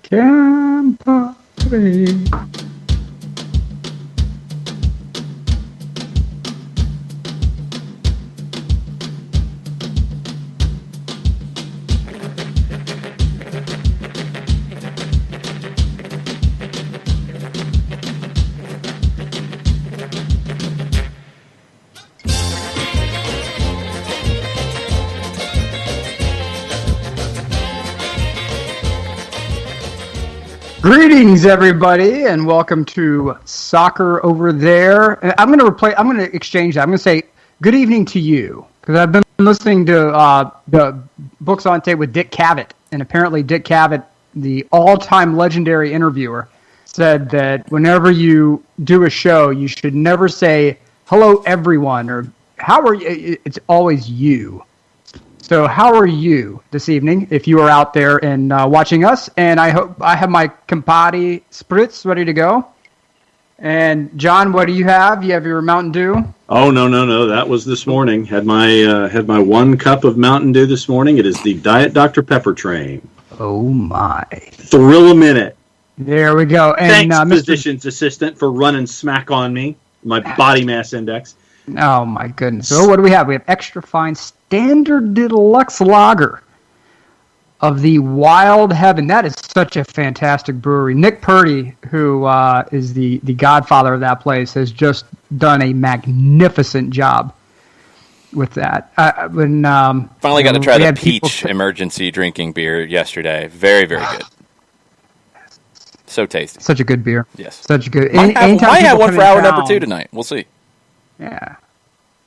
Campari. Greetings, everybody, and welcome to Soccer Over There. I'm going to exchange that. I'm going to say good evening to you, because I've been listening to the Books on Tape with Dick Cavett, and apparently Dick Cavett, the all-time legendary interviewer, said that whenever you do a show, you should never say, hello, everyone, or how are you? It's always you. So how are you this evening, if you are out there and watching us? And I hope I have my Campari Spritz ready to go. And John, what do you have? You have your Mountain Dew? Oh, no. That was this morning. Had my 1 cup of Mountain Dew this morning. It is the Diet Dr. Pepper train. Oh, my. Thrill a minute. There we go. And, thanks, physician's assistant, for running smack on me. My body mass index. Oh, my goodness. So what do we have? We have extra fine standard deluxe lager of the Wild Heaven. That is such a fantastic brewery. Nick Purdy, who is the godfather of that place, has just done a magnificent job with that. Finally got to try the peach emergency drinking beer yesterday. Very, very good. So tasty. Such a good beer. Yes. Such a good. Might have one for hour number 2 tonight. We'll see. Yeah.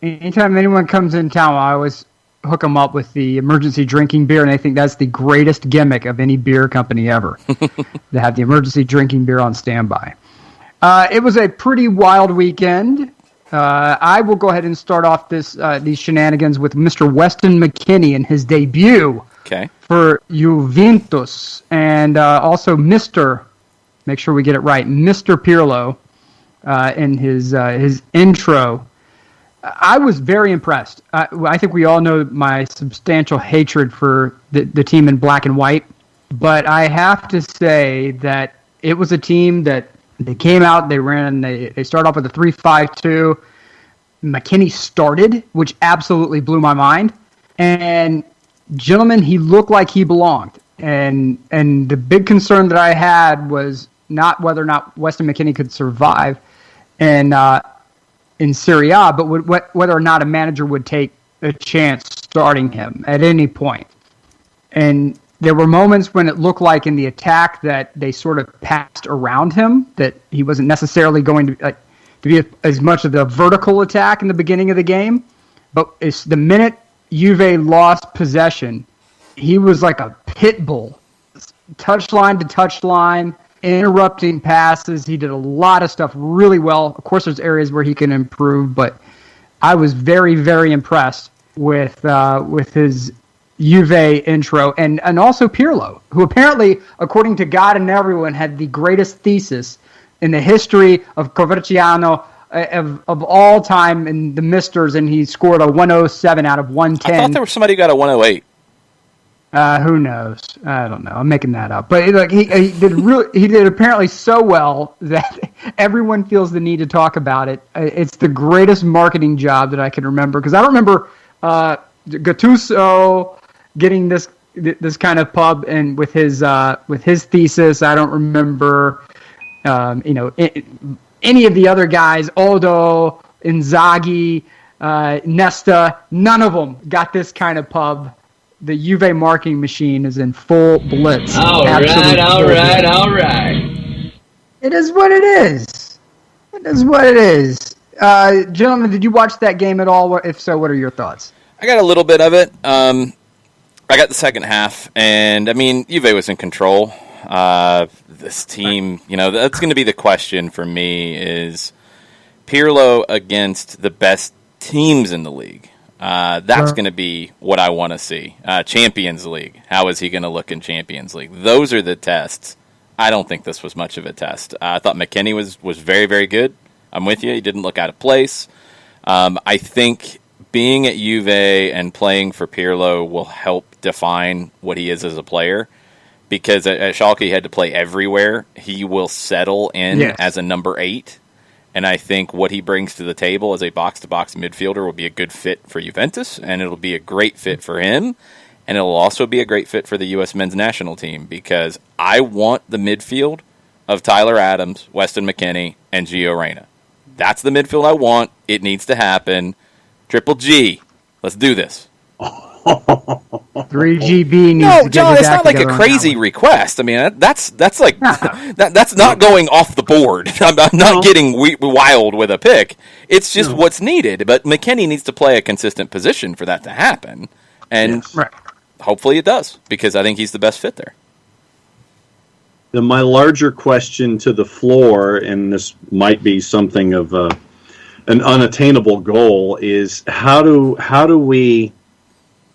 Anytime anyone comes in town, I always hook them up with the emergency drinking beer, and I think that's the greatest gimmick of any beer company ever, to have the emergency drinking beer on standby. It was a pretty wild weekend. I will go ahead and start off these shenanigans with Mr. Weston McKennie and his debut for Juventus, and also Mr. Make sure we get it right, Mr. Pirlo. In his intro, I was very impressed. I think we all know my substantial hatred for the team in black and white, but I have to say that it was a team that they came out, they started off with a 3-5-2. McKennie started, which absolutely blew my mind. And gentlemen, he looked like he belonged. And the big concern that I had was not whether or not Weston McKennie could survive in Serie A, but whether or not a manager would take a chance starting him at any point. And there were moments when it looked like in the attack that they sort of passed around him, that he wasn't necessarily going to be as much of the vertical attack in the beginning of the game. But it's the minute Juve lost possession, he was like a pit bull, touchline to touchline, interrupting passes. He did a lot of stuff really well. Of course, there's areas where he can improve, but I was very, very impressed with his Juve intro, and also Pirlo, who apparently, according to God and everyone, had the greatest thesis in the history of Coverciano of all time in the Misters, and he scored a 107 out of 110. I thought there was somebody who got a 108. Who knows? I don't know. I'm making that up. But he did apparently so well that everyone feels the need to talk about it. It's the greatest marketing job that I can remember, because I don't remember Gattuso getting this kind of pub and with his thesis. I don't remember any of the other guys, Odo, Inzaghi, Nesta. None of them got this kind of pub. The Juve marketing machine is in full blitz. All right. It is what it is. Gentlemen, did you watch that game at all? If so, what are your thoughts? I got a little bit of it. I got the second half, and I mean, Juve was in control. This team, that's going to be the question for me, is Pirlo against the best teams in the league. That's going to be what I want to see. Champions League. How is he going to look in Champions League? Those are the tests. I don't think this was much of a test. I thought McKennie was very, very good. I'm with you. He didn't look out of place. I think being at Juve and playing for Pirlo will help define what he is as a player. Because at Schalke he had to play everywhere. He will settle in as a number 8. And I think what he brings to the table as a box-to-box midfielder will be a good fit for Juventus, and it'll be a great fit for him. And it'll also be a great fit for the U.S. men's national team, because I want the midfield of Tyler Adams, Weston McKennie, and Gio Reyna. That's the midfield I want. It needs to happen. Triple G. Let's do this. 3GB needs no, to John, get it's not like a crazy request. I mean, that's like that's not going off the board. I'm not getting wild with a pick. It's just what's needed. But McKennie needs to play a consistent position for that to happen, and hopefully it does, because I think he's the best fit there. Then my larger question to the floor, and this might be something of an unattainable goal, is how do we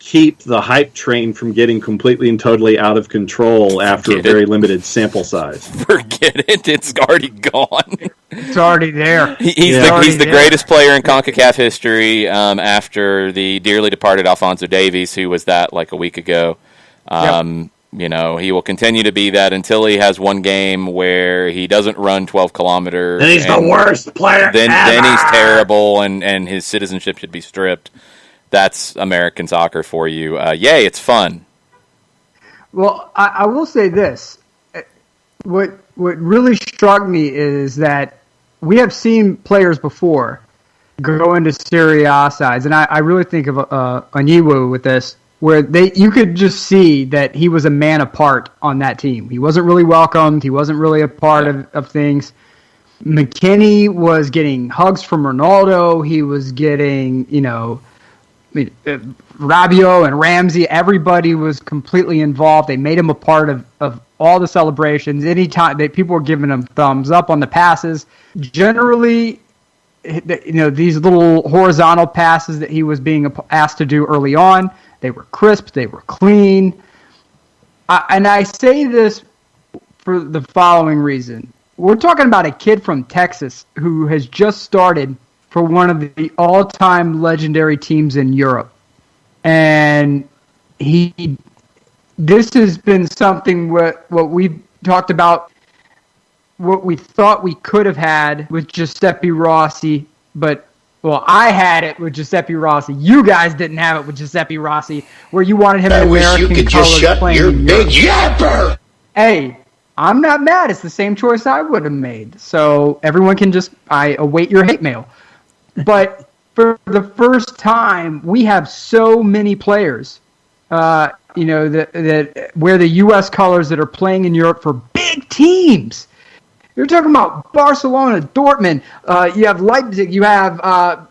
keep the hype train from getting completely and totally out of control after a very limited sample size? Forget it. It's already gone. It's already there. He's the greatest player in CONCACAF history after the dearly departed Alphonso Davies, who was that like a week ago. You know, he will continue to be that until he has one game where he doesn't run 12 kilometers. And he's the worst player then he's terrible, and his citizenship should be stripped. That's American soccer for you. Yay, it's fun. Well, I will say this. What really struck me is that we have seen players before go into Serie A sides, and I really think of Aniwu with this, where you could just see that he was a man apart on that team. He wasn't really welcomed. He wasn't really a part of things. McKennie was getting hugs from Ronaldo. He was getting, Rabiot and Ramsey, everybody was completely involved. They made him a part of all the celebrations. Anytime that people were giving him thumbs up on the passes, generally, these little horizontal passes that he was being asked to do early on, they were crisp, they were clean. And I say this for the following reason. We're talking about a kid from Texas who has just started for one of the all-time legendary teams in Europe. And this has been something what we've talked about, what we thought we could have had with Giuseppe Rossi, but, I had it with Giuseppe Rossi. You guys didn't have it with Giuseppe Rossi, where you wanted him in American colors. I wish you could just shut your big yapper! Hey, I'm not mad. It's the same choice I would have made. So everyone can I await your hate mail. But for the first time, we have so many players, that wear the U.S. colors that are playing in Europe for big teams. You're talking about Barcelona, Dortmund. You have Leipzig. You have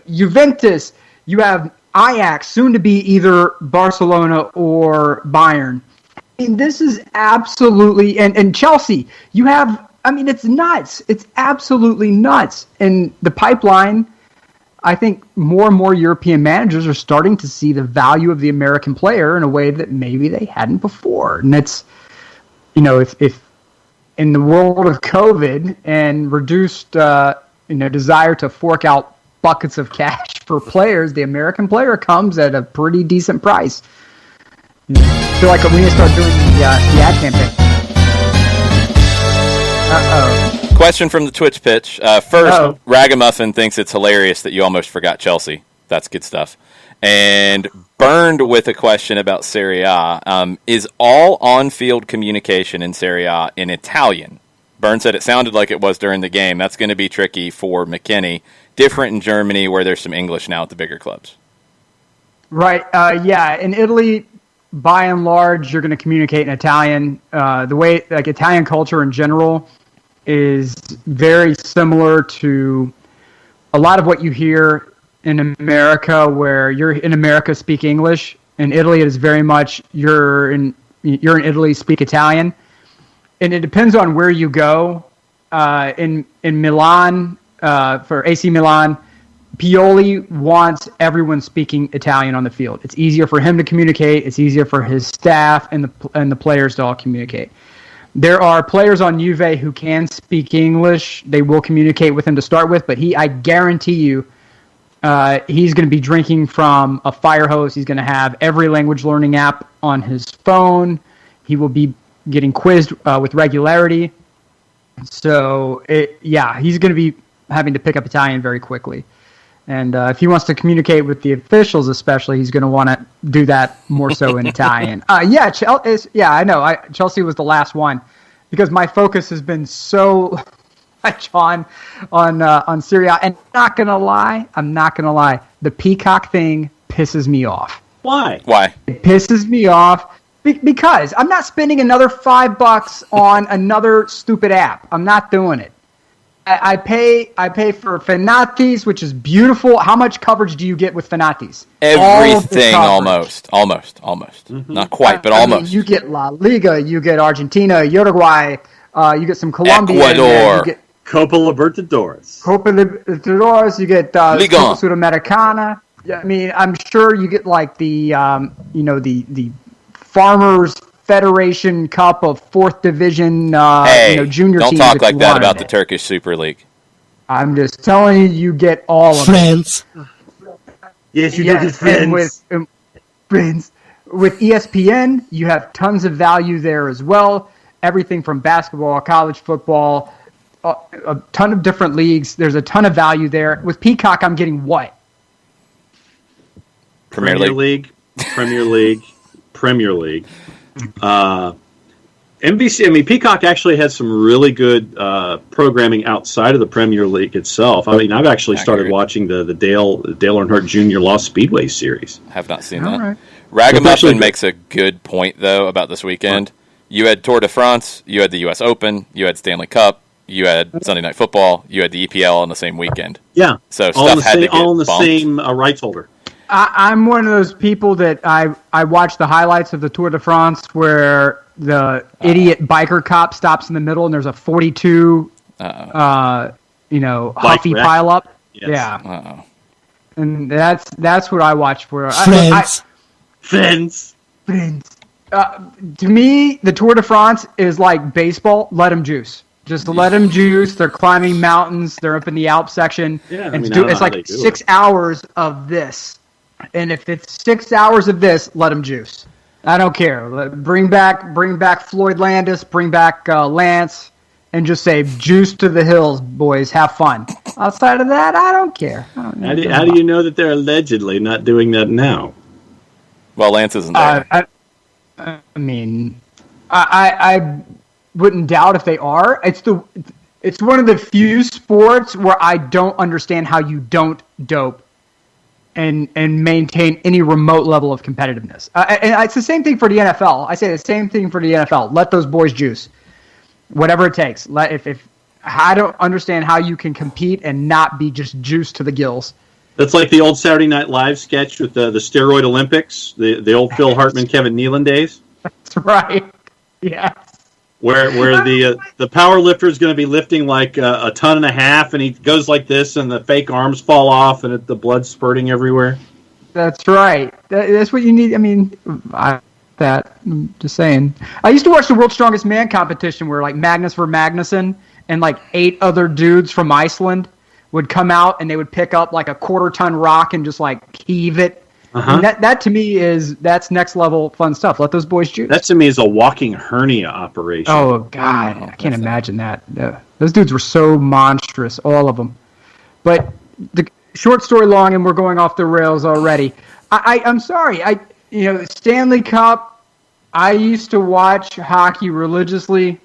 Juventus. You have Ajax, soon to be either Barcelona or Bayern. I mean, this is absolutely and Chelsea. You have. I mean, it's nuts. It's absolutely nuts. And the pipeline, I think more and more European managers are starting to see the value of the American player in a way that maybe they hadn't before. And it's, if in the world of COVID and reduced, desire to fork out buckets of cash for players, the American player comes at a pretty decent price. I feel like we need to start doing the ad campaign. Uh-oh. Question from the Twitch pitch. First, Ragamuffin thinks it's hilarious that you almost forgot Chelsea. That's good stuff. And Burned with a question about Serie A. Is all on-field communication in Serie A in Italian? Byrne said it sounded like it was during the game. That's going to be tricky for McKennie. Different in Germany, where there's some English now at the bigger clubs. Right. In Italy, by and large, you're going to communicate in Italian. The way, Italian culture in general is very similar to a lot of what you hear in America, where you're in America, speak English. In Italy, it is very much you're in Italy, speak Italian. And it depends on where you go. In Milan, for AC Milan, Pioli wants everyone speaking Italian on the field. It's easier for him to communicate. It's easier for his staff and the players to all communicate. There are players on Juve who can speak English. They will communicate with him to start with, but I guarantee you, He's going to be drinking from a fire hose. He's going to have every language learning app on his phone. He will be getting quizzed with regularity. So, he's going to be having to pick up Italian very quickly. And if he wants to communicate with the officials especially, he's going to want to do that more so in Italian. I know. Chelsea was the last one because my focus has been so much on Serie A. And I'm not gonna lie, the Peacock thing pisses me off. Why? It pisses me off because I'm not spending another $5 on another stupid app. I'm not doing it. I pay for Fanatis, which is beautiful. How much coverage do you get with Fanatis? Everything, almost. Mm-hmm. Not quite, but almost. You get La Liga, you get Argentina, Uruguay, you get some Colombia, Ecuador, you get Copa Libertadores, you get Liga Sudamericana. I mean, I'm sure you get like the the Farmers Federation Cup of Fourth Division, junior don't teams. Don't talk like that about the Turkish Super League. I'm just telling you get all of friends. Yes, you get friends. Friends. With ESPN, you have tons of value there as well. Everything from basketball, college football, a ton of different leagues. There's a ton of value there. With Peacock, I'm getting what? Premier League. NBC. I mean, Peacock actually has some really good programming outside of the Premier League itself. I mean, I've actually started watching the Dale Earnhardt Jr. Lost Speedway series. I have not seen that. Right. Ragamuffin makes a good point, though, about this weekend. You had Tour de France, you had the U.S. Open, you had Stanley Cup, you had Sunday Night Football, you had the EPL on the same weekend. Yeah. So stuff had to get all in the bumped. same rights holder. I'm one of those people that I watch the highlights of the Tour de France where the idiot biker cop stops in the middle and there's a 42, Huffy pileup. Yes. Yeah. Uh-oh. And that's what I watch for. Friends. To me, the Tour de France is like baseball. Let them juice. Just let them juice. They're climbing mountains. They're up in the Alps section. Yeah, it's like 6 hours of this. And if it's 6 hours of this, let them juice. I don't care. Bring back Floyd Landis. Bring back Lance. And just say, juice to the hills, boys. Have fun. Outside of that, I don't care. How do you know that they're allegedly not doing that now? Well, Lance isn't there. I mean, I wouldn't doubt if they are. It's one of the few sports where I don't understand how you don't dope and maintain any remote level of competitiveness. And it's the same thing for the NFL. I say the same thing for the NFL. Let those boys juice, whatever it takes. If I don't understand how you can compete and not be just juiced to the gills. That's like the old Saturday Night Live sketch with the steroid Olympics, the old Phil Hartman, Kevin Nealon days. That's right. Yes. Where the power lifter is going to be lifting like a ton and a half, and he goes like this, and the fake arms fall off, and the blood's spurting everywhere. That's right. That's what you need. I mean, I'm just saying. I used to watch the World's Strongest Man competition where like Magnus for Magnuson and like 8 other dudes from Iceland would come out and they would pick up like a 1/4-ton rock and just like heave it. And that to me that's next level fun stuff. Let those boys juice. That to me is a walking hernia operation. Oh God, I can't imagine that. Those dudes were so monstrous, all of them. But the short story long, and we're going off the rails already. I'm sorry. Stanley Cup. I used to watch hockey religiously.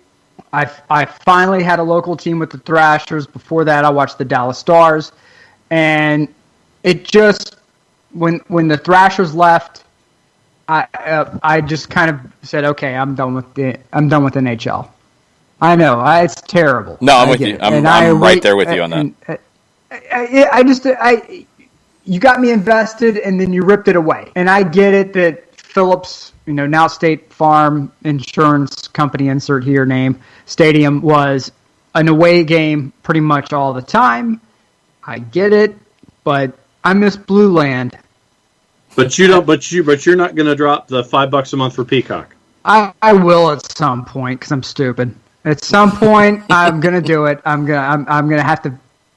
I finally had a local team with the Thrashers. Before that, I watched the Dallas Stars, and it just. When the Thrashers left, I just kind of said, okay, I'm done with NHL. I know it's terrible. No, I'm with you. I'm right there with you on that. You got me invested, and then you ripped it away. And I get it that Phillips, now State Farm Insurance Company, insert here name, stadium was an away game pretty much all the time. I get it, but I miss Blue Land. But you don't. But you're not going to drop the $5 a month for Peacock. I will at some point because I'm stupid. At some point, I'm going to do it. I'm gonna have to.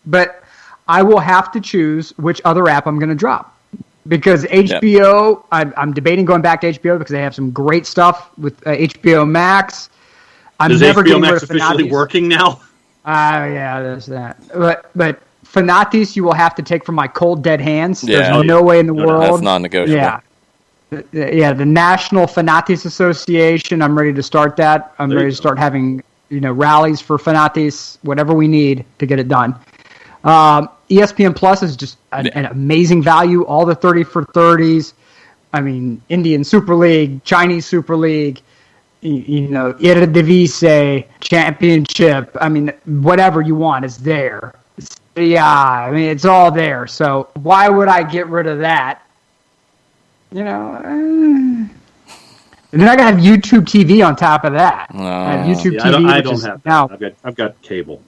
But I will have to choose which other app I'm going to drop. Because HBO, I'm debating going back to HBO because they have some great stuff with HBO Max. Is HBO Max officially working now? Yeah, there's that. But Fanatis, you will have to take from my cold, dead hands. Yeah. There's no way in the world. That's non-negotiable. Yeah. The National Fanatis Association, I'm ready to start that. I'm ready to start having rallies for Fanatis, whatever we need to get it done. ESPN Plus is just an amazing value. All the 30 for 30s. I mean, Indian Super League, Chinese Super League, Eredivisie, Championship. I mean, whatever you want is there. I mean, it's all there. So why would I get rid of that? And then I got to have YouTube TV on top of that. I have YouTube TV. I don't have that. I've got cable.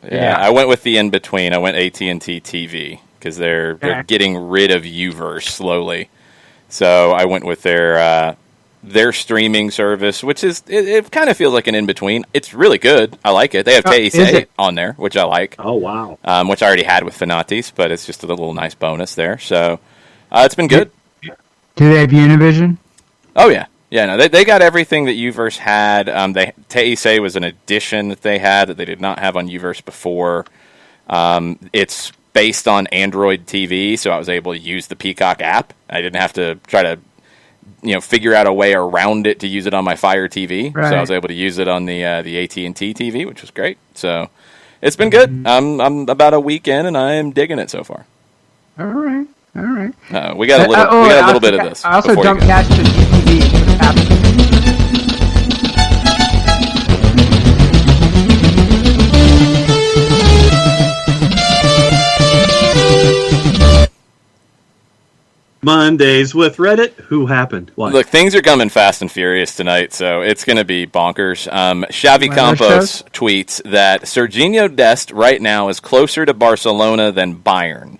Yeah, I went with the in between. I went AT&T TV because they're getting rid of Uverse slowly. So I went with their streaming service, which is it kind of feels like an in between. It's really good. I like it. They have Teisei on there, which I like. Oh wow! Which I already had with Fanatis, but it's just a little nice bonus there. So it's been good. Do they have Univision? Oh yeah. Yeah, no, they got everything that Uverse had. Teisei was an addition that they had that they did not have on Uverse before. It's based on Android TV, so I was able to use the Peacock app. I didn't have to try to, figure out a way around it to use it on my Fire TV. Right. So I was able to use it on the AT&T TV, which was great. So it's been good. I'm about a week in, and I am digging it so far. All right. We got a little bit of this. I also dumped cash to DTV. Mondays with Reddit. Who happened? What? Look, things are coming fast and furious tonight, so it's going to be bonkers. Xavi Campos tweets that Serginho Dest right now is closer to Barcelona than Bayern.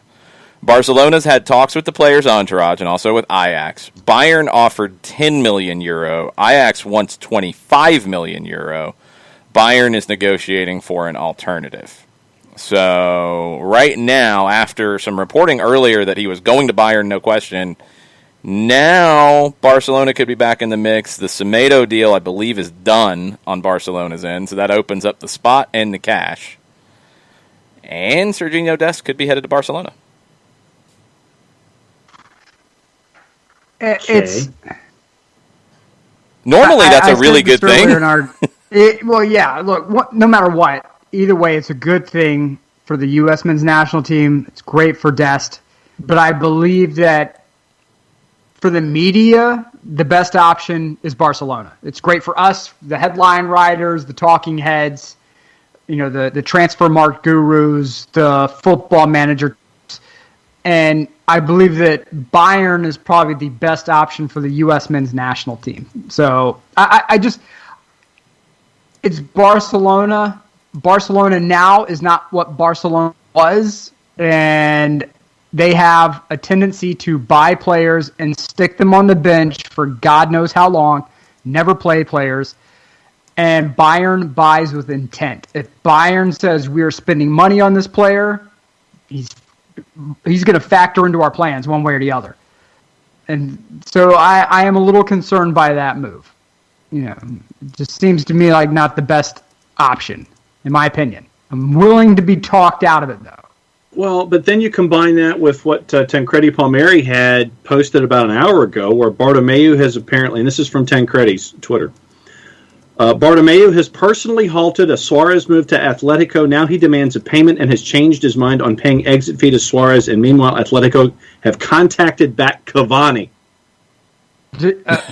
Barcelona's had talks with the player's entourage and also with Ajax. Bayern offered 10 million euro. Ajax wants 25 million euro. Bayern is negotiating for an alternative. So right now, after some reporting earlier that he was going to Bayern, no question, now Barcelona could be back in the mix. The Semedo deal, I believe, is done on Barcelona's end, so that opens up the spot and the cash. And Serginho Dest could be headed to Barcelona. It's normally that's a really good thing. Look, no matter what, either way, it's a good thing for the U.S. men's national team. It's great for Dest, but I believe that for the media, the best option is Barcelona. It's great for us, the headline writers, the talking heads, the transfer market gurus, the football manager. And I believe that Bayern is probably the best option for the U.S. men's national team. So it's Barcelona. Barcelona now is not what Barcelona was, and they have a tendency to buy players and stick them on the bench for God knows how long, never play players. And Bayern buys with intent. If Bayern says we are spending money on this player, he's going to factor into our plans one way or the other. And so I am a little concerned by that move. It just seems to me like not the best option, in my opinion. I'm willing to be talked out of it, though. Well, but then you combine that with what Tancredi Palmieri had posted about an hour ago, where Bartomeu has apparently, and this is from Tancredi's Twitter, Bartomeu has personally halted a Suarez move to Atletico. Now he demands a payment and has changed his mind on paying exit fee to Suarez. And meanwhile, Atletico have contacted back Cavani.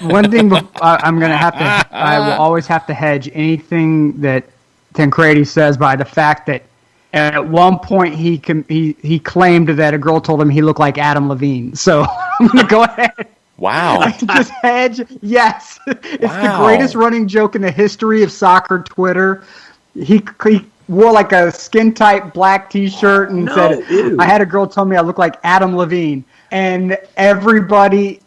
One thing I'm going to have to, I will always have to hedge anything that Tancredi says by the fact that at one point he claimed that a girl told him he looked like Adam Levine. So I'm going to go ahead. Wow. Just hedge. Yes. It's the greatest running joke in the history of soccer Twitter. He wore like a skin-tight black T-shirt and said, ew. I had a girl tell me I look like Adam Levine. And everybody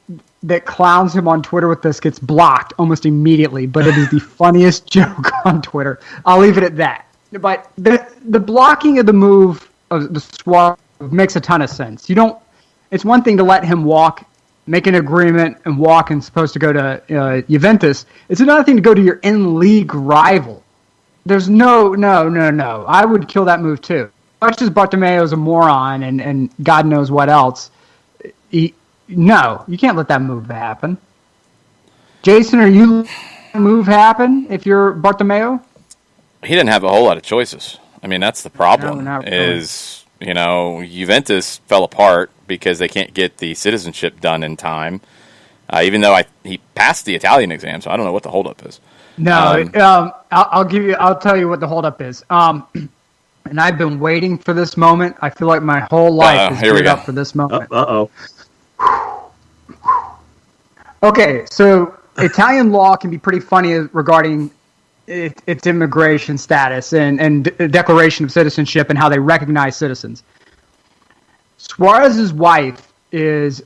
that clowns him on Twitter with this gets blocked almost immediately. But it is the funniest joke on Twitter. I'll leave it at that. But the blocking of the move of the Suarez makes a ton of sense. You don't. It's one thing to let him walk, make an agreement, and walk, and supposed to go to Juventus. It's another thing to go to your in-league rival. There's no. I would kill that move too. Much as Bartomeu's a moron and God knows what else. No, you can't let that move happen. Jason, are you move happen if you're Bartomeu? He didn't have a whole lot of choices. I mean, that's the problem. No, not really. Juventus fell apart because they can't get the citizenship done in time. Even though he passed the Italian exam, so I don't know what the holdup is. No, I'll tell you what the holdup is. And I've been waiting for this moment. I feel like my whole life is geared up for this moment. Okay, so Italian law can be pretty funny regarding its immigration status and declaration of citizenship and how they recognize citizens. Suarez's wife is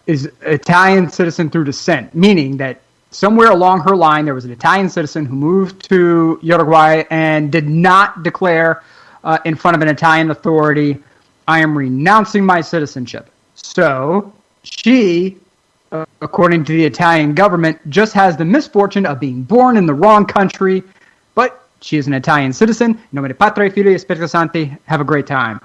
Italian citizen through descent, meaning that somewhere along her line there was an Italian citizen who moved to Uruguay and did not declare in front of an Italian authority, I am renouncing my citizenship. So she, according to the Italian government, just has the misfortune of being born in the wrong country, but she is an Italian citizen. In nome di Patria, Filii, e Spiritus Sancti. Have a great time.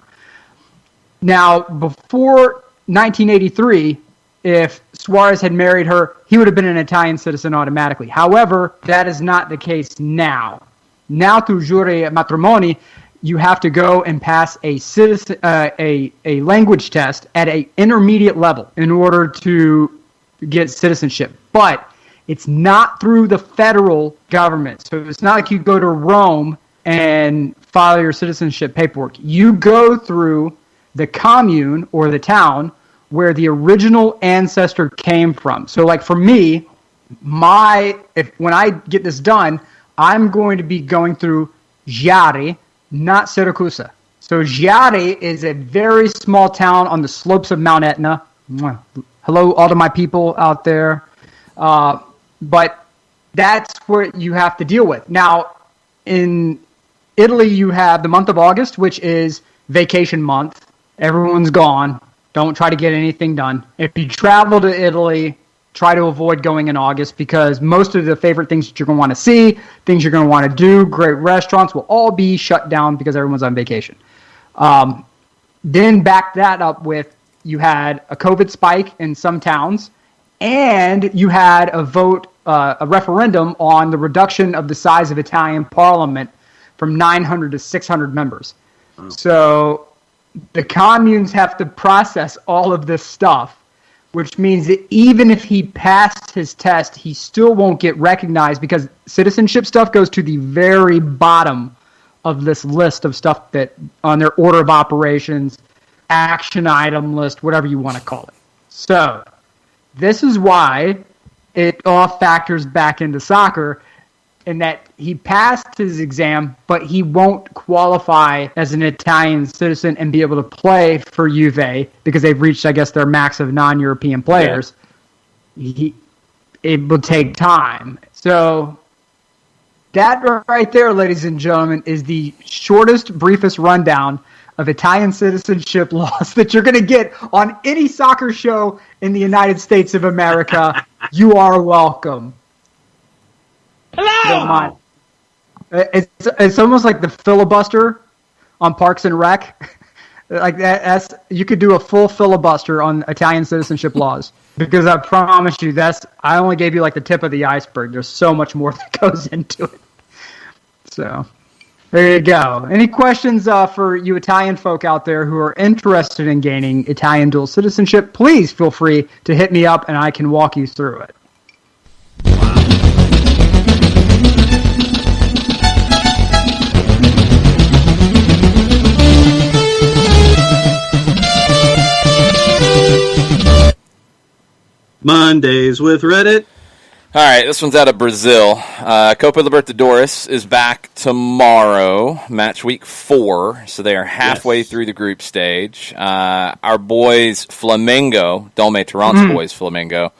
Now, before 1983, if Suarez had married her, he would have been an Italian citizen automatically. However, that is not the case now. Now, through jure matrimoni, you have to go and pass a language test at an intermediate level in order to get citizenship. But it's not through the federal government. So it's not like you go to Rome and file your citizenship paperwork. You go through the commune or the town where the original ancestor came from. So like for me, when I get this done, I'm going to be going through Giari, not Siracusa. So Giari is a very small town on the slopes of Mount Etna. Hello, all of my people out there. But that's what you have to deal with. Now, in Italy, you have the month of August, which is vacation month. Everyone's gone. Don't try to get anything done. If you travel to Italy, try to avoid going in August because most of the favorite things that you're going to want to see, things you're going to want to do, great restaurants will all be shut down because everyone's on vacation. Then back that up with you had a COVID spike in some towns, and you had a vote, a referendum on the reduction of the size of Italian parliament from 900 to 600 members. Oh. So the communes have to process all of this stuff, which means that even if he passed his test, he still won't get recognized because citizenship stuff goes to the very bottom of this list of stuff that on their order of operations, action item list, whatever you want to call it. So this is why it all factors back into soccer in that he passed his exam, but he won't qualify as an Italian citizen and be able to play for Juve because they've reached, I guess, their max of non-European players. Yeah. It will take time. So that right there, ladies and gentlemen, is the shortest, briefest rundown of Italian citizenship laws that you're going to get on any soccer show in the United States of America. You are welcome. Hello! It's almost like the filibuster on Parks and Rec. Like that's you could do a full filibuster on Italian citizenship laws because I promise you I only gave you like the tip of the iceberg. There's so much more that goes into it. So there you go. Any questions for you Italian folk out there who are interested in gaining Italian dual citizenship? Please feel free to hit me up and I can walk you through it. Mondays with Reddit. All right, this one's out of Brazil. Copa Libertadores is back tomorrow, match week 4, so they are halfway through the group stage. Our boys, Flamengo, Dome Toronto's boys, Flamengo,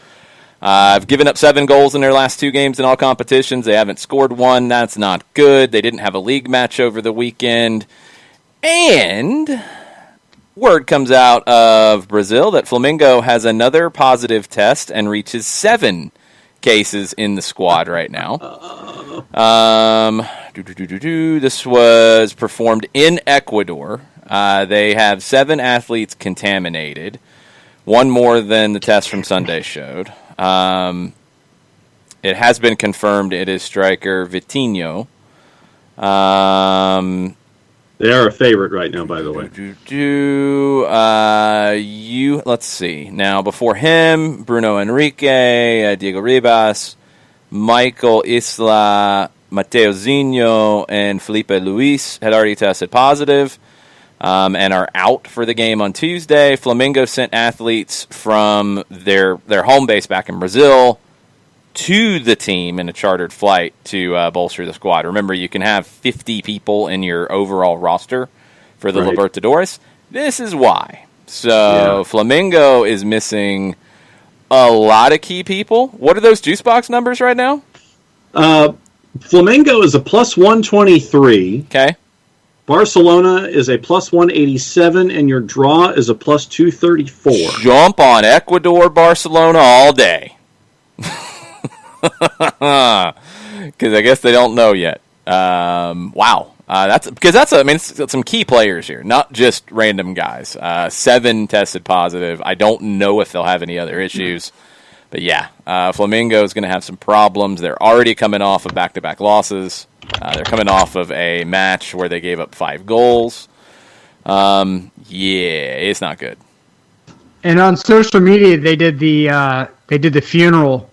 have given up 7 goals in their last 2 games in all competitions. They haven't scored one. That's not good. They didn't have a league match over the weekend. And word comes out of Brazil that Flamengo has another positive test and reaches 7 cases in the squad right now. This was performed in Ecuador. They have 7 athletes contaminated, one more than the test from Sunday showed. It has been confirmed it is striker Vitinho. They are a favorite right now, by the way. Let's see. Now, before him, Bruno Henrique, Diego Ribas, Michael Isla, Mateo Zinho, and Felipe Luis had already tested positive and are out for the game on Tuesday. Flamengo sent athletes from their home base back in Brazil to the team in a chartered flight to bolster the squad. Remember, you can have 50 people in your overall roster for the Libertadores. This is why. So Flamengo is missing a lot of key people. What are those juice box numbers right now? Flamengo is a plus 123. Okay. Barcelona is a plus 187, and your draw is a plus 234. Jump on Ecuador, Barcelona all day. Because I guess they don't know yet. Wow. It's some key players here, not just random guys. 7 tested positive. I don't know if they'll have any other issues. But yeah, Flamengo is going to have some problems. They're already coming off of back-to-back losses. They're coming off of a match where they gave up 5 goals. It's not good. And on social media, they did the funeral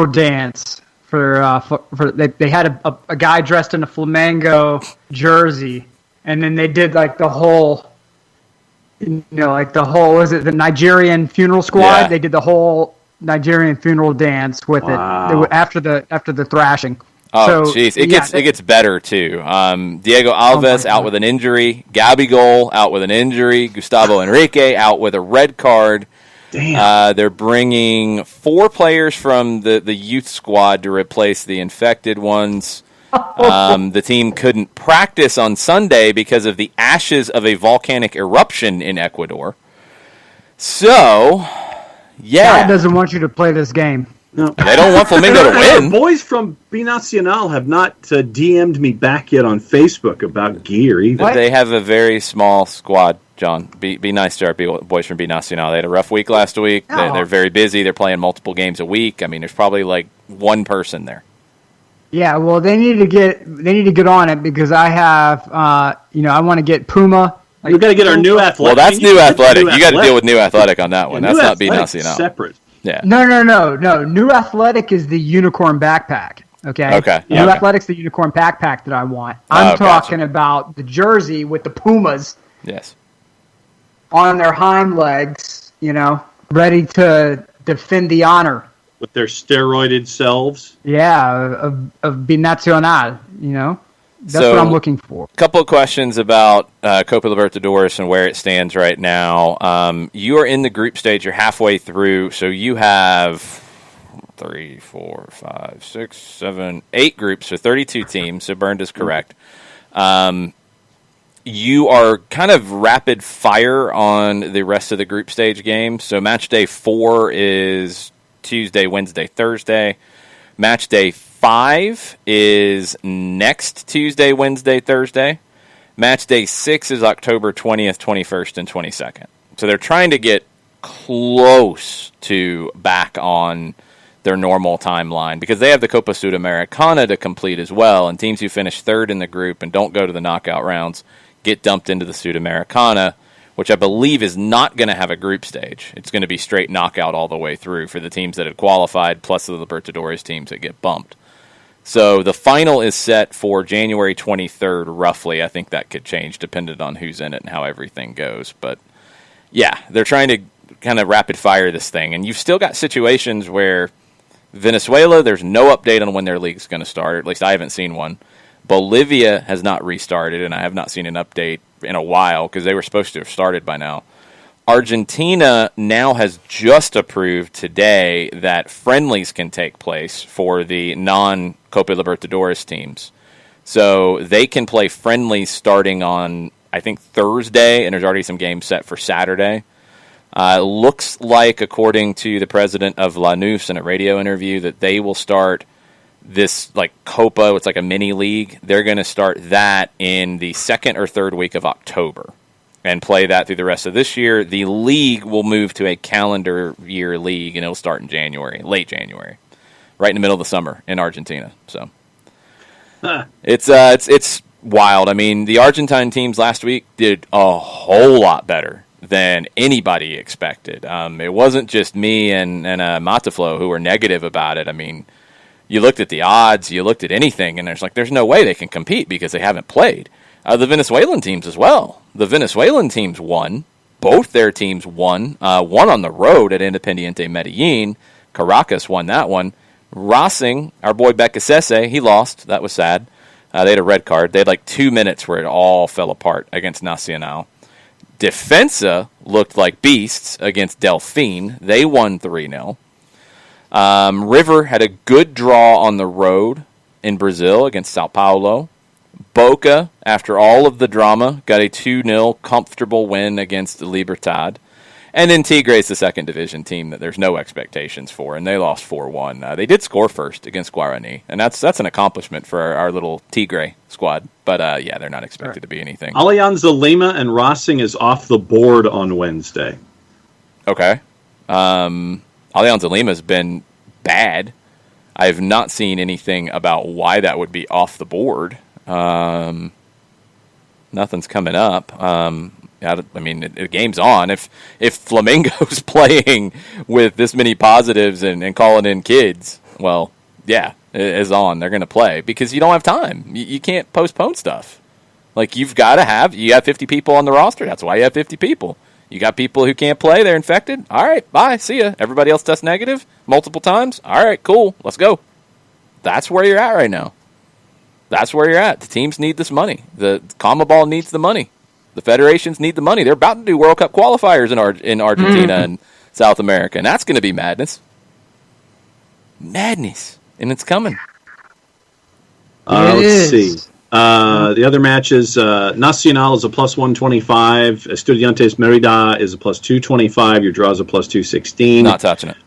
dance for they had a guy dressed in a Flamengo jersey, and then they did like the whole was it the Nigerian funeral squad? Yeah. They did the whole Nigerian funeral dance with it after the thrashing. Oh, jeez. It gets better, too. Diego Alves out with an injury. Gabigol out with an injury. Gustavo Henrique out with a red card. Damn. They're bringing 4 players from the youth squad to replace the infected ones. The team couldn't practice on Sunday because of the ashes of a volcanic eruption in Ecuador. So, yeah. God doesn't want you to play this game. No. They don't want Flamengo to win. Boys from Binacional have not DM'd me back yet on Facebook about gear either. They have a very small squad, John. Be nice to our boys from Binacional. They had a rough week last week. Oh. They're very busy. They're playing multiple games a week. I mean, there's probably like 1 person there. Yeah, well, they need to get on it because I have, I want to get Puma. We've got to get our new athletic. Well, that's new athletic. You got to deal with new athletic on that one. That's not Binacional. Separate. Yeah. No. New Athletic is the unicorn backpack. Okay. Okay. New Athletic's the unicorn backpack that I want. I'm talking about the jersey with the Pumas. Yes. On their hind legs, ready to defend the honor. With their steroided selves. Yeah, of Binacional. That's what I'm looking for. A couple of questions about Copa Libertadores and where it stands right now. You are in the group stage. You're halfway through, so you have 3, 4, 5, 6, 7, 8 groups, so 32 teams, so Bernd is correct. You are kind of rapid fire on the rest of the group stage games. So match day 4 is Tuesday, Wednesday, Thursday. Match day 5 is next Tuesday, Wednesday, Thursday. Match day 6 is October 20th, 21st, and 22nd. So they're trying to get close to back on their normal timeline because they have the Copa Sudamericana to complete as well, and teams who finish 3rd in the group and don't go to the knockout rounds get dumped into the Sudamericana, which I believe is not going to have a group stage. It's going to be straight knockout all the way through for the teams that had qualified, plus the Libertadores teams that get bumped. So the final is set for January 23rd, roughly. I think that could change depending on who's in it and how everything goes. But, yeah, they're trying to kind of rapid fire this thing. And you've still got situations where Venezuela, there's no update on when their league's going to start. At least I haven't seen one. Bolivia has not restarted, and I have not seen an update in a while because they were supposed to have started by now. Argentina now has just approved today that friendlies can take place for the non-Copa Libertadores teams. So they can play friendlies starting on I think, Thursday, and there's already some games set for Saturday. Looks like, according to the president of Lanús in a radio interview, that they will start this like Copa. It's like a mini league. They're going to start that in the second or third week of October and play that through the rest of this year. The league will move to a calendar year league, and it'll start in January, late January, right in the middle of the summer in Argentina. So it's wild. I mean, the Argentine teams last week did a whole lot better than anybody expected. It wasn't just me and Mataflo who were negative about it. I mean, you looked at the odds, you looked at anything, and there's no way they can compete because they haven't played. The Venezuelan teams as well. The Venezuelan teams won. Both their teams won. One on the road at Independiente Medellin. Caracas won that one. Racing, our boy Becasese, he lost. That was sad. They had a red card. They had like 2 minutes where it all fell apart against Nacional. Defensa looked like beasts against Delfín. They won 3-0. River had a good draw on the road in Brazil against Sao Paulo. Boca, after all of the drama, got a 2-0 comfortable win against Libertad. And then Tigre's the second division team that there's no expectations for, and they lost 4-1. They did score first against Guarani, and that's an accomplishment for our little Tigre squad. But, yeah, they're not expected to be anything. Alianza Lima and Racing is off the board on Wednesday. Okay. Alianza Lima's been bad. I have not seen anything about why that would be off the board. Nothing's coming up. I mean, the game's on. If Flamengo's playing with this many positives and calling in kids, well, yeah, it's on. They're going to play because you don't have time. You can't postpone stuff. Like, you have 50 people on the roster. That's why you have 50 people. You got people who can't play. They're infected. All right, bye. See ya. Everybody else tests negative multiple times. All right, cool. Let's go. That's where you're at right now. That's where you're at. The teams need this money. The CONMEBOL needs the money. The federations need the money. They're about to do World Cup qualifiers in Argentina and South America, and that's going to be madness. Madness. And it's coming. Let's see. The other matches, Nacional is a plus 125. Estudiantes Merida is a plus 225. Your draw is a plus 216. Not touching it.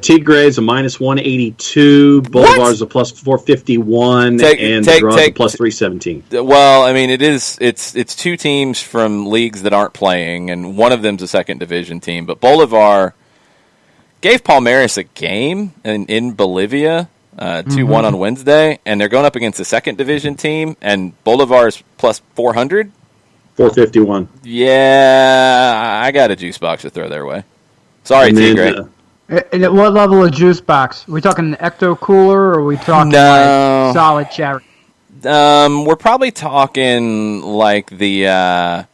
Tigre is a minus 182. Bolivar is a plus 451. And the draw is a plus 317. Well, I mean, it's two teams from leagues that aren't playing, and one of them's a second division team. But Bolivar gave Palmeiras a game in Bolivia, 2-1 on Wednesday, and they're going up against a second division team, and Bolivar is plus 400? 451. Yeah, I got a juice box to throw their way. Sorry, Tigre. And at what level of juice box? Are we talking ecto cooler, or are we talking like solid cherry? We're probably talking like the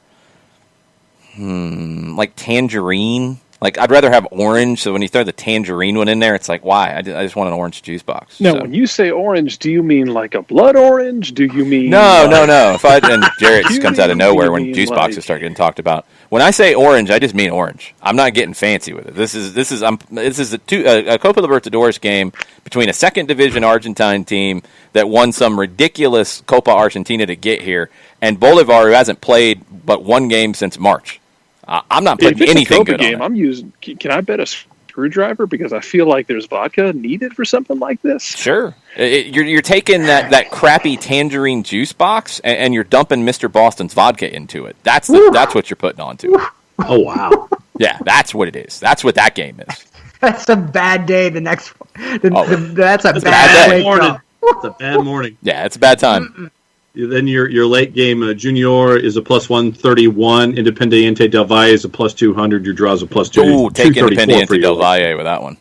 like tangerine. Like, I'd rather have orange, so when you throw the tangerine one in there, it's like, why? I just want an orange juice box. Now, when you say orange, do you mean like a blood orange? Do you mean... No. And Jarrett just comes out of nowhere when juice boxes start getting talked about. When I say orange, I just mean orange. I'm not getting fancy with it. This is a Copa Libertadores game between a second division Argentine team that won some ridiculous Copa Argentina to get here, and Bolivar, who hasn't played but one game since March. I'm not putting anything good on it. I'm using. Can I bet a screwdriver, because I feel like there's vodka needed for something like this? Sure. You're taking that crappy tangerine juice box and you're dumping Mr. Boston's vodka into it. That's what you're putting onto it. Oh, wow. Yeah, that's what it is. That's what that game is. That's a bad day. The next one. That's a bad morning. It's a bad morning. Yeah, it's a bad time. Then your late game, Junior is a plus 131. Independiente del Valle is a plus 200. Your draw is a plus 234. Ooh, take Independiente del Valle with that one.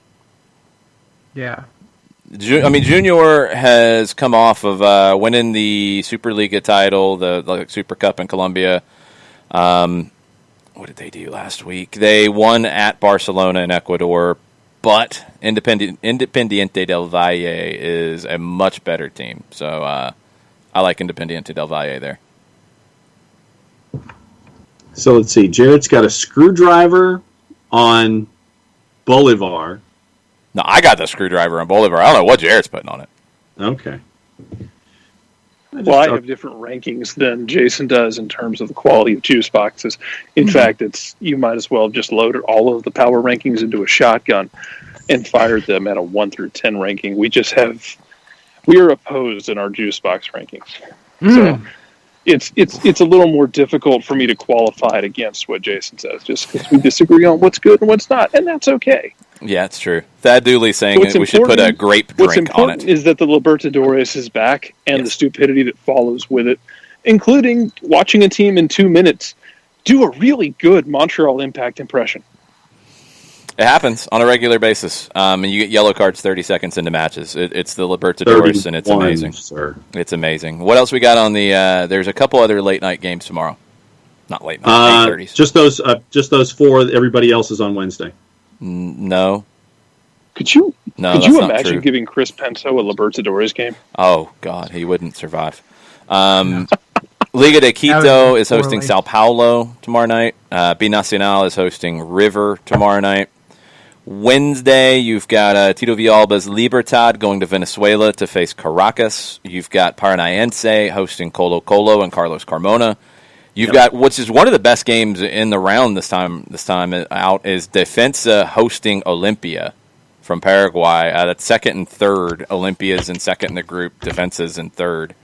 Yeah. I mean, Junior has come off of winning the Superliga title, the Super Cup in Colombia. What did they do last week? They won at Barcelona in Ecuador, but Independiente del Valle is a much better team. So, I like Independiente del Valle there. So let's see. Jarrett's got a screwdriver on Bolivar. No, I got the screwdriver on Bolivar. I don't know what Jarrett's putting on it. Okay. Well, I have different rankings than Jason does in terms of the quality of juice boxes. In fact, you might as well have just loaded all of the power rankings into a shotgun and fired them at a 1 through 10 ranking. We are opposed in our juice box rankings. So it's a little more difficult for me to qualify it against what Jason says, just because we disagree on what's good and what's not, and that's okay. Yeah, it's true. Thad Dooley's saying we should put a grape What's drink on important it. is that the Libertadores is back, and the stupidity that follows with it, including watching a team in 2 minutes do a really good Montreal Impact impression. It happens on a regular basis, and you get yellow cards 30 seconds into matches. It's the Libertadores, and it's amazing. Sir. It's amazing. What else we got on the? There's a couple other late night games tomorrow. Not late night, 8:30s. Just those 4. Everybody else is on Wednesday. No. Could you That's not imagine true. giving Chris Penso a Libertadores game? Oh God, he wouldn't survive. Liga de Quito is hosting poorly. Sao Paulo tomorrow night. Binacional is hosting River tomorrow night. Wednesday, you've got Tito Villalba's Libertad going to Venezuela to face Caracas. You've got Paranaense hosting Colo Colo and Carlos Carmona. You've got, which is one of the best games in the round this time out, is Defensa hosting Olimpia from Paraguay. That's second and third. Olympia's in second in the group. Defensa's in third.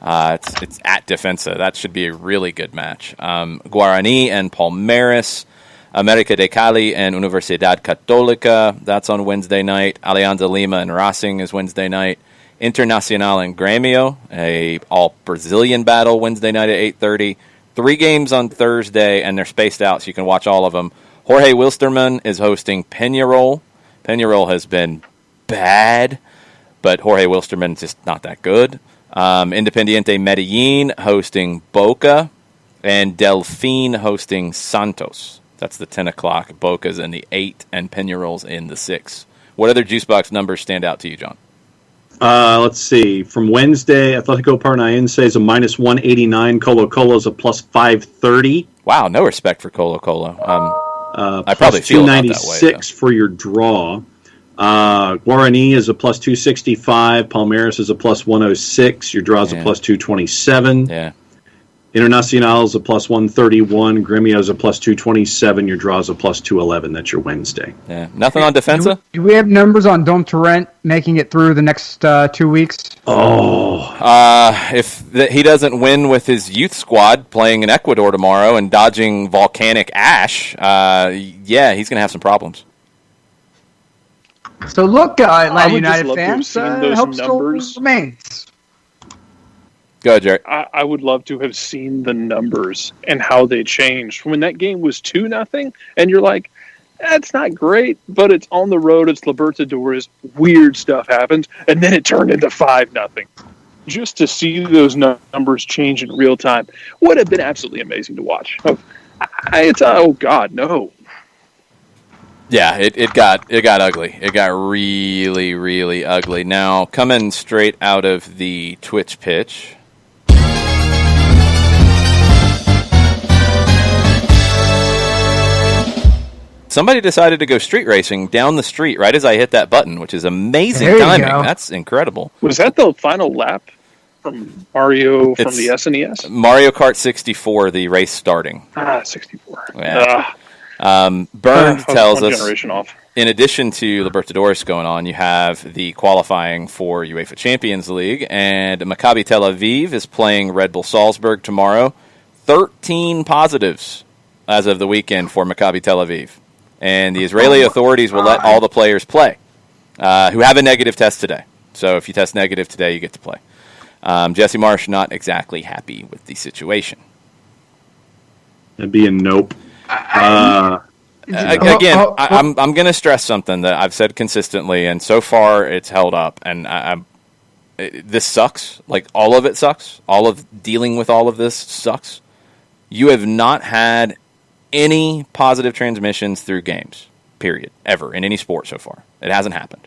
It's at Defensa. That should be a really good match. Guarani and Palmeiras. América de Cali and Universidad Católica. That's on Wednesday night. Alianza Lima and Racing is Wednesday night. Internacional and Grêmio, a all-Brazilian battle Wednesday night at 8:30. 3 games on Thursday, and they're spaced out, so you can watch all of them. Jorge Wilstermann is hosting Peñarol. Peñarol has been bad, but Jorge Wilstermann is just not that good. Independiente Medellin hosting Boca, and Delfín hosting Santos. That's the 10 o'clock. Boca's in the 8, and Peñarol's in the 6. What other juice box numbers stand out to you, John? Let's see. From Wednesday, Atletico Paranaense is a minus 189. Colo Colo is a plus 530. Wow, no respect for Colo Colo. I Plus probably feel about that way. 296 for your draw. Guarani is a plus 265. Palmeiras is a plus 106. Your draw is a plus 227. Yeah. Internacional is a plus 131. Gremio is a plus 227. Your draw is a plus 211. That's your Wednesday. Yeah. Nothing on Defensa? Do we have numbers on Dom Torrent making it through the next 2 weeks? He doesn't win with his youth squad playing in Ecuador tomorrow and dodging volcanic ash, he's going to have some problems. So look, Atlanta would just United love to have fans, seen those hope still numbers. remains. Go ahead, Jerry. I would love to have seen the numbers and how they changed. When that game was 2-0, and you're like, that's not great, but it's on the road, it's Libertadores, weird stuff happens, and then it turned into 5-0. Just to see those numbers change in real time would have been absolutely amazing to watch. Oh God, no. Yeah, it got ugly. It got really, really ugly. Now, coming straight out of the Twitch pitch. Somebody decided to go street racing down the street right as I hit that button, which is amazing There you timing. go. That's incredible. Was that the final lap from Mario from the SNES? Mario Kart 64, the race starting. 64. Yeah. Bernd tells us, generation off. in addition to Libertadores going on, you have the qualifying for UEFA Champions League, and Maccabi Tel Aviv is playing Red Bull Salzburg tomorrow. 13 positives as of the weekend for Maccabi Tel Aviv. And the Israeli authorities will let all the players play who have a negative test today. So if you test negative today, you get to play. Jesse Marsh not exactly happy with the situation. That'd be a nope. Again, I'm going to stress something that I've said consistently, and so far it's held up. And this sucks. Like, all of it sucks. All of dealing with all of this sucks. You have not had any positive transmissions through games, period, ever, in any sport so far. It hasn't happened.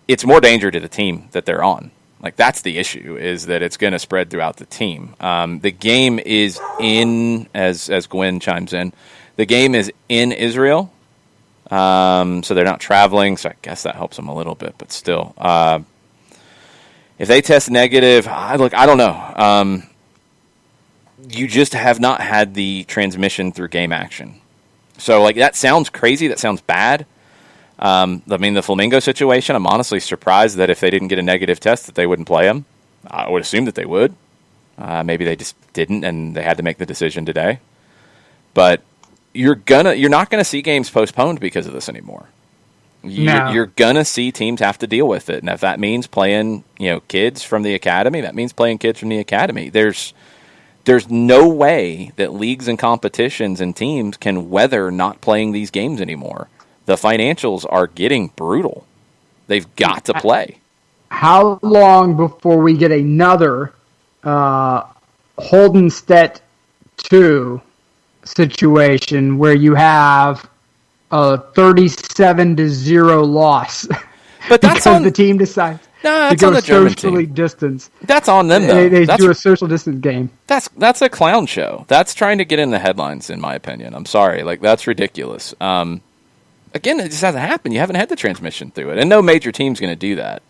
It's more danger to the team that they're on. Like, that's the issue, is that it's going to spread throughout the team. The game is in, as Gwen chimes in, the game is in Israel, so they're not traveling, so I guess that helps them a little bit, but still. If they test negative, I don't know. You just have not had the transmission through game action. So, like, that sounds crazy. That sounds bad. I mean, the Flamingo situation, I'm honestly surprised that if they didn't get a negative test that they wouldn't play him. I would assume that they would. Maybe they just didn't, and they had to make the decision today. But you're not gonna see games postponed because of this anymore. You're gonna see teams have to deal with it, and if that means playing, kids from the academy, that means playing kids from the academy. There's no way that leagues and competitions and teams can weather not playing these games anymore. The financials are getting brutal. They've got to play. How long before we get another Holdenstedt 2 situation where you have a 37-0 loss but that's because the team decides to go socially distanced? That's on them, though. They do a social distance game. That's a clown show. That's trying to get in the headlines, in my opinion. I'm sorry. Like, that's ridiculous. Again, it just hasn't happened. You haven't had the transmission through it. And no major team's going to do that.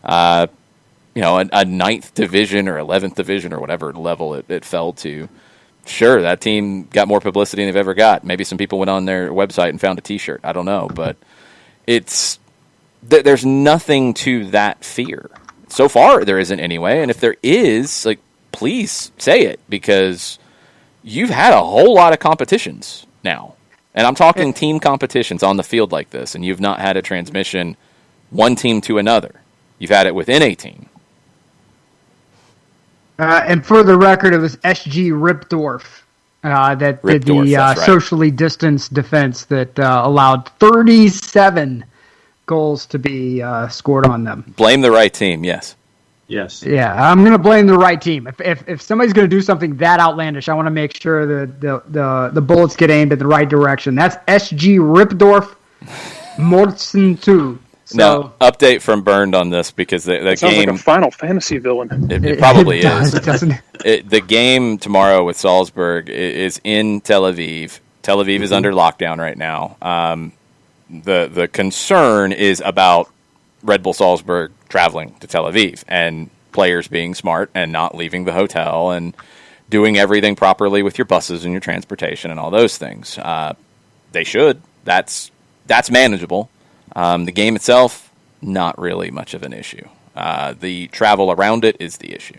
A 9th division or 11th division or whatever level it fell to. Sure, that team got more publicity than they've ever got. Maybe some people went on their website and found a T-shirt. I don't know. But there's nothing to that fear. So far, there isn't anyway. And if there is, like, please say it, because you've had a whole lot of competitions now. And I'm talking team competitions on the field like this, and you've not had a transmission one team to another. You've had it within a team. And for the record, it was SG Ripdorf that did the socially distanced defense that allowed 37 goals to be scored on them. Blame the right team, yes. Yes. Yeah, I'm going to blame the right team. If somebody's going to do something that outlandish, I want to make sure that the bullets get aimed in the right direction. That's SG Ripdorf Mortsen 2. So, now, update from Burned on this, because the game sounds like a Final Fantasy villain. It probably does, is. Doesn't it? The game tomorrow with Salzburg is in Tel Aviv. Tel Aviv is under lockdown right now. The concern is about Red Bull Salzburg traveling to Tel Aviv and players being smart and not leaving the hotel and doing everything properly with your buses and your transportation and all those things. They should. That's manageable. The game itself, not really much of an issue. The travel around it is the issue.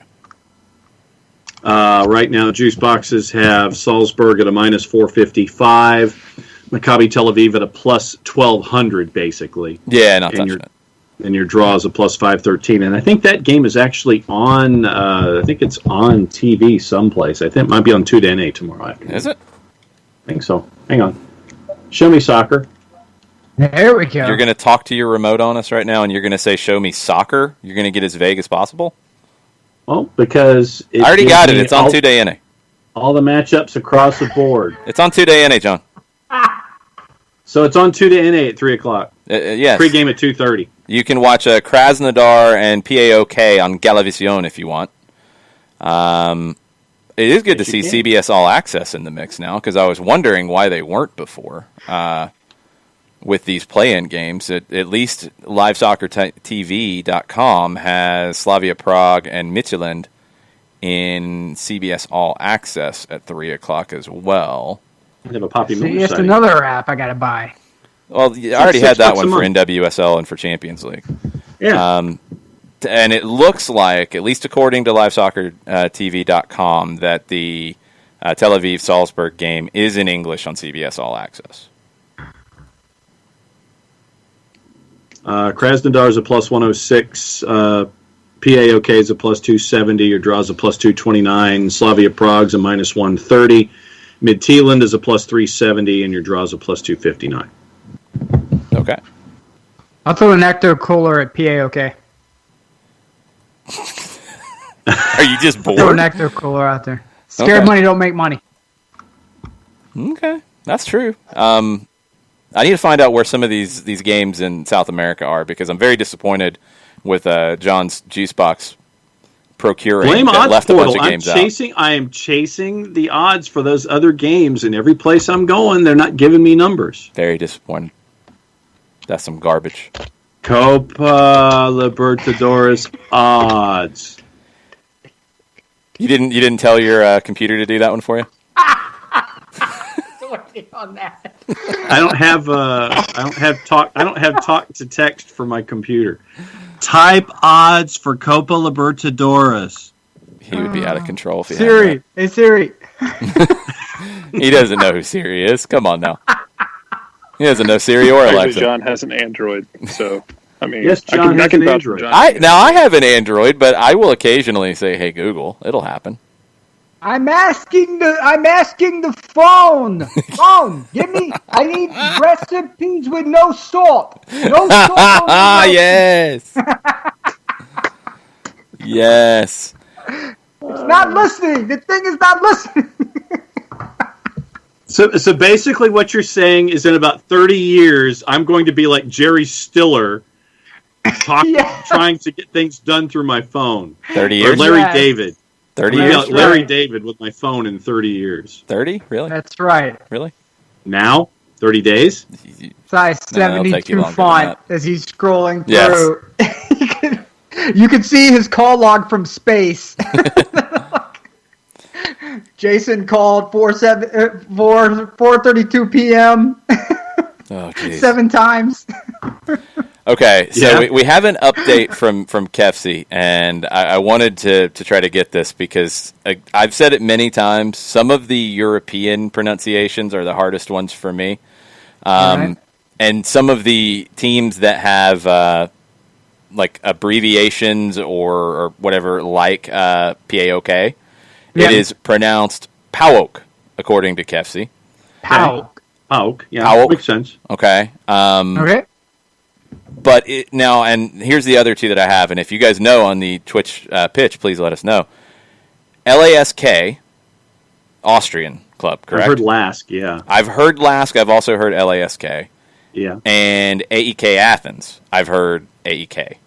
Right now, juice boxes have Salzburg at a minus 455, Maccabi Tel Aviv at a plus 1200, basically. Yeah, not touching it. And your draw is a plus 513. And I think that game is actually on, I think it's on TV someplace. I think it might be on 2NA tomorrow afternoon. Is it? I think so. Hang on. Show me soccer. There we go. You're going to talk to your remote on us right now, and you're going to say, show me soccer? You're going to get as vague as possible? Well, because... I already got it. It's on 2NA. All the matchups across the board. It's on 2NA, John. So it's on 2NA at 3 o'clock. Yes. Pre-game at 2:30. You can watch Krasnodar and PAOK on Galavision if you want. It is good to see CBS All Access in the mix now, because I was wondering why they weren't before. With these play-in games, at least LiveSoccerTV.com has Slavia Prague and Midtjylland in CBS All Access at 3 o'clock as well. They have a Poppy Miller it's sighting. another app I got to buy. Well, I already had that one for NWSL and for Champions League. Yeah. And it looks like, at least according to LiveSoccerTV.com, that the Tel Aviv-Salzburg game is in English on CBS All Access. Krasnodar is a plus 106. PAOK is a plus 270. Your draw is a plus 229. Slavia Prague's a minus 130. Midtjylland is a plus 370, and your draw is a plus 259. Okay. I'll throw an Ecto Cooler at PAOK. Are you just bored? Throw an Ecto Cooler out there. Scared money don't make money. Okay, that's true. I need to find out where some of these games in South America are, because I'm very disappointed with John's Juice Box procuring Blame that odds left portal. a bunch of games out. I am chasing the odds for those other games, and every place I'm going, they're not giving me numbers. Very disappointed. That's some garbage. Copa Libertadores odds. You didn't tell your computer to do that one for you? On that. I don't have talk to text for my computer. Type odds for Copa Libertadores. He would be out of control if he Siri. had Hey Siri. that. He doesn't know who Siri is. Come on now. He doesn't know Siri or Actually, Alexa. John has an Android, so I mean, Yes, I John has can an vouch for Android. John. I have an Android, but I will occasionally say, "Hey Google." It'll happen. I'm asking the phone. Phone, give me. I need recipes with no salt. No salt. Ah, yes. Yes. It's not listening. The thing is not listening. So basically, what you're saying is, in about 30 years, I'm going to be like Jerry Stiller, trying to get things done through my phone. 30 Or years? Larry Yes. David. 30 I'm gonna be years? like Larry right. David with my phone in 30 years. 30? Really? That's right. Really? Now, 30 days. Size No, it'll take you 72 longer than font as he's scrolling Yes. through. You can see his call log from space. Jason called 4:32 p.m. Oh, geez. 7 times. Okay, so Yeah. we have an update from Kefsi, and I wanted to try to get this because I've said it many times. Some of the European pronunciations are the hardest ones for me. Right. And some of the teams that have like abbreviations or whatever, like PAOK, Yeah. it is pronounced PAOK, according to Kefsi. Pow. Pauk. Yeah, Pauk. makes sense. Okay. Okay. But now, and here's the other two that I have, and if you guys know on the Twitch pitch, please let us know. LASK, Austrian club, correct? I've heard Lask, yeah. I've heard LASK, I've also heard LASK. Yeah. And AEK Athens, I've heard AEK.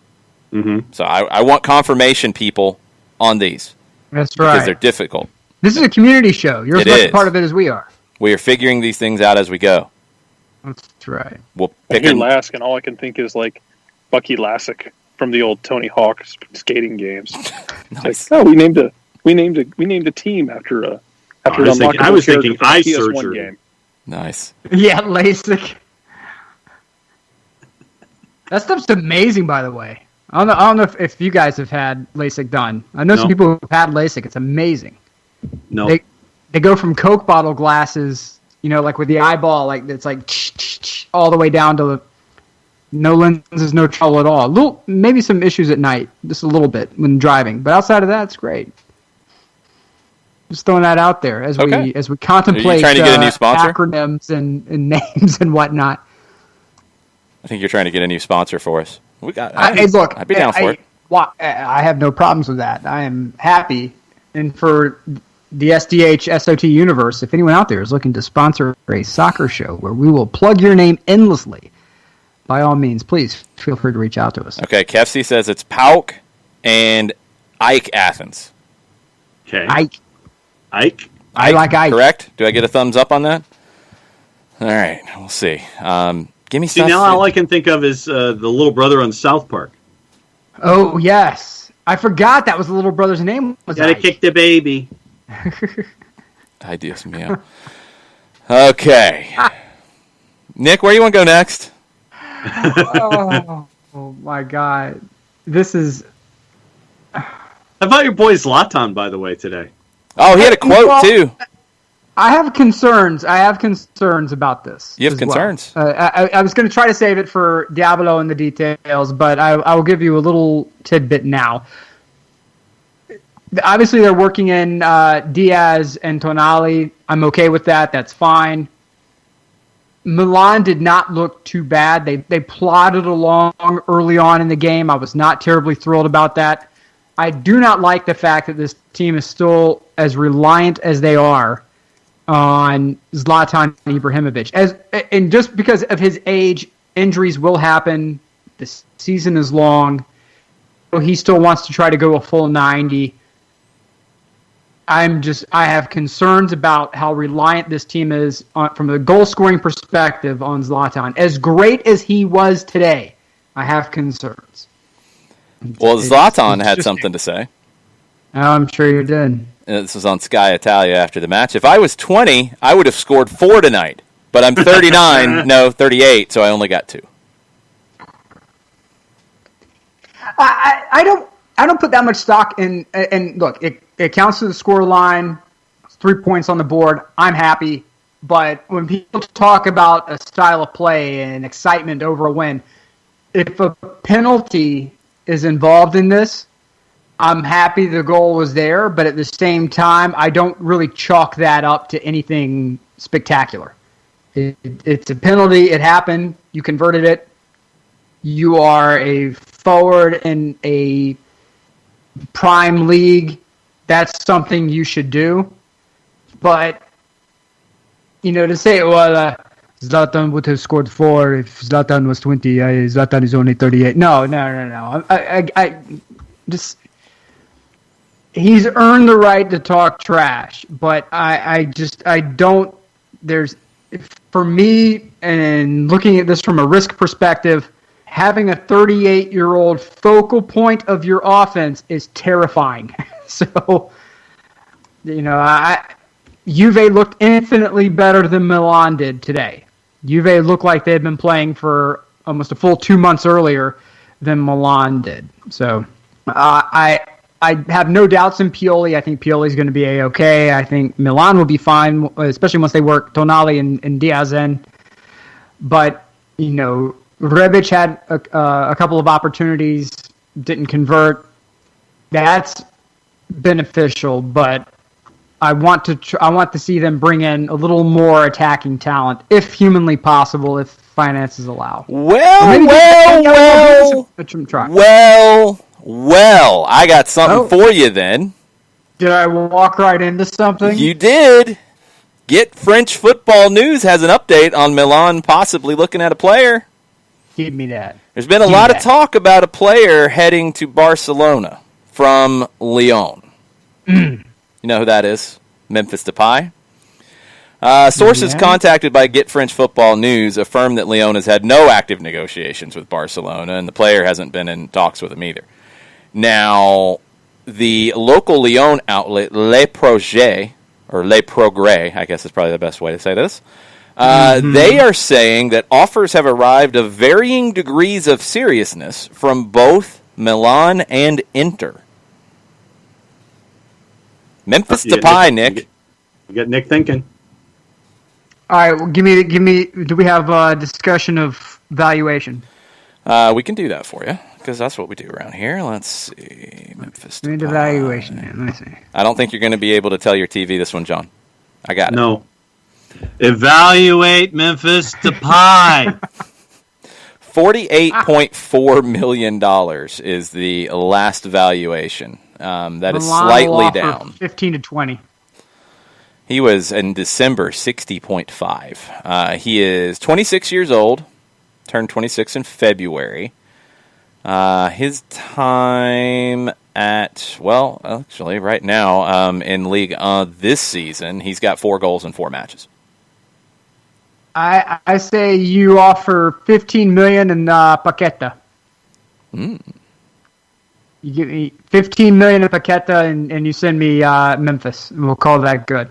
Mm-hmm. So I want confirmation, people, on these. That's Because they're right. difficult. This is a community show. You're as It much is. a part of it as we are. We are figuring these things out as we go. That's right. We'll I pick hear them. Lask, and all I can think is like Bucky Lassick from the old Tony Hawk skating games. Nice. Like, oh, we named a team after an unlockable I was character thinking from a Eye PS1 Surgery. game. Nice. Yeah, LASIK. That stuff's amazing, by the way. I don't know if you guys have had LASIK done. I know some No. people who've had LASIK. It's amazing. No. They go from Coke bottle glasses, like with the eyeball, like it's like all the way down to no lenses, no trouble at all. Maybe some issues at night, just a little bit when driving, but outside of that, it's great. Just throwing that out there as Okay. we contemplate trying to get a new sponsor? acronyms and names and whatnot. I think you're trying to get a new sponsor for us. Hey, look, I'd be down for it. I have no problems with that. I am happy. And for the SDH SOT universe, if anyone out there is looking to sponsor a soccer show where we will plug your name endlessly, by all means, please feel free to reach out to us. Okay, Kefsi says it's PAOK and Ike Athens. Okay. Ike. Ike? like Ike. Correct? Do I get a thumbs up on that? All right, we'll see. Give me See, stuff. now all I can think of is the little brother on South Park. Oh, yes. I forgot that was the little brother's name. Was Gotta Ike. kick the baby. Ideas, Mio. Okay. Nick, where do you want to go next? oh my God. This is... How about your boy Zlatan, by the way, today? Oh, he had a quote, Well, too. I have concerns about this. You have as well. concerns? I was going to try to save it for Diablo and the details, but I will give you a little tidbit now. Obviously, they're working in Diaz and Tonali. I'm okay with that. That's fine. Milan did not look too bad. They plodded along early on in the game. I was not terribly thrilled about that. I do not like the fact that this team is still as reliant as they are on Zlatan Ibrahimovic. And just because of his age, injuries will happen. The season is long. He still wants to try to go a full 90. I have concerns about how reliant this team is from a goal-scoring perspective on Zlatan. As great as he was today, I have concerns. Well, Zlatan it's had just- something to say. I'm sure you did. This was on Sky Italia after the match. If I was 20, I would have scored 4 tonight. But I'm 39, no, 38, so I only got 2. I don't put that much stock in. And look, it counts to the score line. 3 points on the board. I'm happy. But when people talk about a style of play and excitement over a win, if a penalty is involved in this, I'm happy the goal was there. But at the same time, I don't really chalk that up to anything spectacular. It's a penalty. It happened. You converted it. You are a forward in a prime league. That's something you should do. But, to say, well, Zlatan would have scored 4 if Zlatan was 20. Zlatan is only 38. No. I just... He's earned the right to talk trash, but I don't... For me, and looking at this from a risk perspective, having a 38-year-old focal point of your offense is terrifying. So, Juve looked infinitely better than Milan did today. Juve looked like they had been playing for almost a full 2 months earlier than Milan did. So, I have no doubts in Pioli. I think Pioli's going to be A-okay. I think Milan will be fine, especially once they work Tonali and Diaz in. But, Rebic had a couple of opportunities, didn't convert. That's beneficial, but I want to see them bring in a little more attacking talent, if humanly possible, if finances allow. Well, I got something for you then. Did I walk right into something? You did. Get French Football News has an update on Milan possibly looking at a player. Give me that. There's been a lot of talk about a player heading to Barcelona from Lyon. You know who that is? Memphis Depay. Sources contacted by Get French Football News affirm that Lyon has had no active negotiations with Barcelona, and the player hasn't been in talks with him either. Now, the local Lyon outlet, Les Progrès, I guess is probably the best way to say this, they are saying that offers have arrived of varying degrees of seriousness from both Milan and Inter. Memphis Depay, Nick. You get Nick thinking. All right, well, give me. Do we have a discussion of valuation? We can do that for you, because that's what we do around here. Let's see. Memphis Depay. We need a valuation. Let me see. I don't think you're going to be able to tell your TV this one, John. I got it. No. Evaluate Memphis Depay. $48.4 million is the last valuation. That is slightly down. 15 to 20. He was in December 60.5. He is 26 years old, turned 26 in February. His time actually right now in League this season, he's got 4 goals in 4 matches. I say you offer $15 million in Paqueta. You give me $15 million in Paqueta, and you send me Memphis. And we'll call that good.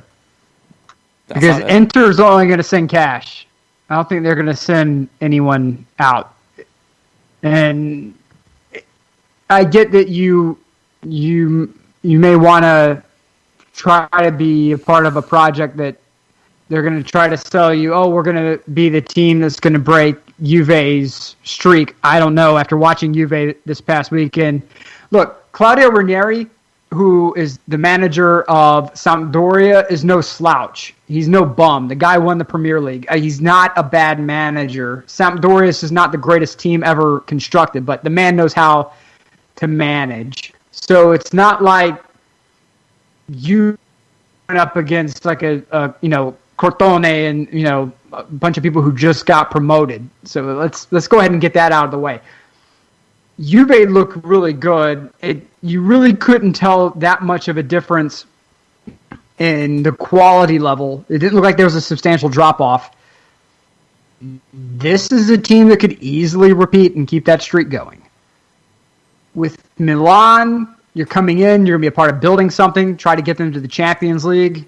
Because Inter's only going to send cash. I don't think they're going to send anyone out. And I get that you may want to try to be a part of a project that they're going to try to sell you, we're going to be the team that's going to break Juve's streak. I don't know. After watching Juve this past weekend, look, Claudio Ranieri, who is the manager of Sampdoria, is no slouch. He's no bum. The guy won the Premier League. He's not a bad manager. Sampdoria is not the greatest team ever constructed, but the man knows how to manage. So it's not like you went up against like a Cortone and a bunch of people who just got promoted. So let's go ahead and get that out of the way. Juve looked really good. You really couldn't tell that much of a difference in the quality level. It didn't look like there was a substantial drop-off. this is a team that could easily repeat and keep that streak going. With Milan, you're coming in, you're going to be a part of building something, try to get them to the Champions League.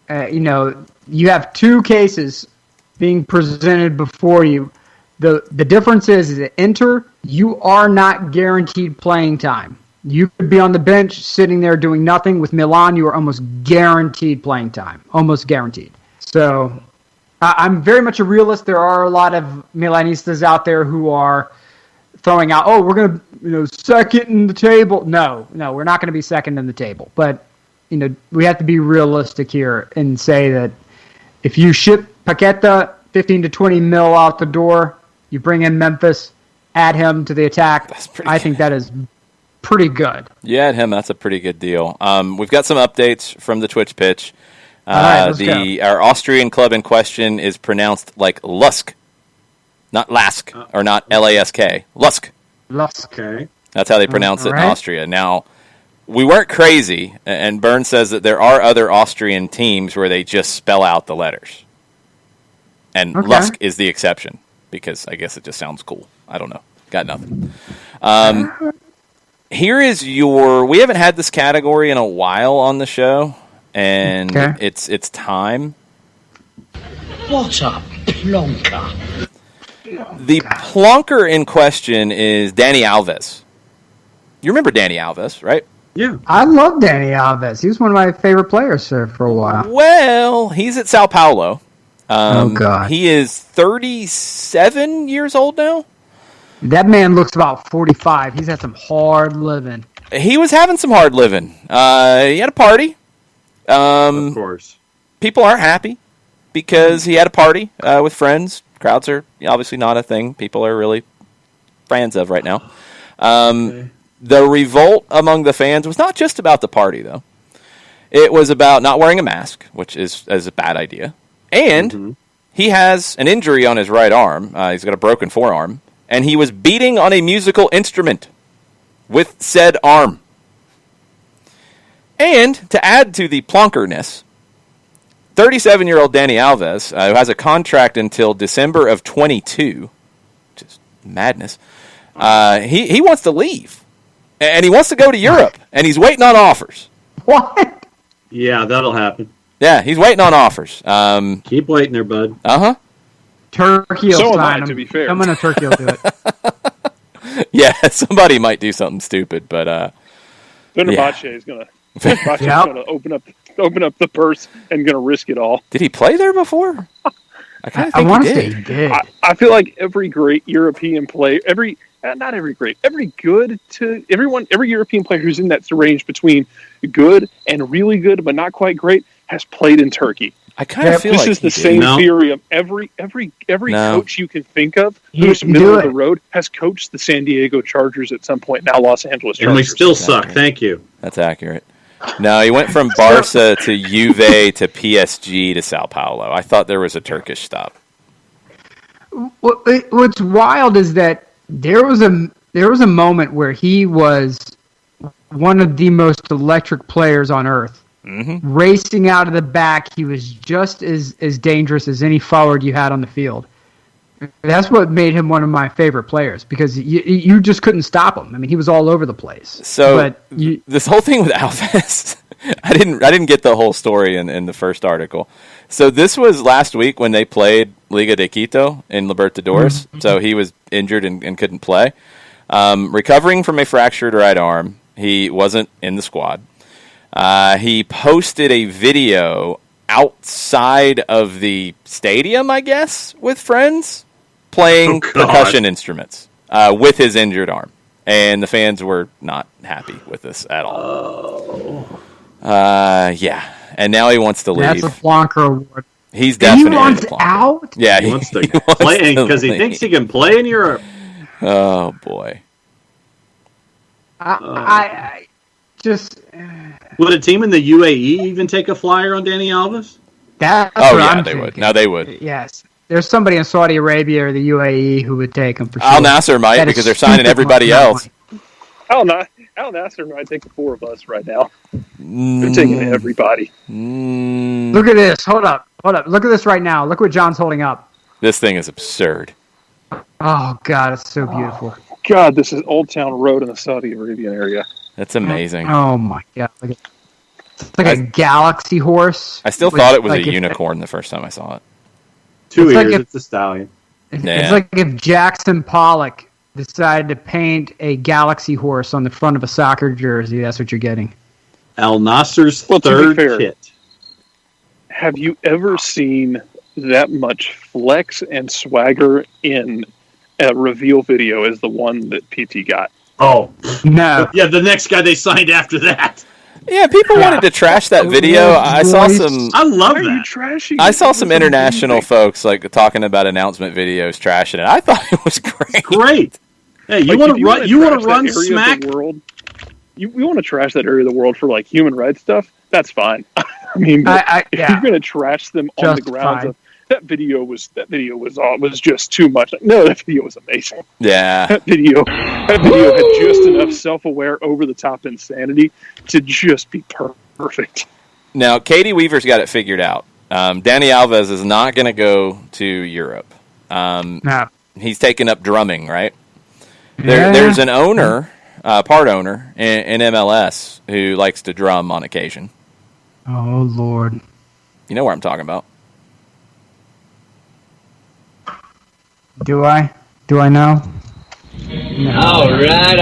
You have two cases being presented before you. The difference is that Inter, you are not guaranteed playing time. You could be on the bench sitting there doing nothing. With Milan, you are almost guaranteed playing time. Almost guaranteed. So I'm very much a realist. There are a lot of Milanistas out there who are throwing out, we're going to second in the table. No, we're not going to be second in the table. But we have to be realistic here and say that if you ship Paqueta 15 to 20 mil out the door, you bring in Memphis, add him to the attack. I think that is pretty good. You add him, that's a pretty good deal. We've got some updates from the Twitch pitch. All right, let's go. Our Austrian club in question is pronounced like Lusk, not Lask, or not Lask. Lusk. Lusk. Okay. That's how they pronounce it in right. Austria. Now, we weren't crazy, and Byrne says that there are other Austrian teams where they just spell out the letters. And Okay. Lusk is the exception, because I guess it just sounds cool. I don't know. Got nothing. Here is we haven't had this category in a while on the show, and Okay. it's time. What a plonker. The plonker in question is Dani Alves. You remember Dani Alves, right? Yeah. I love Dani Alves. He was one of my favorite players for a while. Well, he's at Sao Paulo. God. He is 37 years old now. That man looks about 45. He's had some hard living. He was having some hard living. He had a party. Of course. People aren't happy because he had a party with friends. Crowds are obviously not a thing people are really fans of right now. The revolt among the fans was not just about the party, though. It was about not wearing a mask, which is a bad idea. And he has an injury on his right arm. He's got a broken forearm. And he was beating on a musical instrument with said arm. And to add to the plonkerness, 37-year-old Dani Alves, who has a contract until December of 22, which is madness, he wants to leave. And he wants to go to Europe. And he's waiting on offers. What? Yeah, that'll happen. Yeah, he's waiting on offers. Keep waiting there, bud. Uh-huh. Turkey will So am sign I, him. to be fair. Someone in Turkey will do it. Yeah, somebody might do something stupid, but Fenerbahce is going to open up the purse and going to risk it all. did he play there before? I kind of I think want he to say did. he did. I feel like every great European player, every European player who's in that range between good and really good but not quite great has played in Turkey. I kind of feel This like is he the did. same No. theory of every No. coach you can think of You- who's you middle do of the it. road has coached the San Diego Chargers at some point, now Los Angeles Chargers. And we still suck. Thank you. That's accurate. No, he went from Barca to Juve to PSG to Sao Paulo. I thought there was a Turkish stop. What's wild is that there was a moment where he was one of the most electric players on earth. Mm-hmm. Racing out of the back, he was just as dangerous as any forward you had on the field. That's what made him one of my favorite players because you just couldn't stop him. I mean, he was all over the place. So but this whole thing with Alves, I didn't get the whole story in the first article. So this was last week when they played Liga de Quito in Libertadores. Mm-hmm. So he was injured and couldn't play. Recovering from a fractured right arm, he wasn't in the squad. He posted a video outside of the stadium, I guess, with friends playing percussion instruments with his injured arm. And the fans were not happy with this at all. Yeah. And now he wants to leave. that's a flonker award. He's He definitely wants a flonker. out? Yeah, He wants to wants play to because he leave. thinks he can play in Europe. Oh, boy. I just Would a team in the UAE even take a flyer on Dani Alves? that's Oh, what yeah, I'm they would. thinking. No, they would. Yes. There's somebody in Saudi Arabia or the UAE who would take him for sure. Al Nasser might That is because they're signing stupid everybody money. else. Al Nasser might take the four of us right now. They're taking everybody. Look at this. Hold up. Look at this right now. Look what John's holding up. This thing is absurd. Oh God, it's so beautiful. God, this is Old Town Road in the Saudi Arabian area. That's amazing. Oh my God, it's like a galaxy horse. I still thought it was a unicorn the first time I saw it. 2 It's ears, like if- it's a stallion. Yeah. It's like if Jackson Pollock decided to paint a galaxy horse on the front of a soccer jersey. That's what you're getting. Al Nasser's Well, to be third fair, kit. Have you ever seen that much flex and swagger in a reveal video as the one that PT got? Oh, No. yeah, the next guy they signed after that. Yeah, people wanted to trash that video. I saw some. I love Why are you that. trashing? I saw it? some This is international amazing. folks like talking about announcement videos, trashing it. I thought it was great. Great. Hey, you Like, want if to run? You want to trash run that area of smack? the world? You want to trash that area of the world for like human rights stuff? That's fine. I mean, but if yeah. you're going to trash them on the grounds Justified. of that video was just too much. No, that video was amazing. Yeah, That video had just enough self-aware, over-the-top insanity to just be perfect. Now, Katie Weaver's got it figured out. Danny Alves is not going to go to Europe. No. He's taken up drumming, right? Yeah. There's an owner, part owner in MLS who likes to drum on occasion. Oh Lord. You know where I'm talking about. Do I? Do I know? All right.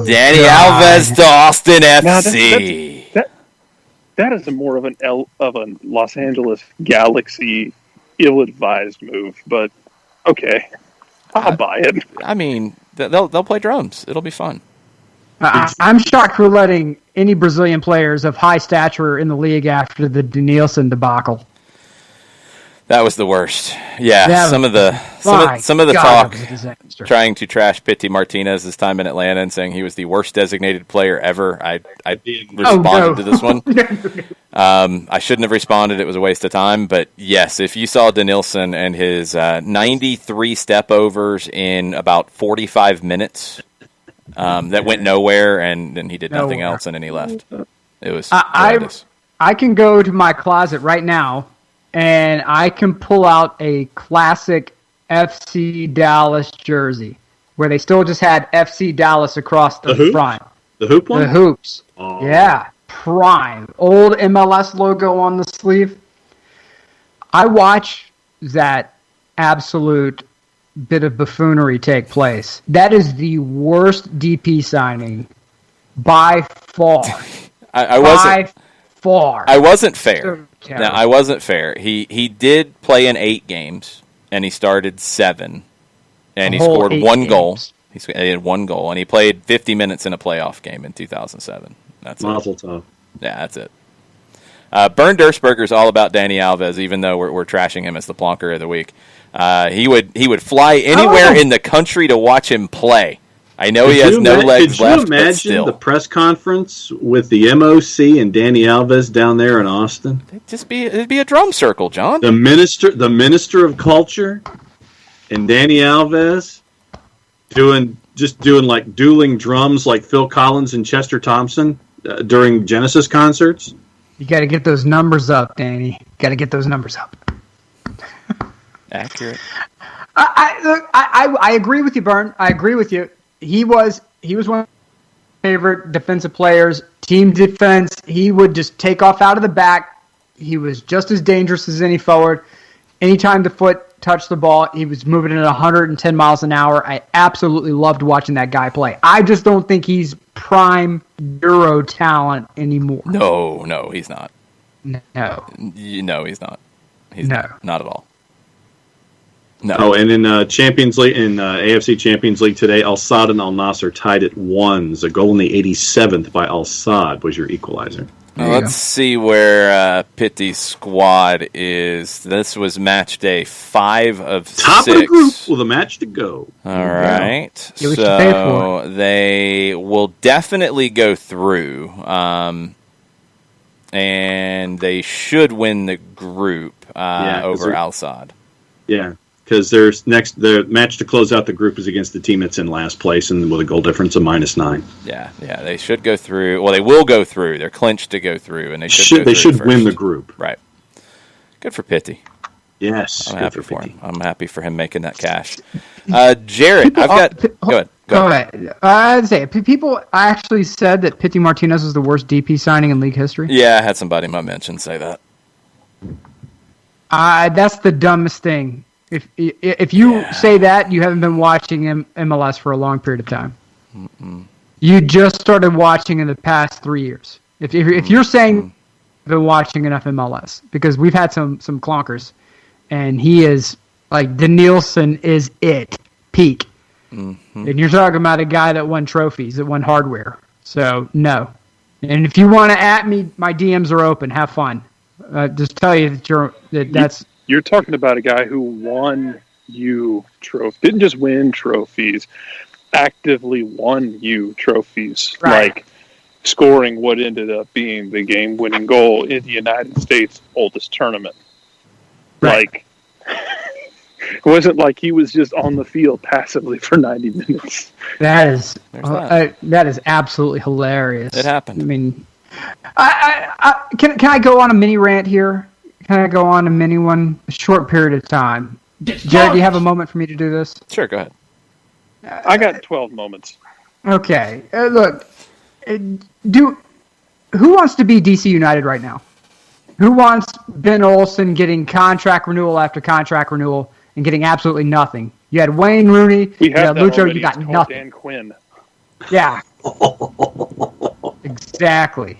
Danny God. Alves to Austin Now, FC. That is more of a Los Angeles Galaxy ill-advised move, but okay, I'll buy it. I mean, they'll play drums. It'll be fun. I'm shocked we're letting any Brazilian players of high stature in the league after the Denilson debacle. That was the worst. Yeah, That some of the My God, talk that was a disaster. trying to trash Pity Martinez's time in Atlanta and saying he was the worst designated player ever. I responded to this one. I shouldn't have responded. It was a waste of time. But yes, if you saw Denilson and his 93 step overs in about 45 minutes, that went nowhere, and then he did nothing Nowhere. else, and then he left. It was I horrendous. I can go to my closet right now, and I can pull out a classic FC Dallas jersey where they still just had FC Dallas across the hoops? front. The hoop one? The hoops. Oh. Yeah. Prime. Old MLS logo on the sleeve. I watch that absolute bit of buffoonery take place. That is the worst DP signing by far. I wasn't. By far. I wasn't fair. So terrible. No, I wasn't fair. He did play in 8 games, and he started 7, and A he whole scored 8 1 goal. games. He had 1 goal, and he played 50 minutes in a playoff game in 2007. That's it. Mazel tov. Yeah, that's it. Bernd Dursberger is all about Danny Alves, even though we're trashing him as the plonker of the week. He would fly anywhere in the country to watch him play. I know he has no legs left, Could you but imagine still. the press conference with the MOC and Danny Alves down there in Austin? It'd be a drum circle, John. The minister of culture, and Danny Alves doing like dueling drums like Phil Collins and Chester Thompson during Genesis concerts. You got to get those numbers up, Danny. Got to get those numbers up. Accurate. I agree with you, Bern. I agree with you. He was one of my favorite defensive players. Team defense. He would just take off out of the back. He was just as dangerous as any forward. Anytime the foot touched the ball, he was moving at 110 miles an hour. I absolutely loved watching that guy play. I just don't think he's prime Euro talent anymore. No, he's not. No. No, he's not. He's No. not at all. No. Oh, and in Champions League, in AFC Champions League today, Al Sadd and Al Nassr tied at 1. A goal in the 87th by Al Sadd was your equalizer. Let's see where Pitty's squad is. This was match day 5 of 6. Top of the group with a match to go. All right. Get what you pay for. So they will definitely go through. And they should win the group over Al Sadd. Yeah, because the match to close out the group is against the team that's in last place and with a goal difference of -9. Yeah, they should go through. Well, they will go through. They're clinched to go through, and they should They should first. win the group. Right. Good for Pitty. Yes, I'm good happy for for 50. him. I'm happy for him making that cash. Jarrett, I've got. Go ahead. Go ahead. I'd say people actually said that Pity Martinez was the worst DP signing in league history. Yeah, I had somebody in my mention say that. That's the dumbest thing. If you say that, you haven't been watching MLS for a long period of time. Mm-mm. You just started watching in the past 3 years. If you're saying you've been watching enough MLS, because we've had some clunkers, and he is like Danielson is it peak. Mm-hmm. And you're talking about a guy that won trophies, that won hardware. So, no. And if you want to at me, my DMs are open. Have fun. Just tell you that You're talking about a guy who won you trophies. Didn't just win trophies. Actively won you trophies. Right. Like scoring what ended up being the game-winning goal in the United States' oldest tournament. Right. Like... It wasn't like he was just on the field passively for 90 minutes. That is absolutely hilarious. It happened. I mean, can I go on a mini rant here? Can I go on a mini one? A short period of time. Jared, do you have a moment for me to do this? Sure, go ahead. I got 12 moments. Okay. Look, who wants to be DC United right now? Who wants Ben Olsen getting contract renewal after contract renewal and getting absolutely nothing? You had Wayne Rooney, you had Lucho, already. You got it's nothing. Dan Quinn. Yeah. Exactly.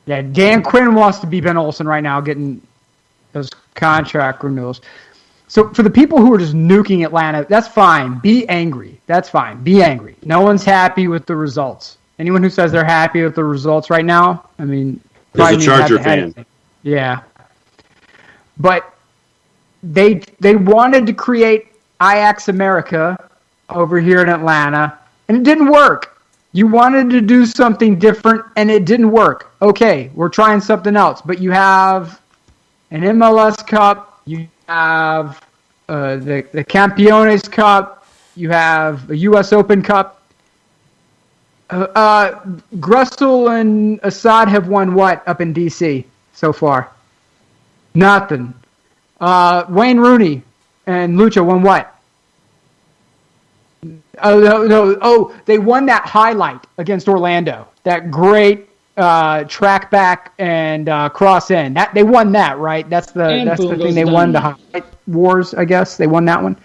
Yeah, Dan Quinn wants to be Ben Olsen right now getting those contract renewals. So for the people who are just nuking Atlanta, that's fine. Be angry. That's fine. Be angry. No one's happy with the results. Anyone who says they're happy with the results right now, I mean... Is a Charger fan. Yeah. But they wanted to create Ajax America over here in Atlanta, and it didn't work. You wanted to do something different, and it didn't work. Okay, we're trying something else. But you have an MLS Cup, you have the Campeones Cup, you have a U.S. Open Cup. Gressel and Assad have won what up in D.C. so far? Nothing. Wayne Rooney and Lucha won what? Oh, no. Oh, they won that highlight against Orlando. That great track back and cross in. That they won that, right? That's the thing they won, the highlight wars, I guess. They won that one.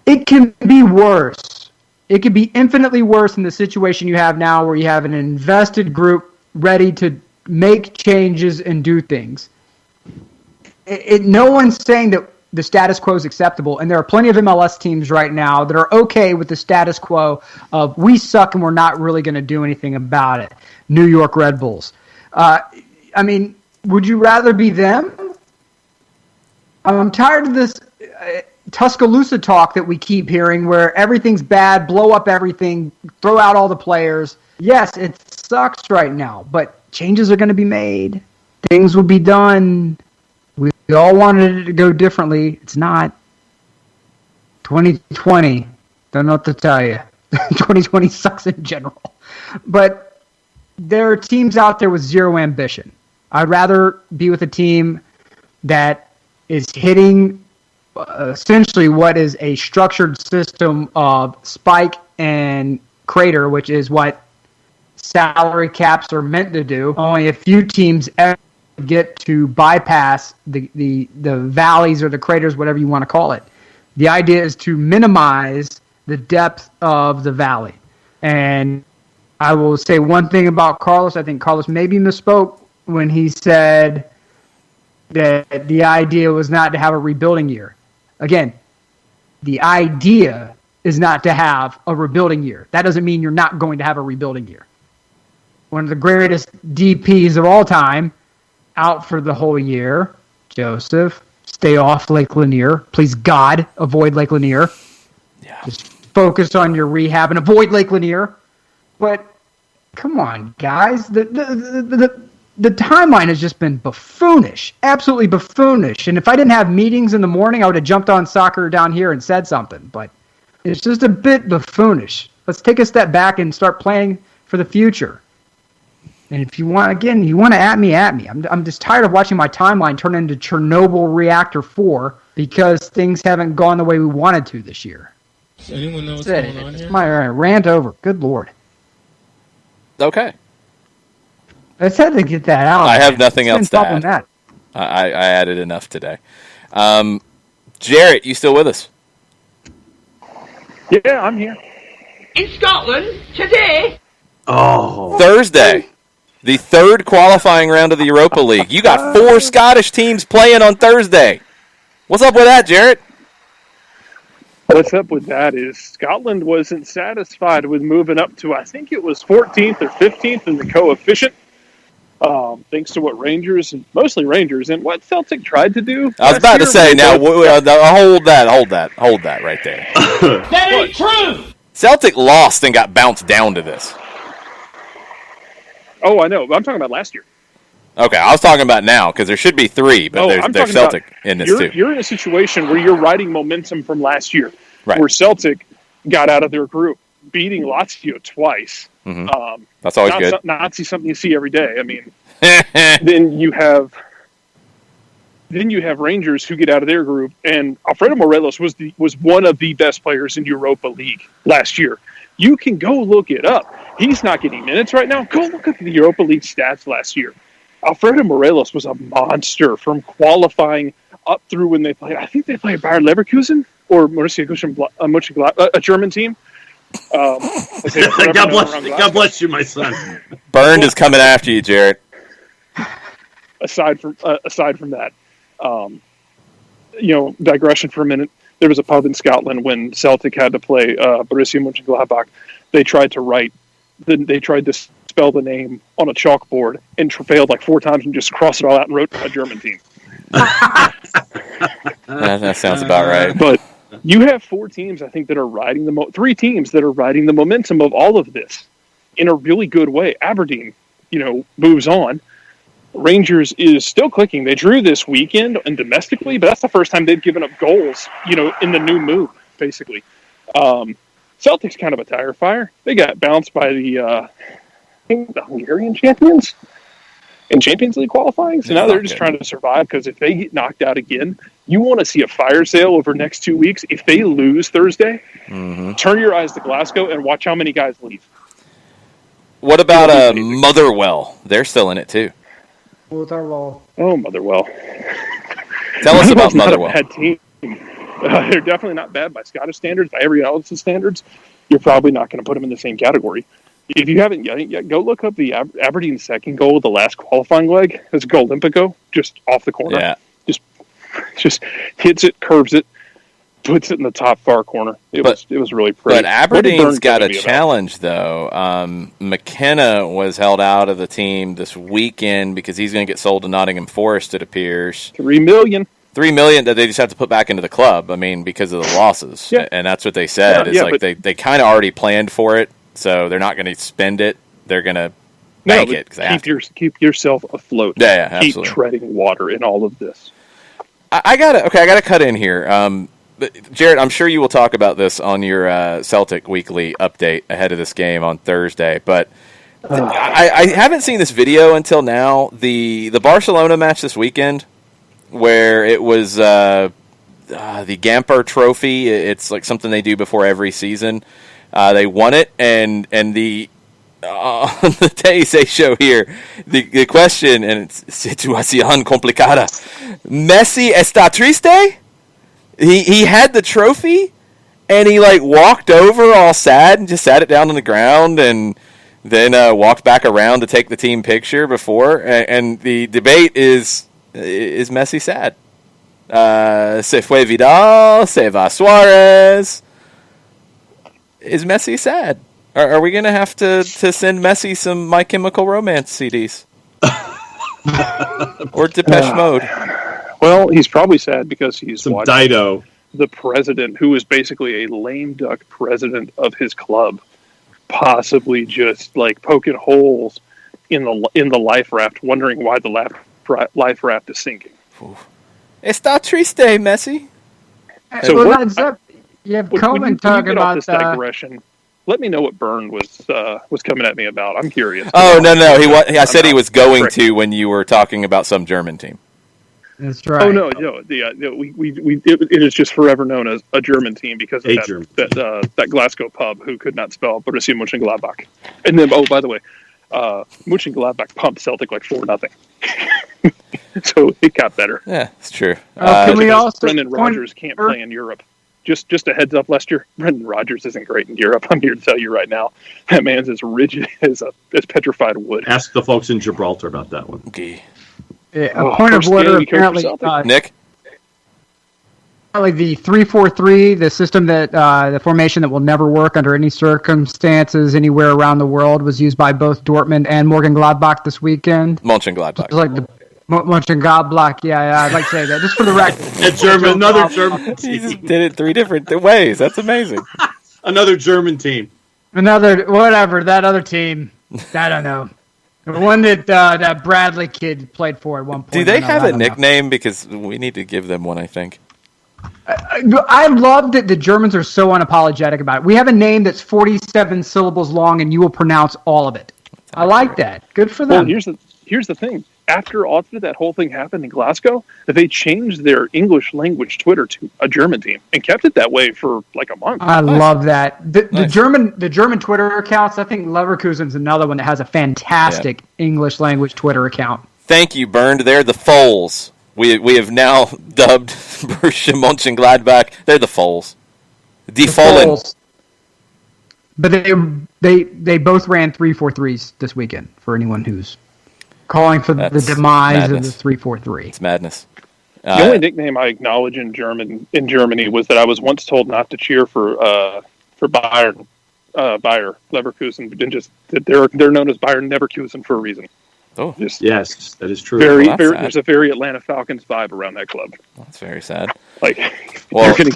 It can be worse. It could be infinitely worse in the situation you have now, where you have an invested group ready to make changes and do things. No one's saying that the status quo is acceptable, and there are plenty of MLS teams right now that are okay with the status quo of we suck and we're not really going to do anything about it. New York Red Bulls. I mean, would you rather be them? I'm tired of this Tuscaloosa talk that we keep hearing where everything's bad, blow up everything, throw out all the players. Yes, it sucks right now, but changes are going to be made. Things will be done. We all wanted it to go differently. It's not. 2020, don't know what to tell you. 2020 sucks in general. But there are teams out there with zero ambition. I'd rather be with a team that is hitting essentially what is a structured system of spike and crater, which is what salary caps are meant to do. Only a few teams ever get to bypass the valleys or the craters, whatever you want to call it. The idea is to minimize the depth of the valley. And I will say one thing about Carlos. I think Carlos maybe misspoke when he said that the idea was not to have a rebuilding year. Again, the idea is not to have a rebuilding year. That doesn't mean you're not going to have a rebuilding year. One of the greatest DPs of all time, out for the whole year. Joseph, stay off Lake Lanier. Please, God, avoid Lake Lanier. Yeah. Just focus on your rehab and avoid Lake Lanier. But come on, guys. The timeline has just been buffoonish, absolutely buffoonish. And if I didn't have meetings in the morning, I would have jumped on soccer down here and said something. But it's just a bit buffoonish. Let's take a step back and start planning for the future. And if you want to at me. I'm just tired of watching my timeline turn into Chernobyl Reactor 4 because things haven't gone the way we wanted to this year. Does anyone know what's going on here? It's my rant over. Good Lord. Okay. I just had to get that out. I have nothing else to add. I added enough today. Jarrett, you still with us? Yeah, I'm here. In Scotland, today. Oh. Thursday. The third qualifying round of the Europa League. You got 4 Scottish teams playing on Thursday. What's up with that, Jarrett? What's up with that is Scotland wasn't satisfied with moving up to, I think it was 14th or 15th in the coefficient. Thanks to what mostly Rangers, and what Celtic tried to do. I was about to say, now, hold that right there. That ain't true! Celtic lost and got bounced down to this. Oh, I know. I'm talking about last year. Okay, I was talking about now, because there should be 3, but there's Celtic in this too. You're in a situation where you're riding momentum from last year, right, where Celtic got out of their group, beating Lazio twice. Mm-hmm. That's always good. Not something you see every day. I mean, then you have Rangers who get out of their group, and Alfredo Morelos was one of the best players in Europa League last year. You can go look it up. He's not getting minutes right now. Go look at the Europa League stats last year. Alfredo Morelos was a monster from qualifying up through when they played. I think they played Bayer Leverkusen or Borussia Mönchengladbach, a German team. God bless you, my son. Bernd is coming after you, Jarrett. Aside from that, digression for a minute. There was a pub in Scotland when Celtic had to play Borussia Mönchengladbach. They tried to spell the name on a chalkboard and failed like 4 times and just crossed it all out and wrote a German team. That sounds about right. But you have 4 teams, I think, that are riding 3 teams that are riding the momentum of all of this in a really good way. Aberdeen, moves on. Rangers is still clicking. They drew this weekend and domestically, but that's the first time they've given up goals, in the new move, basically. Celtic's kind of a tire fire. They got bounced by the Hungarian champions in Champions League qualifying. So now they're just trying to survive, because if they get knocked out again, you want to see a fire sale over the next 2 weeks. If they lose Thursday, turn your eyes to Glasgow and watch how many guys leave. What about Motherwell? They're still in it too. Motherwell. Oh, Motherwell. Tell us about Motherwell. Not a bad team. They're definitely not bad by Scottish standards. By every else's standards, you're probably not going to put them in the same category. If you haven't yet, go look up the Aberdeen second goal of the last qualifying leg. It's a goal Olympico, just off the corner. Yeah. Just hits it, curves it, puts it in the top far corner. It was really pretty. But Aberdeen's got a challenge, though. McKenna was held out of the team this weekend because he's going to get sold to Nottingham Forest, it appears. $3 million. $3 million that they just have to put back into the club, because of the losses. Yeah. And that's what they said. They kind of already planned for it, so they're not going to spend it. They're going to bank it. Keep yourself afloat. Yeah, absolutely. Keep treading water in all of this. I got to cut in here. Jarrett, I'm sure you will talk about this on your Celtic Weekly update ahead of this game on Thursday, but I haven't seen this video until now. The Barcelona match this weekend, where it was the Gamper Trophy. It's like something they do before every season. They won it, and the on the TAC show here, the question, and it's situación complicada. Messi está triste? He had the trophy, and he walked over all sad and just sat it down on the ground, and then walked back around to take the team picture before. And the debate is Messi sad? Se fue Vidal? Se va Suarez? Is Messi sad? Are we going to have to send Messi some My Chemical Romance CDs? Or Depeche Mode? Well, he's probably sad because he's some watching Dido. The president, who is basically a lame duck president of his club, possibly just poking holes in the life raft, wondering why the life raft is sinking. Está triste, Messi. So you have Coleman talking about digression. let me know what Byrne was coming at me about. I'm curious. Oh no, I said he was going to when you were talking about some German team. That's right. Oh no, it is just forever known as a German team because of that Glasgow pub who could not spell Borussia Mönchengladbach. And then, by the way, Mönchengladbach pumped Celtic like 4-0. So it got better. Yeah, it's true. Can we also Brendan Rodgers can't play in Europe. Just a heads up, Lester. Brendan Rodgers isn't great in Europe. I'm here to tell you right now. That man's as rigid as petrified wood. Ask the folks in Gibraltar about that one. Okay. A point of order, apparently, Nick? Apparently the 3-4-3, the system that the formation that will never work under any circumstances anywhere around the world, was used by both Dortmund and Mönchengladbach this weekend. Mönchengladbach. It's like the Mönchengladbach, yeah, I'd like to say that. Just for the record. Another German team. He just did it 3 different ways. That's amazing. Another German team. That other team. I don't know. The one that Bradley kid played for at one point. Do they have a nickname? Because we need to give them one, I think. I love that the Germans are so unapologetic about it. We have a name that's 47 syllables long, and you will pronounce all of it. I like that. Good for them. Well, here's the thing. After that whole thing happened in Glasgow, they changed their English language Twitter to a German team and kept it that way for like a month. I love that. The German Twitter accounts, I think Leverkusen's another one that has a fantastic English language Twitter account. Thank you, Bernd. They're the Foles. We have now dubbed Borussia Mönchengladbach. They're the Foles. The Fohlen. But they both ran 3-4-3s this weekend for anyone who's calling for the demise of the 3-4-3. It's madness. The only nickname I acknowledge in Germany was that I was once told not to cheer for Bayer Leverkusen, and just that they're known as Bayern Leverkusen for a reason. Oh, yes, that is true. There's a very Atlanta Falcons vibe around that club. That's very sad. Like they're gonna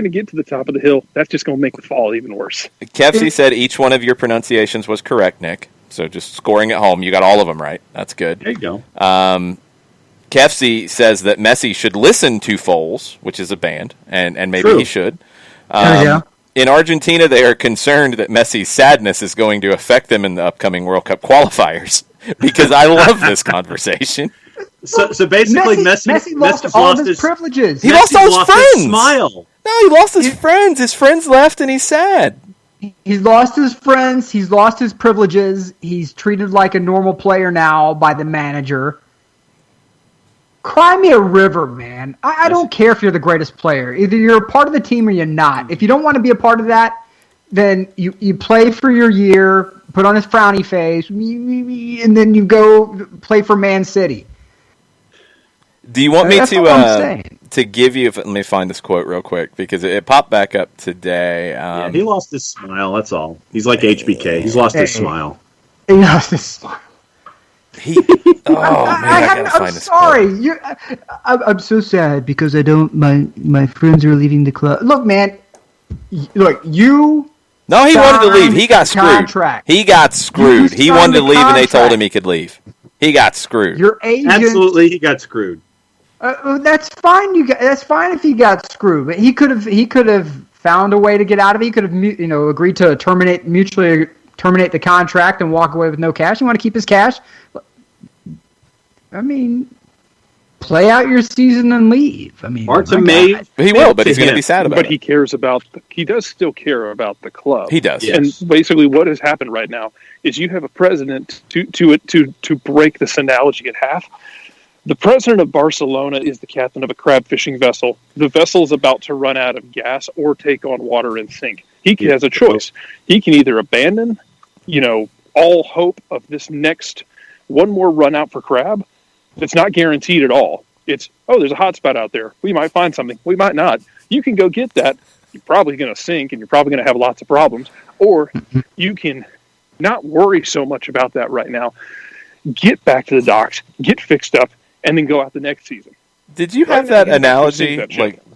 get to the top of the hill. That's just gonna make the fall even worse. Kevsey said each one of your pronunciations was correct, Nick. So just scoring at home, you got all of them right. That's good. There you go. Kefsey says that Messi should listen to Foles, which is a band, and maybe he should. In Argentina, they are concerned that Messi's sadness is going to affect them in the upcoming World Cup qualifiers, because I love this conversation. So basically, Messi lost all of his privileges. He lost all his friends. His smile. No, he lost his friends. His friends left, and he's sad. He's lost his friends. He's lost his privileges. He's treated like a normal player now by the manager. Cry me a river, man. I don't care if you're the greatest player. Either you're a part of the team or you're not. If you don't want to be a part of that, then you play for your year, put on his frowny face, and then you go play for Man City. Do you want me to give you? Let me find this quote real quick because it popped back up today. He lost his smile. That's all. He's like HBK. He's lost his smile. He lost his smile. I'm sorry. I'm so sad because I don't. My friends are leaving the club. Look, man. You. No, he wanted to leave. He got screwed. Contract. He got screwed. He wanted to leave, and they told him he could leave. He got screwed. Your agent. Absolutely, he got screwed. That's fine. That's fine if he got screwed, but he could have found a way to get out of it. He could have agreed to mutually terminate the contract and walk away with no cash. You want to keep his cash? I mean, play out your season and leave. I mean, he will, but he's going to be sad about it. But he cares about. He does still care about the club. He does, yes. And basically, what has happened right now is you have a president to break this analogy in half. The president of Barcelona is the captain of a crab fishing vessel. The vessel is about to run out of gas or take on water and sink. He has a choice. He can either abandon, all hope of this next one more run out for crab. It's not guaranteed at all. It's, there's a hot spot out there. We might find something. We might not. You can go get that. You're probably going to sink and you're probably going to have lots of problems. Or you can not worry so much about that right now. Get back to the docks, get fixed up, and then go out the next season. Did you have that analogy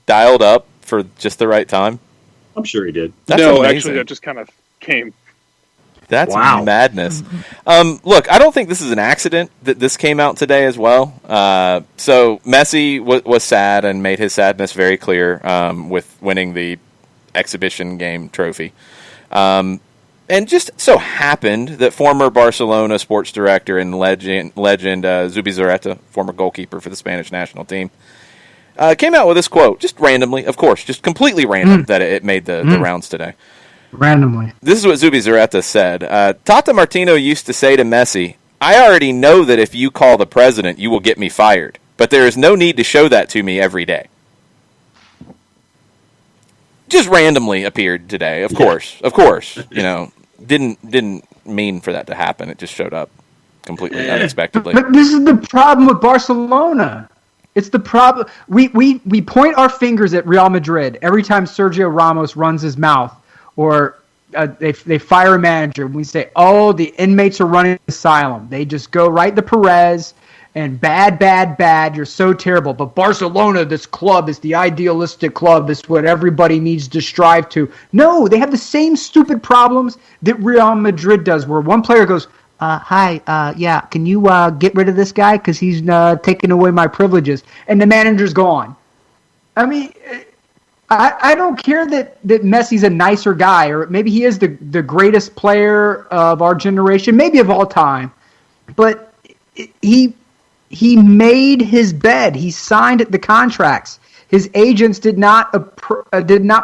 dialed up for just the right time? I'm sure he did. That's amazing. Actually, that just kind of came. That's madness. Look, I don't think this is an accident that this came out today as well. So Messi was sad and made his sadness very clear with winning the exhibition game trophy. And just so happened that former Barcelona sports director and legend Zubizarreta, former goalkeeper for the Spanish national team, came out with this quote, just randomly, of course, just completely random that it made the rounds today. Randomly. This is what Zubizarreta said. Tata Martino used to say to Messi, "I already know that if you call the president, you will get me fired. But there is no need to show that to me every day." Just randomly appeared today, of course. Didn't mean for that to happen. It just showed up completely unexpectedly. But this is the problem with Barcelona. It's the problem. We point our fingers at Real Madrid every time Sergio Ramos runs his mouth, or they fire a manager. We say, "Oh, the inmates are running asylum." They just go right to Perez and bad. You're so terrible. But Barcelona, this club, is the idealistic club. This is what everybody needs to strive to. No, they have the same stupid problems that Real Madrid does, where one player goes, "Hi, can you get rid of this guy because he's taking away my privileges?" And the manager's gone. I mean, I don't care that Messi's a nicer guy, or maybe he is the greatest player of our generation, maybe of all time. But he made his bed. He signed the contracts. His agents did not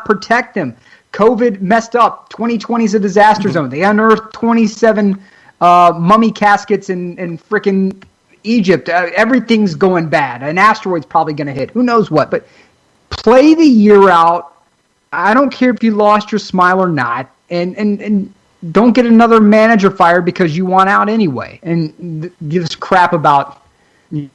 protect him. COVID messed up. 2020 is a disaster zone. They unearthed 27 mummy caskets in frickin' Egypt. Everything's going bad. An asteroid's probably going to hit. Who knows what? But play the year out. I don't care if you lost your smile or not. And don't get another manager fired because you want out anyway. And give us crap about, no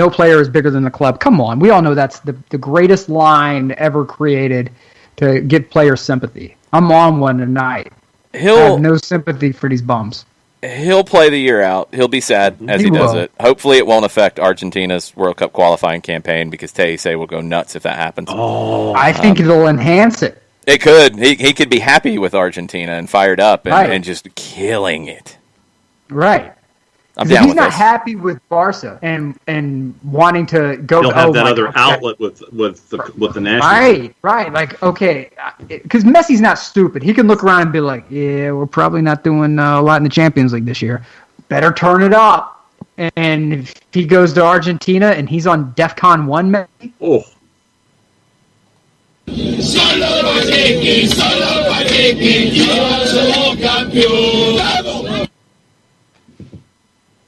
player is bigger than the club. Come on. We all know that's the greatest line ever created to get player sympathy. I'm on one tonight. I have no sympathy for these bums. He'll play the year out. He'll be sad as he does it. Hopefully it won't affect Argentina's World Cup qualifying campaign, because Teise will go nuts if that happens. I think it'll enhance it. It could. He could be happy with Argentina and fired up and just killing it. Right. I'm down he's with not this. happy with Barca and wanting to go. He'll have that other outlet with the national. Right. Like, okay, because Messi's not stupid. He can look around and be like, "Yeah, we're probably not doing a lot in the Champions League this year. Better turn it up." And if he goes to Argentina and he's on DEFCON 1, maybe. Oh.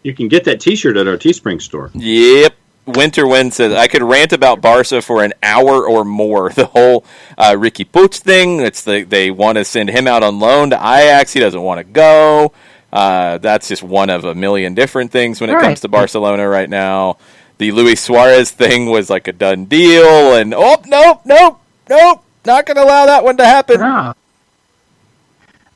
You can get that T-shirt at our Teespring store. Yep. Winterwind says, "I could rant about Barca for an hour or more. The whole Ricky Puig thing, they want to send him out on loan to Ajax. He doesn't want to go. That's just one of a million different things when it comes to Barcelona right now. The Luis Suarez thing was like a done deal. And, nope. Not going to allow that one to happen." No.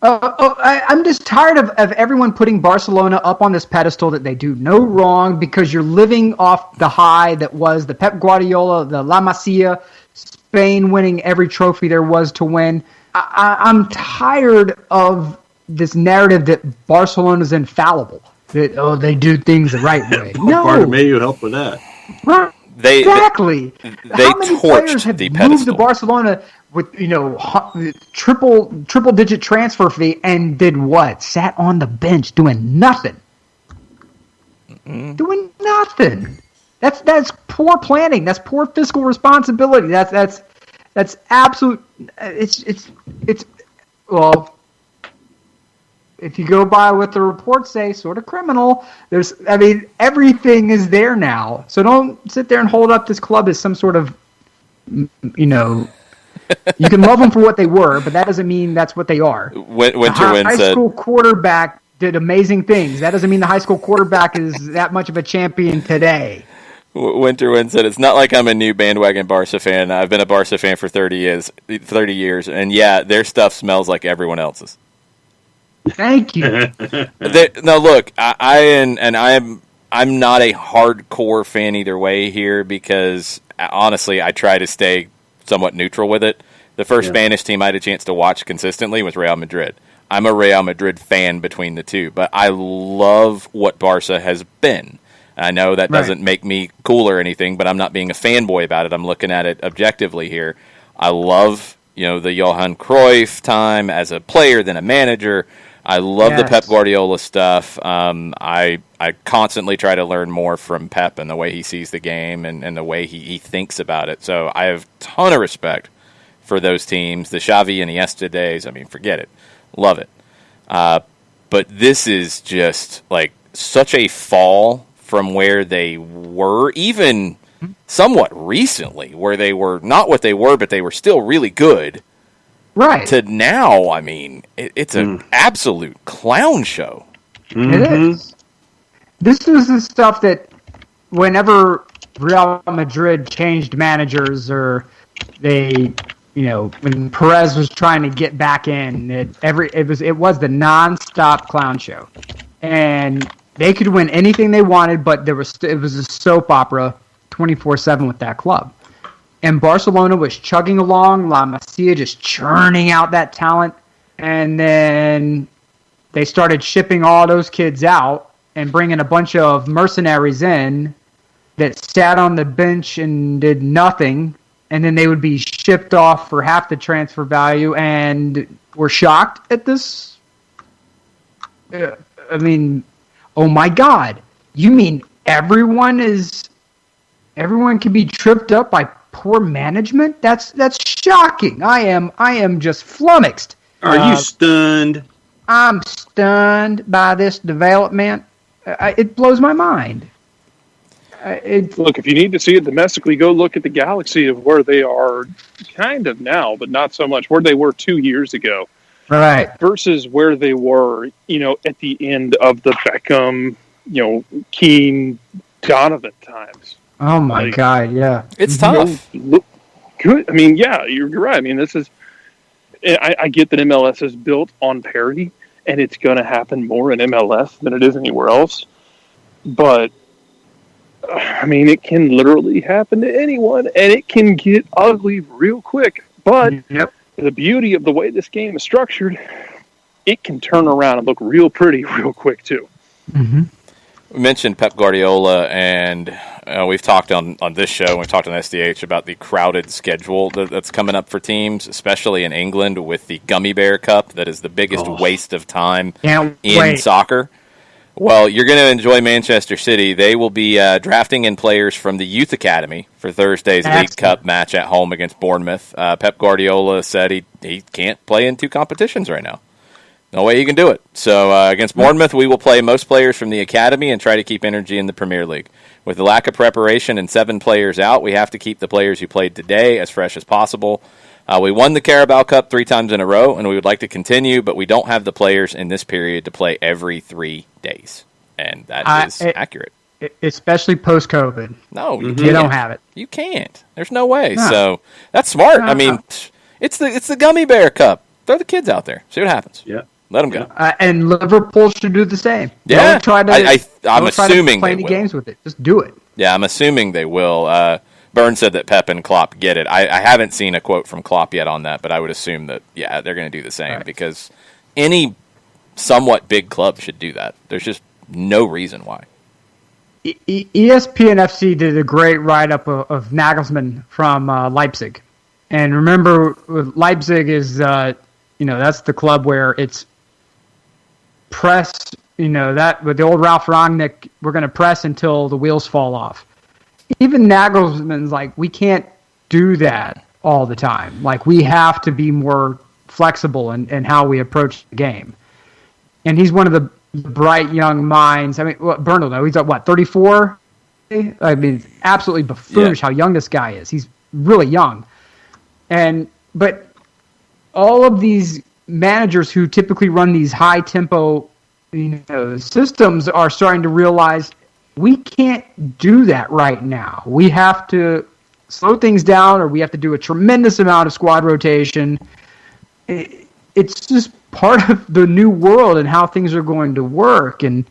I'm just tired of everyone putting Barcelona up on this pedestal that they do no wrong, because you're living off the high that was the Pep Guardiola, the La Masia, Spain winning every trophy there was to win. I'm tired of this narrative that Barcelona's infallible, that they do things the right way. No, Bartomeu helped with that. Right. Exactly. How many players have moved to Barcelona with triple digit transfer fee and did what? Sat on the bench doing nothing. Doing nothing. That's poor planning. That's poor fiscal responsibility. That's absolute. It's well. If you go by what the reports say, sort of criminal. Everything is there now. So don't sit there and hold up this club as some sort of, you can love them for what they were, but that doesn't mean that's what they are. Winterwind said, high school quarterback did amazing things. That doesn't mean the high school quarterback is that much of a champion today. Winterwind said, "It's not like I'm a new bandwagon Barca fan. I've been a Barca fan for 30 years, and yeah, their stuff smells like everyone else's." Thank you. No, look, I'm not a hardcore fan either way here, because honestly, I try to stay somewhat neutral with it. The first Spanish team I had a chance to watch consistently was Real Madrid. I'm a Real Madrid fan between the two, but I love what Barca has been. I know that doesn't make me cool or anything, but I'm not being a fanboy about it. I'm looking at it objectively here. I love, the Johan Cruyff time as a player, then a manager. I love the Pep Guardiola stuff. I constantly try to learn more from Pep and the way he sees the game and the way he thinks about it. So I have a ton of respect for those teams. The Xavi and Iniesta days, forget it. Love it. But this is just like such a fall from where they were, even somewhat recently, where they were not what they were, but they were still really good. Right. To now, it's an absolute clown show. It is. This was the stuff that whenever Real Madrid changed managers or they, when Perez was trying to get back in, it was the nonstop clown show. And they could win anything they wanted, but it was a soap opera 24/7 with that club. And Barcelona was chugging along, La Masia just churning out that talent. And then they started shipping all those kids out and bringing a bunch of mercenaries in that sat on the bench and did nothing. And then they would be shipped off for half the transfer value and were shocked at this. Oh my God. You mean everyone can be tripped up by poor management? That's shocking. I am just flummoxed. Are you stunned? I'm stunned by this development. It blows my mind. Look, if you need to see it domestically, go look at the galaxy of where they are kind of now, but not so much, where they were 2 years ago. Right. Versus where they were, at the end of the Beckham, Keane, Donovan times. Oh my God! Yeah, it's tough. Good. You're right. This is. I get that MLS is built on parity, and it's going to happen more in MLS than it is anywhere else. But it can literally happen to anyone, and it can get ugly real quick. But the beauty of the way this game is structured, it can turn around and look real pretty real quick too. Mm-hmm. We mentioned Pep Guardiola, and we've talked on this show, we've talked on SDH about the crowded schedule that's coming up for teams, especially in England with the Gummy Bear Cup that is the biggest waste of time in soccer. Well, you're going to enjoy Manchester City. They will be drafting in players from the Youth Academy for Thursday's League Cup match at home against Bournemouth. Pep Guardiola said he can't play in two competitions right now. No way you can do it. So against Bournemouth, we will play most players from the academy and try to keep energy in the Premier League. With the lack of preparation and 7 players out, we have to keep the players who played today as fresh as possible. We won the Carabao Cup 3 times in a row, and we would like to continue, but we don't have the players in this period to play every 3 days. And that is accurate. Especially post-COVID. No, you don't have it. You can't. There's no way. No. So that's smart. It's the Gummy Bear Cup. Throw the kids out there. See what happens. Yeah. Let them go. And Liverpool should do the same. Yeah. I'm assuming play they any will. games with it. Just do it. Yeah, I'm assuming they will. Byrne said that Pep and Klopp get it. I haven't seen a quote from Klopp yet on that, but I would assume that, they're going to do the same because any somewhat big club should do that. There's just no reason why. ESPN FC did a great write-up of Nagelsmann from Leipzig. And remember, Leipzig is, that's the club where it's press, that with the old Ralph Rangnick, we're going to press until the wheels fall off. Even Nagelsmann's like, we can't do that all the time. Like, we have to be more flexible in how we approach the game. And he's one of the bright young minds. Bernal, though, he's at 34? Absolutely buffoonish how young this guy is. He's really young. But all of these managers who typically run these high tempo, systems are starting to realize we can't do that right now. We have to slow things down, or we have to do a tremendous amount of squad rotation. It's just part of the new world and how things are going to work. And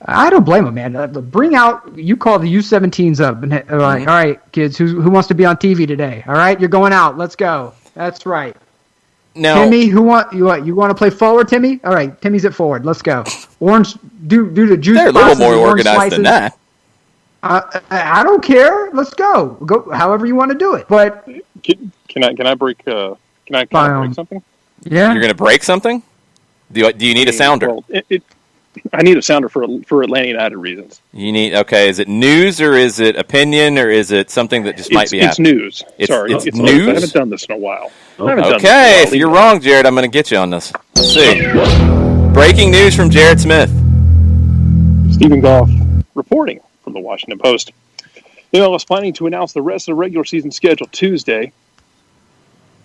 I don't blame them, man. Bring out, you call the U17s up and all right, kids, who wants to be on TV today? All right, you're going out. Let's go. That's right. Now, Timmy, you want to play forward, Timmy? All right, Timmy's at forward. Let's go. Orange, do the juice. They're a little more organized than that. I don't care. Let's go. Go however you want to do it. But Can I break? Can I break something? Yeah. You're going to break something? Do you need a sounder? Well, I need a sounder for Atlanta United reasons. You need Is it news or is it opinion or is it something that just might be It's happening? news. Sorry, it's news. news. I haven't done this in a while. Okay, if you're wrong, Jared, I'm going to get you on this. Let's see. Breaking news from Jared Smith. Stephen Goff reporting from the Washington Post. MLS planning to announce the rest of the regular season schedule Tuesday.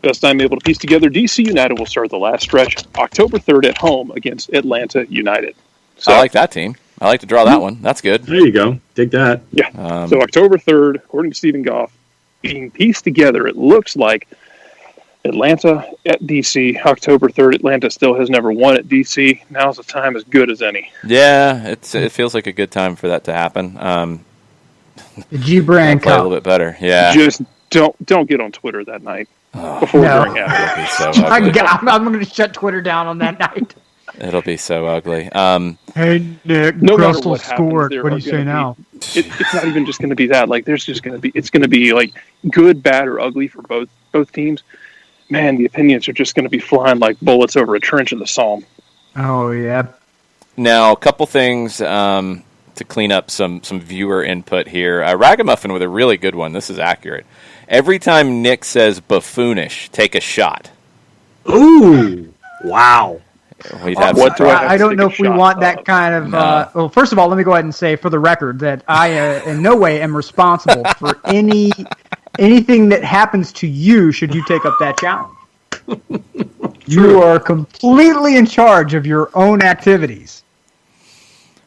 Best I'm able to piece together, DC United will start the last stretch October 3rd at home against Atlanta United. So, I like that team. I like to draw that one. That's good. There you go. Take that. Yeah. So October 3rd, according to Stephen Goff, being pieced together, it looks like Atlanta at DC. October 3rd, Atlanta still has never won at DC. Now's the time as good as any. Yeah, it feels like a good time for that to happen. The G-Brand play a Cup. little bit better. Yeah. Just don't get on Twitter that night. Before, during, after. It'll be so ugly. I'm going to shut Twitter down on that night. It'll be so ugly. Hey, Nick, No matter Crystal what happens, scored. there What do are you say gonna now? It's not even just going to be that. Like, it's going to be like good, bad, or ugly for both teams. Man, the opinions are just going to be flying like bullets over a trench in the Psalm. Oh, yeah. Now, a couple things to clean up some viewer input here. Ragamuffin with a really good one. This is accurate. Every time Nick says buffoonish, take a shot. Ooh. Wow. We've had What do I don't take know a if we shot want that kind of... No. well, first of all, let me go ahead and say for the record that I in no way am responsible for anything that happens to you should you take up that challenge. You are completely in charge of your own activities.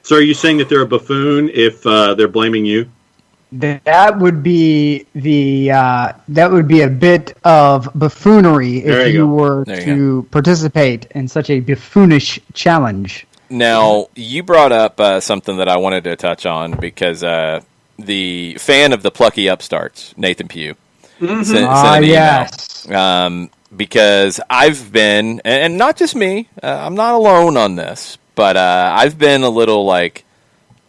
So are you saying that they're a buffoon if they're blaming you? That would be a bit of buffoonery if you were to participate in such a buffoonish challenge. Now, you brought up something that I wanted to touch on because the fan of the plucky upstarts, Nathan Pugh, sent an email. Yes. Because I've been, and not just me, I'm not alone on this, but I've been a little like,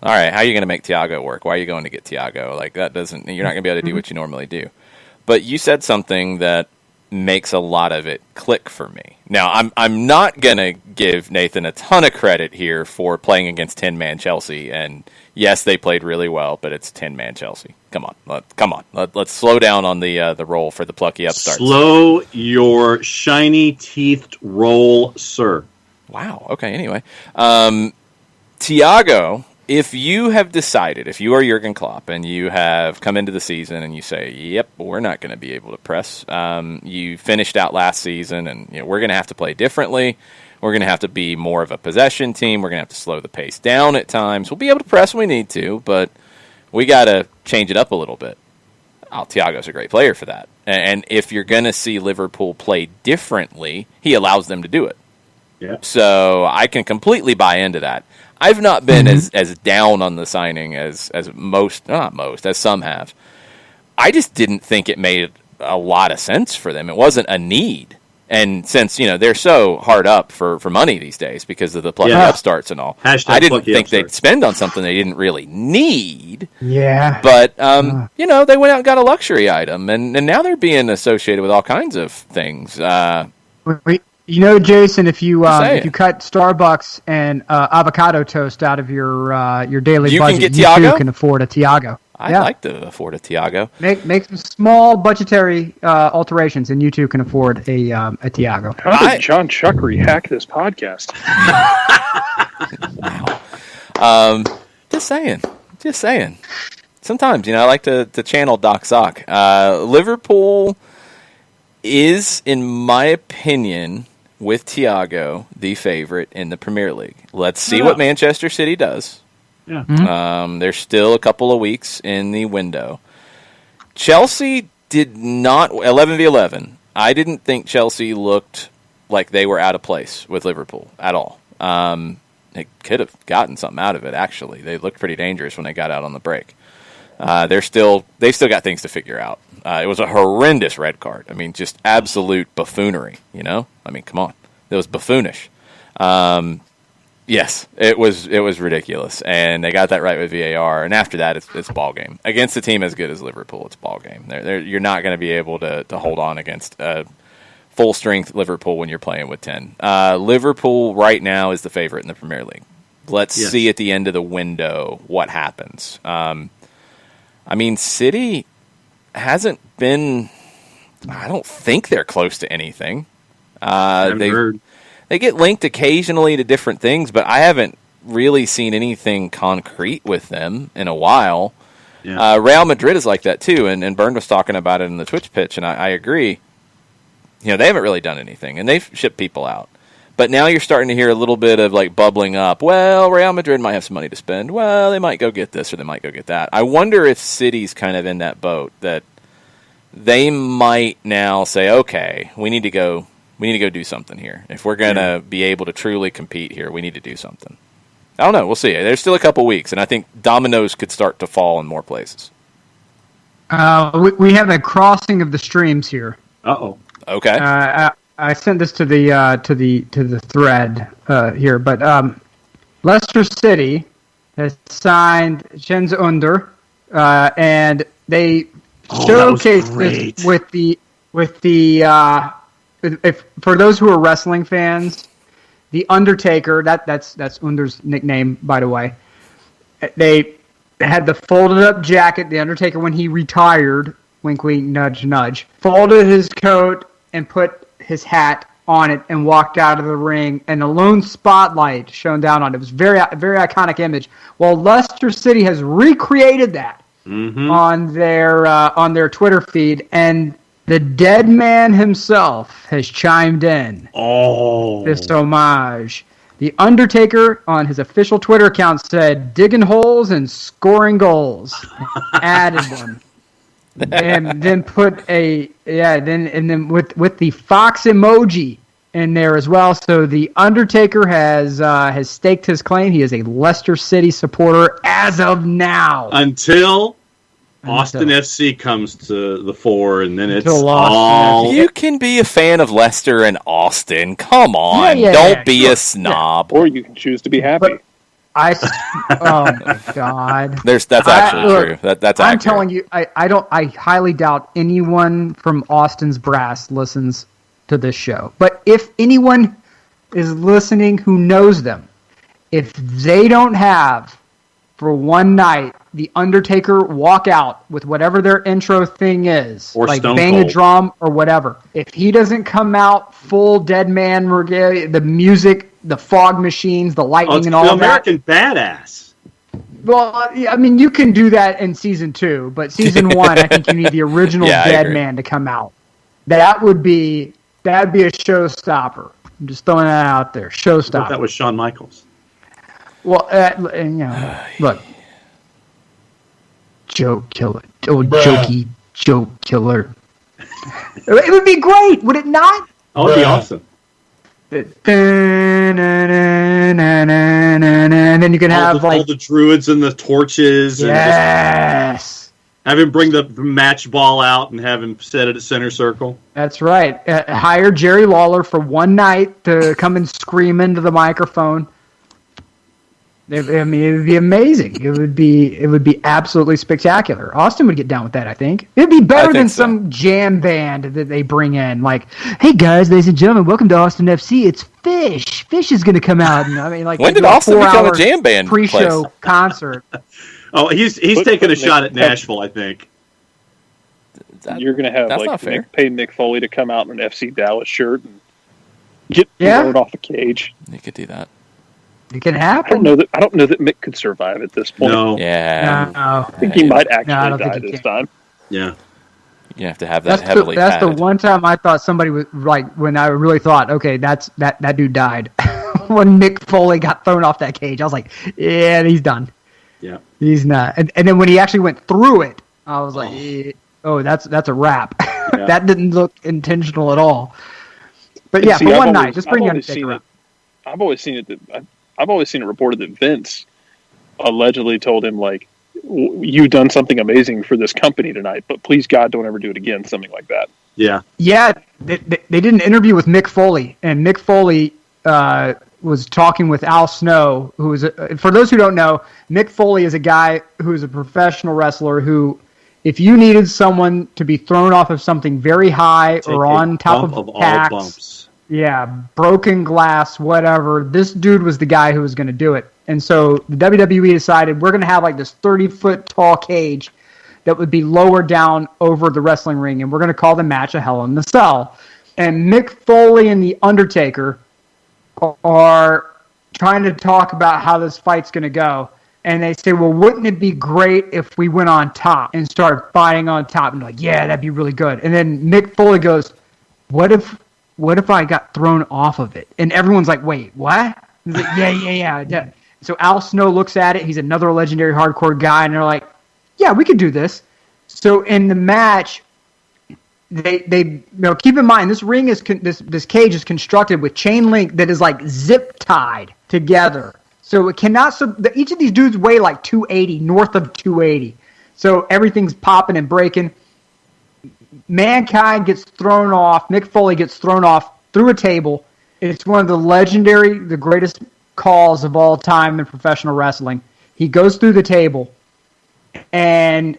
all right, how are you going to make Thiago work? Why are you going to get Thiago? Like, you're not going to be able to do what you normally do. But you said something that makes a lot of it click for me. Now, I'm not going to give Nathan a ton of credit here for playing against 10-man Chelsea. And yes, they played really well, but it's 10-man Chelsea. Come on. Let's slow down on the roll for the plucky upstarts. Slow your shiny-teethed roll, sir. Wow. Okay, anyway. Thiago, if you have decided, if you are Jurgen Klopp and you have come into the season and you say, yep, we're not going to be able to press. You finished out last season and we're going to have to play differently. We're going to have to be more of a possession team. We're going to have to slow the pace down at times. We'll be able to press when we need to, but we got to change it up a little bit. Thiago's a great player for that. And if you're going to see Liverpool play differently, he allows them to do it. Yeah. So I can completely buy into that. I've not been as down on the signing as some have. I just didn't think it made a lot of sense for them. It wasn't a need. And since, they're so hard up for money these days because of the plucky upstarts and all, I didn't think they'd spend on something they didn't really need. Yeah. But, they went out and got a luxury item, and now they're being associated with all kinds of things. Jason, if you cut Starbucks and avocado toast out of your daily budget, can get you Thiago? too can afford a Thiago. I'd like to afford a Thiago. Make some small budgetary alterations, and you too can afford a Thiago. How did John Chuckery hack this podcast? Wow. Just saying. Sometimes, I like to channel Doc Sock. Liverpool is, in my opinion, with Thiago, the favorite in the Premier League. Let's see what Manchester City does. Yeah. There's still a couple of weeks in the window. Chelsea did not 11v11. I didn't think Chelsea looked like they were out of place with Liverpool at all. They could have gotten something out of it. Actually, they looked pretty dangerous when they got out on the break. They've still got things to figure out. It was a horrendous red card. I mean, just absolute buffoonery. I mean, come on, it was buffoonish. Yes, it was ridiculous, and they got that right with VAR. And after that, it's ball game against a team as good as Liverpool. It's ball game. You're not going to be able to hold on against full strength Liverpool when you're playing with 10. Liverpool right now is the favorite in the Premier League. Let's see at the end of the window what happens. City hasn't been. I don't think they're close to anything. They get linked occasionally to different things, but I haven't really seen anything concrete with them in a while. Yeah. Real Madrid is like that too, and Byrne was talking about it in the Twitch pitch, and I agree. They haven't really done anything, and they've shipped people out. But now you're starting to hear a little bit of like bubbling up. Well, Real Madrid might have some money to spend. Well, they might go get this or they might go get that. I wonder if City's kind of in that boat that they might now say, okay, we need to go do something here. If we're going to be able to truly compete here, we need to do something. I don't know. We'll see. There's still a couple weeks, and I think dominoes could start to fall in more places. We have a crossing of the streams here. Uh-oh. Okay. I sent this to the thread here, but Leicester City has signed Jens Under, and they showcased this with the if for those who are wrestling fans, the Undertaker, that's Under's nickname, by the way. They had the folded up jacket, the Undertaker when he retired, wink wink nudge nudge, folded his coat and put his hat on it and walked out of the ring, and a lone spotlight shone down on it. It was very iconic image. Well, Leicester City has recreated that on their Twitter feed, and the dead man himself has chimed in. This homage. The Undertaker on his official Twitter account said, "Digging holes and scoring goals." Added them. And then put then with the fox emoji in there as well. So the Undertaker has staked his claim. He is a Leicester City supporter as of now. Until Austin FC comes to the fore, and then it's all... You can be a fan of Leicester and Austin. Come on. Don't be a snob. Or you can choose to be happy. Oh my God! That's actually true. That's accurate. I'm telling you, I highly doubt anyone from Austin's brass listens to this show. But if anyone is listening who knows them, if they don't have for one night the Undertaker walk out with whatever their intro thing is, or like Stone bang Cold. a drum or whatever, if he doesn't come out full dead man regalia, the music, the fog machines, the lightning, and all of that. American Badass. Well, I mean, you can do that in season 2, but season 1, I think you need the original dead man to come out. That'd be a showstopper. I'm just throwing that out there. Showstopper. That was Shawn Michaels. Well, look, joke killer, jokey joke killer. It would be great, would it not? Oh, it'd be awesome. And then you can have all the druids and the torches. Yes. And have him bring the match ball out and have him set it at center circle. That's right. Hire Jerry Lawler for one night to come and scream into the microphone. I mean, it would be amazing. It would be absolutely spectacular. Austin would get down with that, I think. It'd be better than some jam band that they bring in. Like, hey guys, ladies and gentlemen, welcome to Austin FC. It's Fish. Fish is going to come out. And, I mean, like, when did Austin become a jam band pre-show place? Concert? Oh, he's taking a shot at Nashville, I think. You're going to have pay Nick Foley to come out in an FC Dallas shirt and get thrown off a cage. You could do that. It can happen. I don't know that Mick could survive at this point. No. Yeah. No. I think he might actually die this time. Yeah. You have to have that heavily That's padded. the one time I thought somebody was like, when I really thought, okay, that dude died. When Mick Foley got thrown off that cage, I was like, yeah, he's done. Yeah. He's not. And then when he actually went through it, I was like, that's a wrap. Yeah. That didn't look intentional at all. But yeah, for one night, just bring the Undertaker up. I've always seen it reported that Vince allegedly told him, like, you've done something amazing for this company tonight, but please God, don't ever do it again, something like that. Yeah. Yeah, they did an interview with Mick Foley, and Mick Foley was talking with Al Snow, who is, for those who don't know, Mick Foley is a guy who is a professional wrestler who, if you needed someone to be thrown off of something very high or on top of packs, all bumps. Yeah, broken glass, whatever, this dude was the guy who was going to do it. And so the WWE decided we're going to have like this 30-foot tall cage that would be lowered down over the wrestling ring, and we're going to call the match a Hell in a Cell. And Mick Foley and The Undertaker are trying to talk about how this fight's going to go. And they say, well, wouldn't it be great if we went on top and started fighting on top? And like, yeah, that'd be really good. And then Mick Foley goes, what if I got thrown off of it? And everyone's like, wait, what? He's like, yeah. So Al Snow looks at it. He's another legendary hardcore guy. And they're like, yeah, we could do this. So in the match, they keep in mind, this ring is this cage is constructed with chain link that is like zip tied together. So it cannot. Each of these dudes weigh like 280, north of 280. So everything's popping and breaking. Mankind gets thrown off. Mick Foley gets thrown off through a table. It's one of the greatest calls of all time in professional wrestling. He goes through the table, and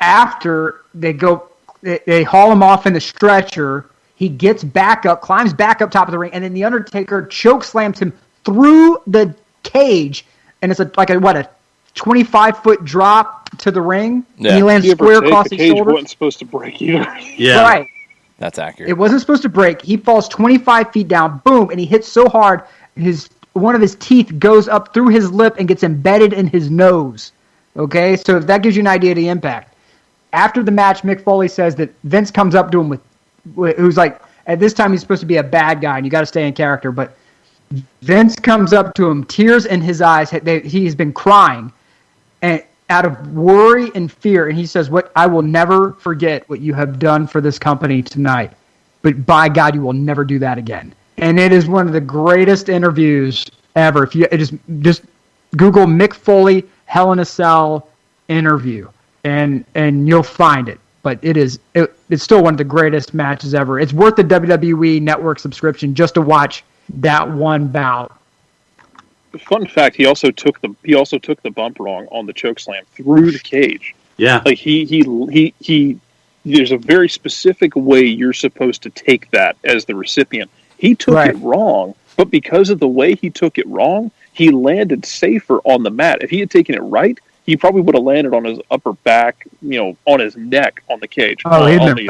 after they haul him off in the stretcher, he gets back up, climbs back up top of the ring, and then the Undertaker choke slams him through the cage, and it's a 25-foot drop to the ring. Yeah. And he lands square across the his cage shoulders. wasn't supposed to break either. Yeah. Right. That's accurate. It wasn't supposed to break. He falls 25 feet down, boom, and he hits so hard, one of his teeth goes up through his lip and gets embedded in his nose. Okay, so that gives you an idea of the impact. After the match, Mick Foley says that Vince comes up to him who's like, at this time he's supposed to be a bad guy, and you got to stay in character, but Vince comes up to him, tears in his eyes. He's been crying, and out of worry and fear, and he says, I will never forget what you have done for this company tonight, but by God, you will never do that again. And it is one of the greatest interviews ever. If you just Google Mick Foley Hell in a Cell interview, and you'll find it. But it's still one of the greatest matches ever. It's worth the WWE Network subscription just to watch that one bout. Fun fact: he also took the bump wrong on the choke slam through the cage. Yeah, like he. There's a very specific way you're supposed to take that as the recipient. He took it wrong, but because of the way he took it wrong, he landed safer on the mat. If he had taken it right, he probably would have landed on his upper back, on his neck on the cage. Oh, he'd on been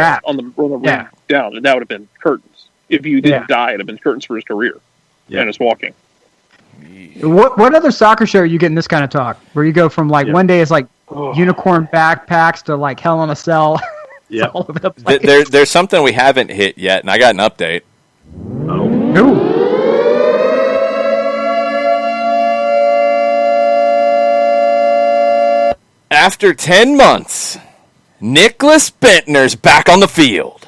the ring down, and that would have been curtains. If you didn't die, it'd have been curtains for his career and his walking. What other soccer show are you getting this kind of talk? Where you go from one day it's like unicorn backpacks to like Hell in a Cell. Yeah, all over the place. There's something we haven't hit yet, and I got an update. Oh. After 10 months, Nicholas Bentner's back on the field.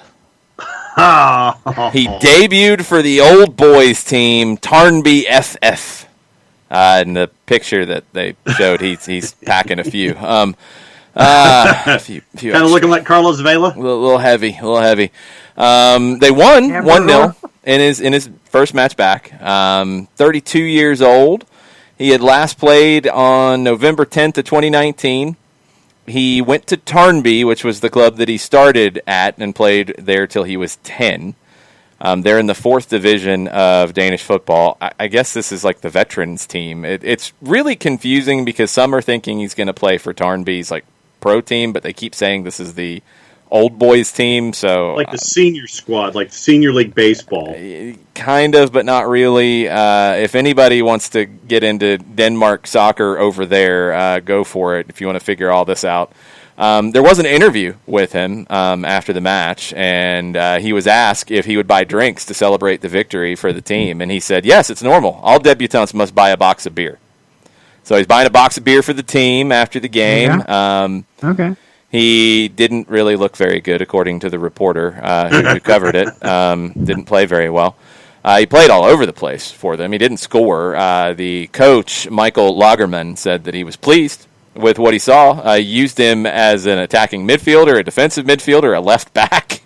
He debuted for the old boys team, Tarnby FF. In the picture that they showed, he's packing a few. A few kind of looking like Carlos Vela. A little heavy. They won 1-0 in his first match back. 32 years old. He had last played on November 10th of 2019. He went to Tarnby, which was the club that he started at, and played there till he was 10. They're in the 4th division of Danish football. I guess this is like the veterans team. It's really confusing because some are thinking he's going to play for Tarnby's pro team, but they keep saying this is the old boys team. So like the senior squad, like senior league baseball. Kind of, but not really. If anybody wants to get into Denmark soccer over there, go for it if you want to figure all this out. There was an interview with him after the match, and he was asked if he would buy drinks to celebrate the victory for the team, and he said, yes, it's normal. All debutants must buy a box of beer. So he's buying a box of beer for the team after the game. Yeah. Okay. He didn't really look very good, according to the reporter who covered it. Didn't play very well. He played all over the place for them. He didn't score. The coach, Michael Lagerman, said that he was pleased with what he saw. Used him as an attacking midfielder, a defensive midfielder, a left back.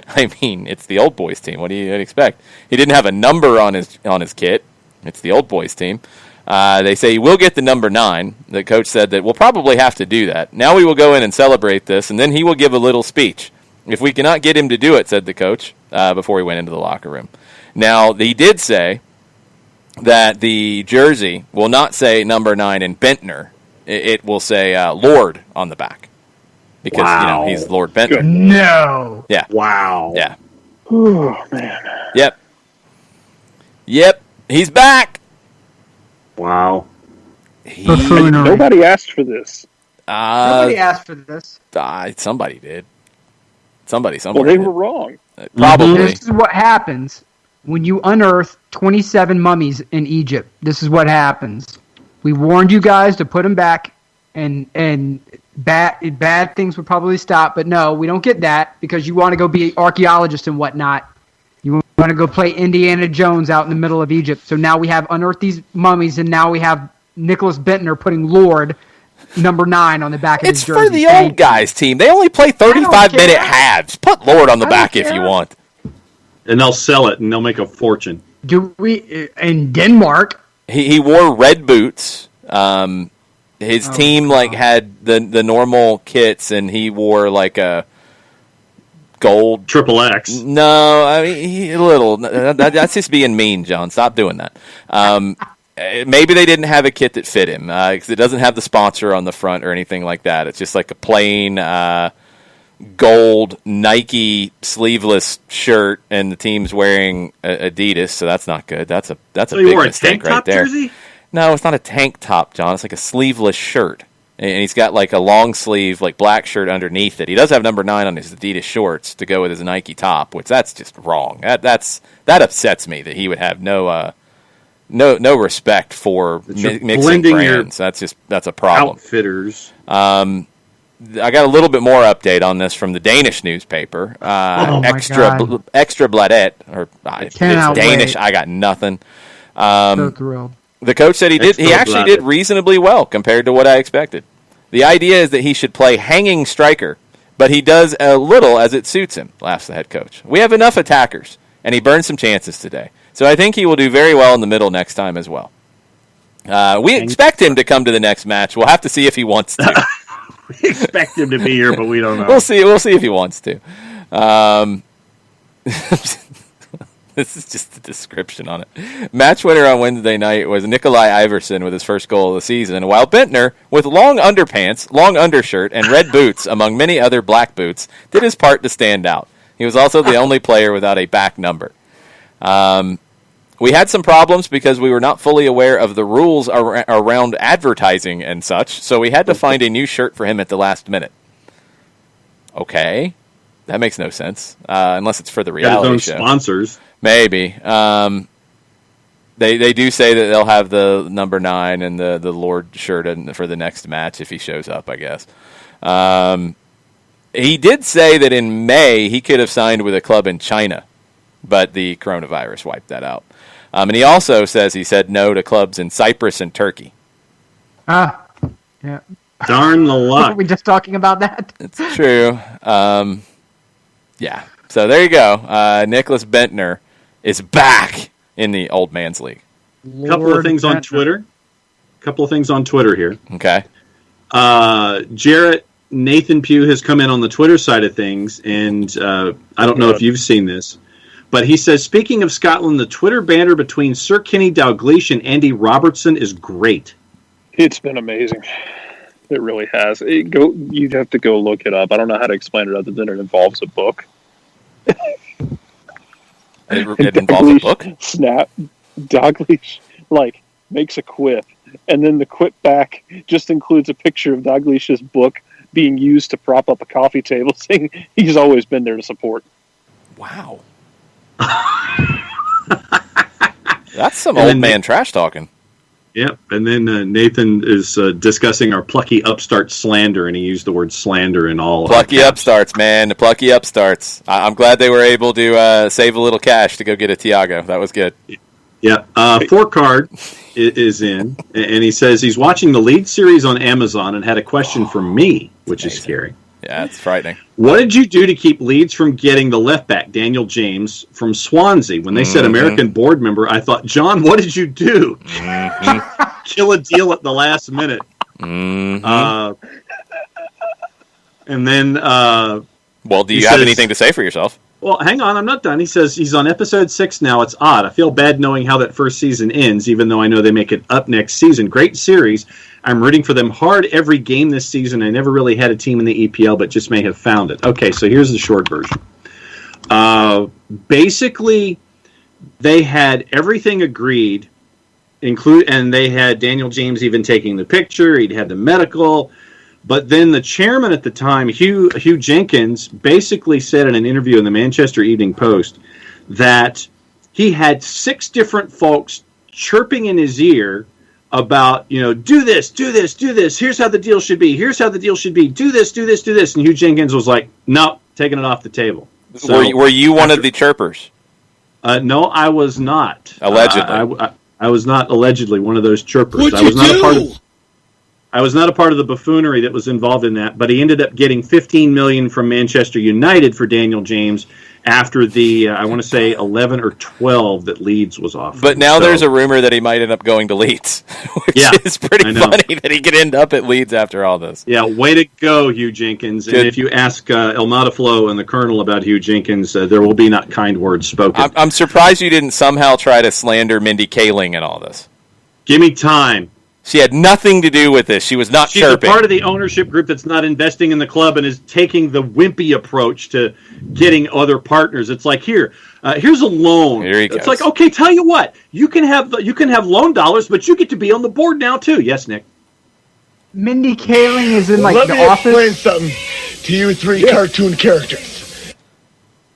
I mean, it's the old boys team. What do you expect? He didn't have a number on his kit. It's the old boys team. They say he will get the number 9. The coach said that we'll probably have to do that. Now we will go in and celebrate this, and then he will give a little speech. If we cannot get him to do it, said the coach before he went into the locker room. Now, he did say that the jersey will not say number 9 in Bentner. It will say Lord on the back. Because, he's Lord Bentner. No. Yeah. Wow. Yeah. Oh, man. Yep. He's back. Wow. Buffoonery. Nobody asked for this. Nobody asked for this. Somebody did. Somebody Well, they did. were wrong. Probably. This is what happens when you unearth 27 mummies in Egypt. This is what happens. We warned you guys to put them back, and bad things would probably stop. But no, we don't get that because you want to go be archaeologists and whatnot. You want to go play Indiana Jones out in the middle of Egypt. So now we have unearthed these mummies, and now we have Nicholas Bentner putting Lord number 9 on the back of his jersey. It's for the old guys team. They only play 35-minute halves. Put Lord on the back if you want. And they'll sell it, and they'll make a fortune. Do we in Denmark? He wore red boots. His team had the normal kits, and he wore like a gold XXX. No, I mean that's just being mean, John. Stop doing that. Maybe they didn't have a kit that fit him because it doesn't have the sponsor on the front or anything like that. It's just like a plain gold Nike sleeveless shirt, and the team's wearing Adidas, so that's not good. That's a So big you wore a mistake tank right top there. jersey? No, it's not a tank top, John. It's like a sleeveless shirt. And he's got like a long sleeve, like black shirt underneath it. He does have number 9 on his Adidas shorts to go with his Nike top, which that's just wrong. That upsets me that he would have no respect for mixing brands. That's a problem. Outfitters. I got a little bit more update on this from the Danish newspaper. Extra Bladet, or it's Danish. Wait. I got nothing. So thrilled. The coach said he actually did reasonably well compared to what I expected. The idea is that he should play hanging striker, but he does a little as it suits him, laughs the head coach. We have enough attackers, and he burned some chances today. So I think he will do very well in the middle next time as well. We expect him to come to the next match. We'll have to see if he wants to. We expect him to be here, but we don't know. We'll see if he wants to. This is just the description on it. Match winner on Wednesday night was Nikolai Iverson with his first goal of the season, while Bentner, with long underpants, long undershirt, and red boots, among many other black boots, did his part to stand out. He was also the only player without a back number. We had some problems because we were not fully aware of the rules around advertising and such, so we had to find a new shirt for him at the last minute. Okay. That makes no sense, unless it's for the reality show. Sponsors. Maybe. They do say that they'll have the number 9 and the Lord shirt for the next match if he shows up, I guess. He did say that in May he could have signed with a club in China, but the coronavirus wiped that out. And he also says he said no to clubs in Cyprus and Turkey. Yeah. Darn the luck. Were we just talking about that? It's true. Yeah. So there you go. Nicholas Bentner is back in the old man's league. A couple of things on Twitter. Here. Okay. Jarrett Nathan Pugh has come in on the Twitter side of things, and I don't know if you've seen this, but he says, speaking of Scotland, the Twitter banter between Sir Kenny Dalglish and Andy Robertson is great. It's been amazing. It really has. You'd have to go look it up. I don't know how to explain it other than it involves a book. It involves a book? Snap. Dalglish, makes a quip, and then the quip back just includes a picture of Dalglish's book being used to prop up a coffee table, saying he's always been there to support. Wow. That's some old man trash talking. Yep, and then Nathan is discussing our plucky upstart slander, and he used the word slander in all. Plucky upstarts, man. The plucky upstarts. I'm glad they were able to save a little cash to go get a Thiago. That was good. Yeah, Four Card is in, and he says he's watching the lead series on Amazon and had a question for me, which is scary. Yeah, it's frightening. What did you do to keep Leeds from getting the left back, Daniel James, from Swansea? When they said American board member, I thought, John, what did you do? Kill a deal at the last minute. And then... well, do you have anything to say for yourself? Well, hang on, I'm not done. He says he's on episode 6 now. It's odd. I feel bad knowing how that first season ends, even though I know they make it up next season. Great series. I'm rooting for them hard every game this season. I never really had a team in the EPL, but just may have found it. Okay, so here's the short version. Basically, they had everything agreed, and they had Daniel James even taking the picture. He'd had the medical. But then the chairman at the time, Hugh Jenkins, basically said in an interview in the Manchester Evening Post that he had 6 different folks chirping in his ear about, do this, do this, do this. Here's how the deal should be. Here's how the deal should be. Do this, do this, do this. And Hugh Jenkins was like, no, taking it off the table. So, were you one of the chirpers? No, I was not. Allegedly. I was not allegedly one of those chirpers. What'd I was you not do? a part of. I was not a part of the buffoonery that was involved in that, but he ended up getting $15 million from Manchester United for Daniel James after the, I want to say, 11 or 12 that Leeds was offering. But now there's a rumor that he might end up going to Leeds, which is pretty funny that he could end up at Leeds after all this. Yeah, way to go, Hugh Jenkins. Good. And if you ask El Mataflo and the Colonel about Hugh Jenkins, there will be not kind words spoken. I'm surprised you didn't somehow try to slander Mindy Kaling in all this. Give me time. She had nothing to do with this. She was not chirping. She's a part of the ownership group that's not investing in the club and is taking the wimpy approach to getting other partners. It's like, here's a loan. Here he goes. It's like, okay, tell you what, you can have loan dollars, but you get to be on the board now too. Yes, Nick. Mindy Kaling is in Let the me office. explain something to you 3 cartoon characters.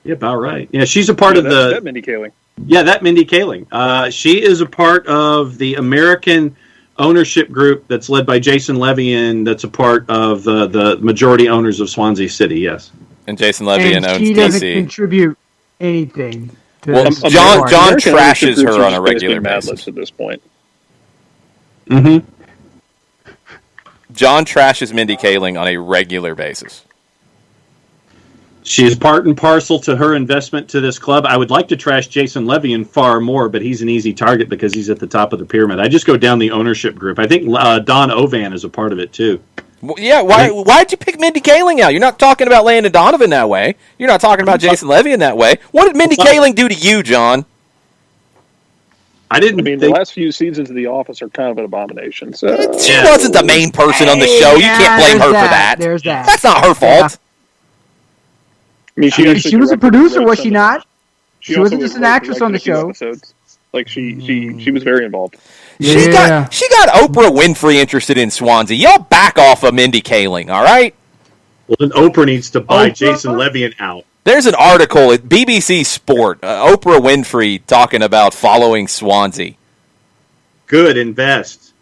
Yeah, about right. Yeah, she's a part of that Mindy Kaling. Yeah, that Mindy Kaling. She is a part of the American ownership group that's led by Jason Levy, and that's a part of the majority owners of Swansea City. Yes, and Jason Levy owns she DC. doesn't contribute anything. Well, John trashes her on a regular basis at this point. Mm-hmm. John trashes Mindy Kaling on a regular basis. She is part and parcel to her investment to this club. I would like to trash Jason Levy and far more, but he's an easy target because he's at the top of the pyramid. I just go down the ownership group. I think Don Ovan is a part of it, too. Well, yeah, why'd you pick Mindy Kaling out? You're not talking about Landon Donovan that way. You're not talking about Jason Levy in that way. What did Mindy Kaling do to you, John? The last few seasons of The Office are kind of an abomination. So. She wasn't the main person on the show. You can't blame her for that. There's that. That's not her fault. I mean, she was a producer, was she not? She also wasn't just an actress on the show. Episodes. Like she was very involved. She got Oprah Winfrey interested in Swansea. Y'all back off of Mindy Kaling, all right? Well, then Oprah needs to buy Jason Levy out. There's an article at BBC Sport, Oprah Winfrey talking about following Swansea. Good, invest.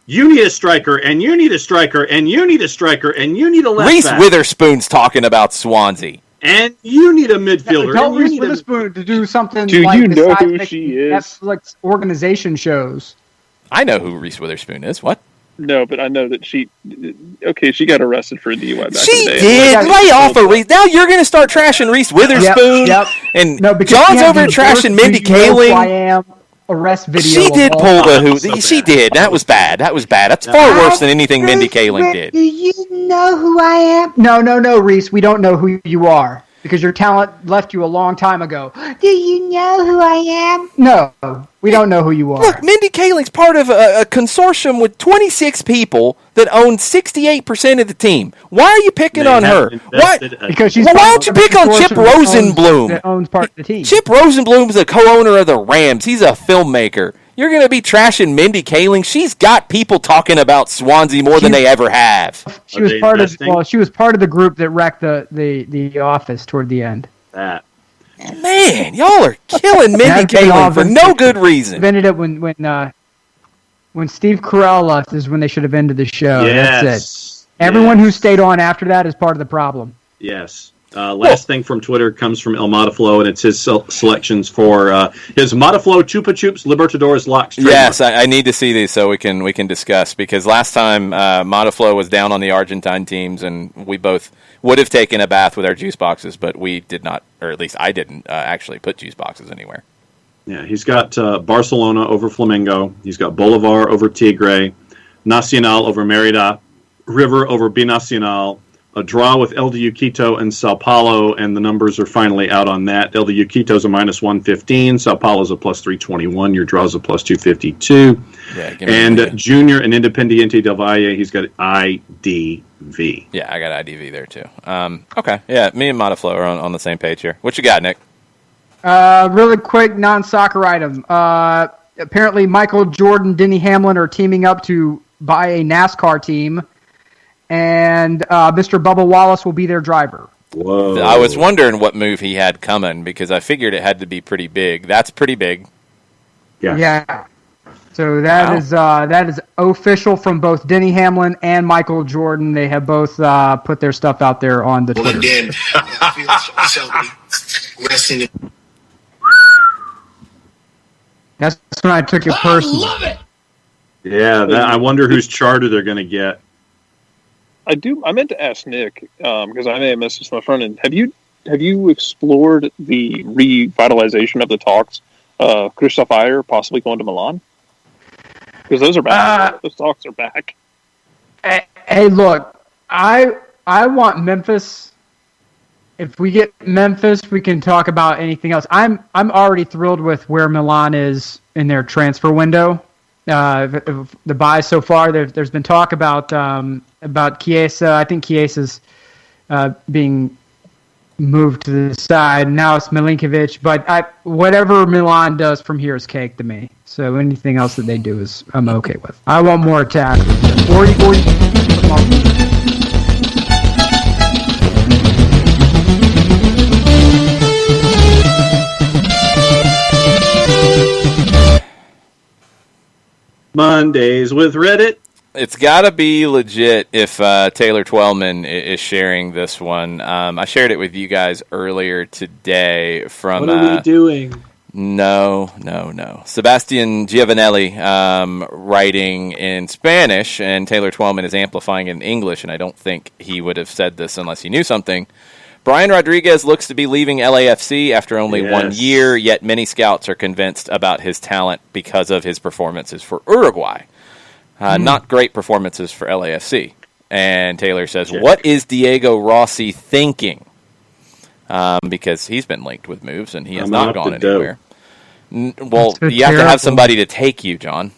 You need a striker, and you need a striker, and you need a striker, and you need a left Reese back. Witherspoon's talking about Swansea. And you need a midfielder. Tell Reese Witherspoon to do something Do like you the know who seismic she is? Netflix organization shows. I know who Reese Witherspoon is. What? No, but I know that she got arrested for a DUI back in the She day. did. Lay off of Reese. Now you're going to start trashing Reese Witherspoon. Yep. And No, because John's she had over the trashing first Mindy Do You Know Who I Kaling. Am arrest video. She did of all pull the time. who. So She bad. did. That was bad. That was bad. That's far worse than anything Mindy Kaling did. Do you know who I am? No, Reese. We don't know who you are because your talent left you a long time ago. Do you know who I am? No, we don't know who you are. Look, Mindy Kaling's part of a consortium with 26 people that own 68% of the team. Why are you picking on her? Why? Because she's Well, why part don't you of a pick on Chip consortium Rosenblum? that owns part of the team. Chip Rosenblum's a co-owner of the Rams. He's a filmmaker. You're going to be trashing Mindy Kaling. She's got people talking about Swansea more than they ever have. She was part of she was part of the group that wrecked the office toward the end. That. Man, y'all are killing Mindy Kaling for no good reason. Ended it when Steve Carell left is when they should have ended the show. Yes. That's it. Everyone who stayed on after that is part of the problem. Yes. Last thing from Twitter comes from El Mataflow, and it's his selections for his Mataflow Chupa Chups Libertadores Locks. Yes, I need to see these so we can discuss, because last time Mataflow was down on the Argentine teams, and we both would have taken a bath with our juice boxes, but we did not, or at least I didn't actually put juice boxes anywhere. Yeah, he's got Barcelona over Flamengo. He's got Bolivar over Tigre, Nacional over Merida, River over Binacional, a draw with LDU Quito and Sao Paulo, and the numbers are finally out on that. LDU Quito's a minus 115, Sao Paulo's a plus 321, your draw's a plus 252. Yeah, and Junior and Independiente del Valle, he's got IDV. Yeah, I got IDV there too. Okay, yeah, me and Mataflow are on the same page here. What you got, Nick? Really quick non-soccer item. Apparently Michael Jordan, Denny Hamlin are teaming up to buy a NASCAR team, and Mr. Bubba Wallace will be their driver. Whoa. I was wondering what move he had coming, because I figured it had to be pretty big. That's pretty big. Yeah. So that is official from both Denny Hamlin and Michael Jordan. They have both put their stuff out there on the Twitter. Again, resting. That's when I took it personally. I love it. Yeah, I wonder whose charter they're going to get. I meant to ask Nick, because I may have missed this on my front end. Have you explored the revitalization of the talks? Christoph Iyer possibly going to Milan? Because those are back. Those talks are back. Hey, look, I want Memphis. If we get Memphis, we can talk about anything else. I'm already thrilled with where Milan is in their transfer window. The buys so far, there's been talk about Chiesa. I think Chiesa's being moved to the side. Now it's Milinkovic. But whatever Milan does from here is cake to me. So anything else that they do is I'm okay with. I want more attack. Or Mondays with Reddit. It's got to be legit if Taylor Twellman is sharing this one. I shared it with you guys earlier today from... What are we doing? No. Sebastian Giovanelli writing in Spanish, and Taylor Twellman is amplifying in English, and I don't think he would have said this unless he knew something. Brian Rodriguez looks to be leaving LAFC after only 1 year, yet many scouts are convinced about his talent because of his performances for Uruguay. Not great performances for LAFC. And Taylor says, what is Diego Rossi thinking? Because he's been linked with moves, and he has not gone anywhere. Well, you have to have somebody to take you, John.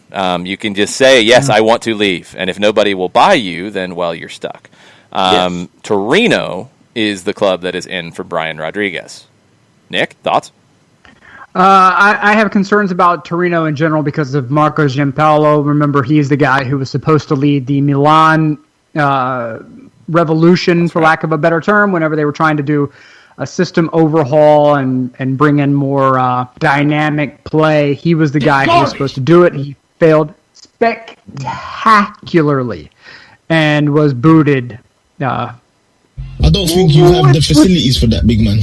You can just say, yes, I want to leave. And if nobody will buy you, then, well, you're stuck. Torino is the club that is in for Brian Rodriguez. Nick, thoughts? I have concerns about Torino in general because of Marco Giampaolo. Remember, he's the guy who was supposed to lead the Milan revolution, for lack of a better term, whenever they were trying to do a system overhaul and bring in more dynamic play. He was the guy who was supposed to do it. He failed spectacularly and was booted. I don't think you have the facilities for that, big man.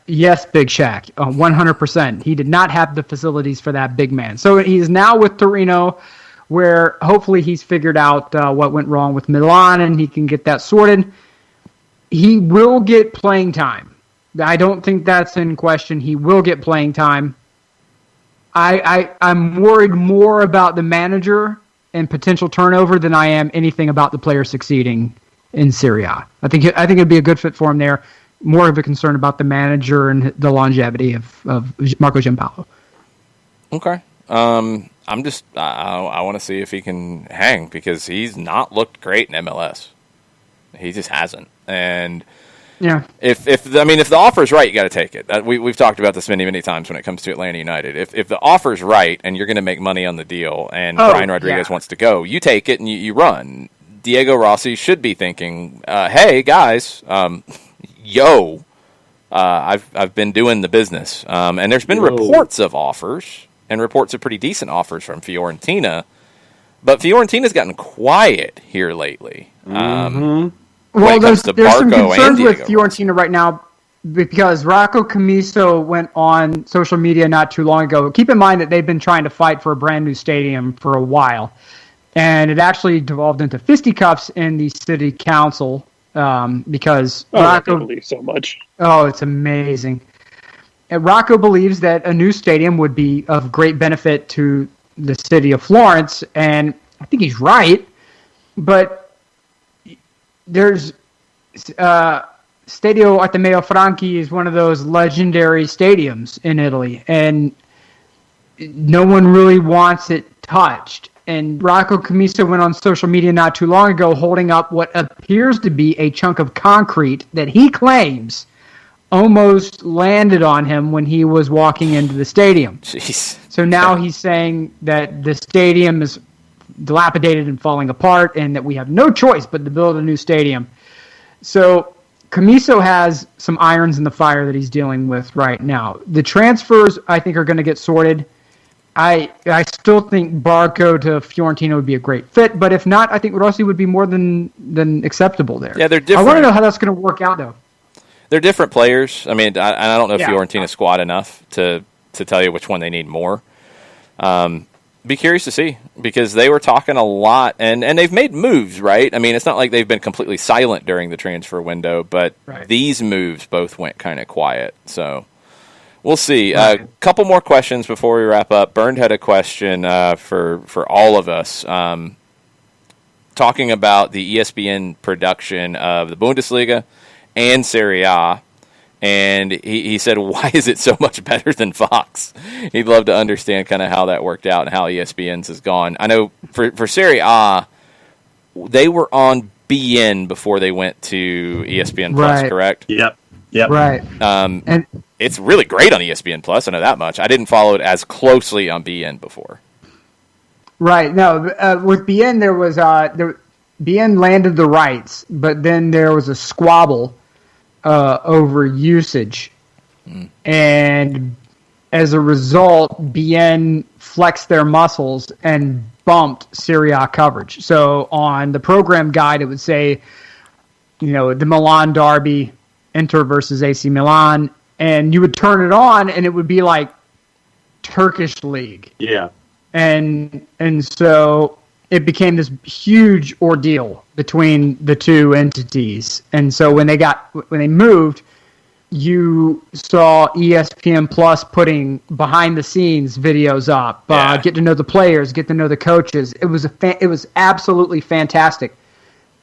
Yes, Big Shaq, 100%. He did not have the facilities for that big man. So he's now with Torino, where hopefully he's figured out what went wrong with Milan and he can get that sorted. He will get playing time. I don't think that's in question. He will get playing time. I'm worried more about the manager and potential turnover than I am anything about the player succeeding in Serie A. I think it'd be a good fit for him there. More of a concern about the manager and the longevity of Marco Giampaolo. Okay. I want to see if he can hang, because he's not looked great in MLS. He just hasn't. And yeah, if the offer's right, you got to take it. We've talked about this many times when it comes to Atlanta United. If the offer's right and you're going to make money on the deal, and Brian Rodriguez wants to go, you take it and you run. Diego Rossi should be thinking, hey guys, I've been doing the business, and there's been reports of offers and reports of pretty decent offers from Fiorentina, but Fiorentina's gotten quiet here lately. when it comes to there's some Barco and concerns with Diego Rossi. Fiorentina right now because Rocco Camiso went on social media not too long ago. Keep in mind that they've been trying to fight for a brand new stadium for a while, and it actually devolved into fisticuffs in the city council because I Rocco. can't believe so much. Oh, it's amazing. And Rocco believes that a new stadium would be of great benefit to the city of Florence, and I think he's right. But there's Stadio Artemio Franchi is one of those legendary stadiums in Italy, and no one really wants it touched. And Rocco Camiso went on social media not too long ago holding up what appears to be a chunk of concrete that he claims almost landed on him when he was walking into the stadium. Jeez. So now he's saying that the stadium is dilapidated and falling apart and that we have no choice but to build a new stadium. So Camiso has some irons in the fire that he's dealing with right now. The transfers, I think, are going to get sorted. I still think Barco to Fiorentina would be a great fit, but if not, I think Rossi would be more than acceptable there. Yeah, they're different. I want to know how that's going to work out, though. They're different players. I mean, I don't know Yeah. Fiorentina's squad enough to tell you which one they need more. Be curious to see, because they were talking a lot, and they've made moves, right? I mean, it's not like they've been completely silent during the transfer window, but these moves both went kind of quiet. So we'll see. A couple more questions before we wrap up. Bernd had a question for all of us, talking about the ESPN production of the Bundesliga and Serie A. And he said, why is it so much better than Fox? He'd love to understand kind of how that worked out and how ESPN's has gone. I know for Serie A, they were on BN before they went to ESPN Plus, correct? Yep. Right. And it's really great on ESPN Plus. I know that much. I didn't follow it as closely on BN before. Right. No, with BN, there was BN landed the rights, but then there was a squabble over usage. And as a result, BN flexed their muscles and bumped Serie A coverage. So on the program guide, it would say, the Milan derby, Inter versus AC Milan, and you would turn it on, and it would be like Turkish league. Yeah. And so it became this huge ordeal between the two entities. And so when they moved, you saw ESPN Plus putting behind the scenes videos up, get to know the players, get to know the coaches. It was absolutely fantastic.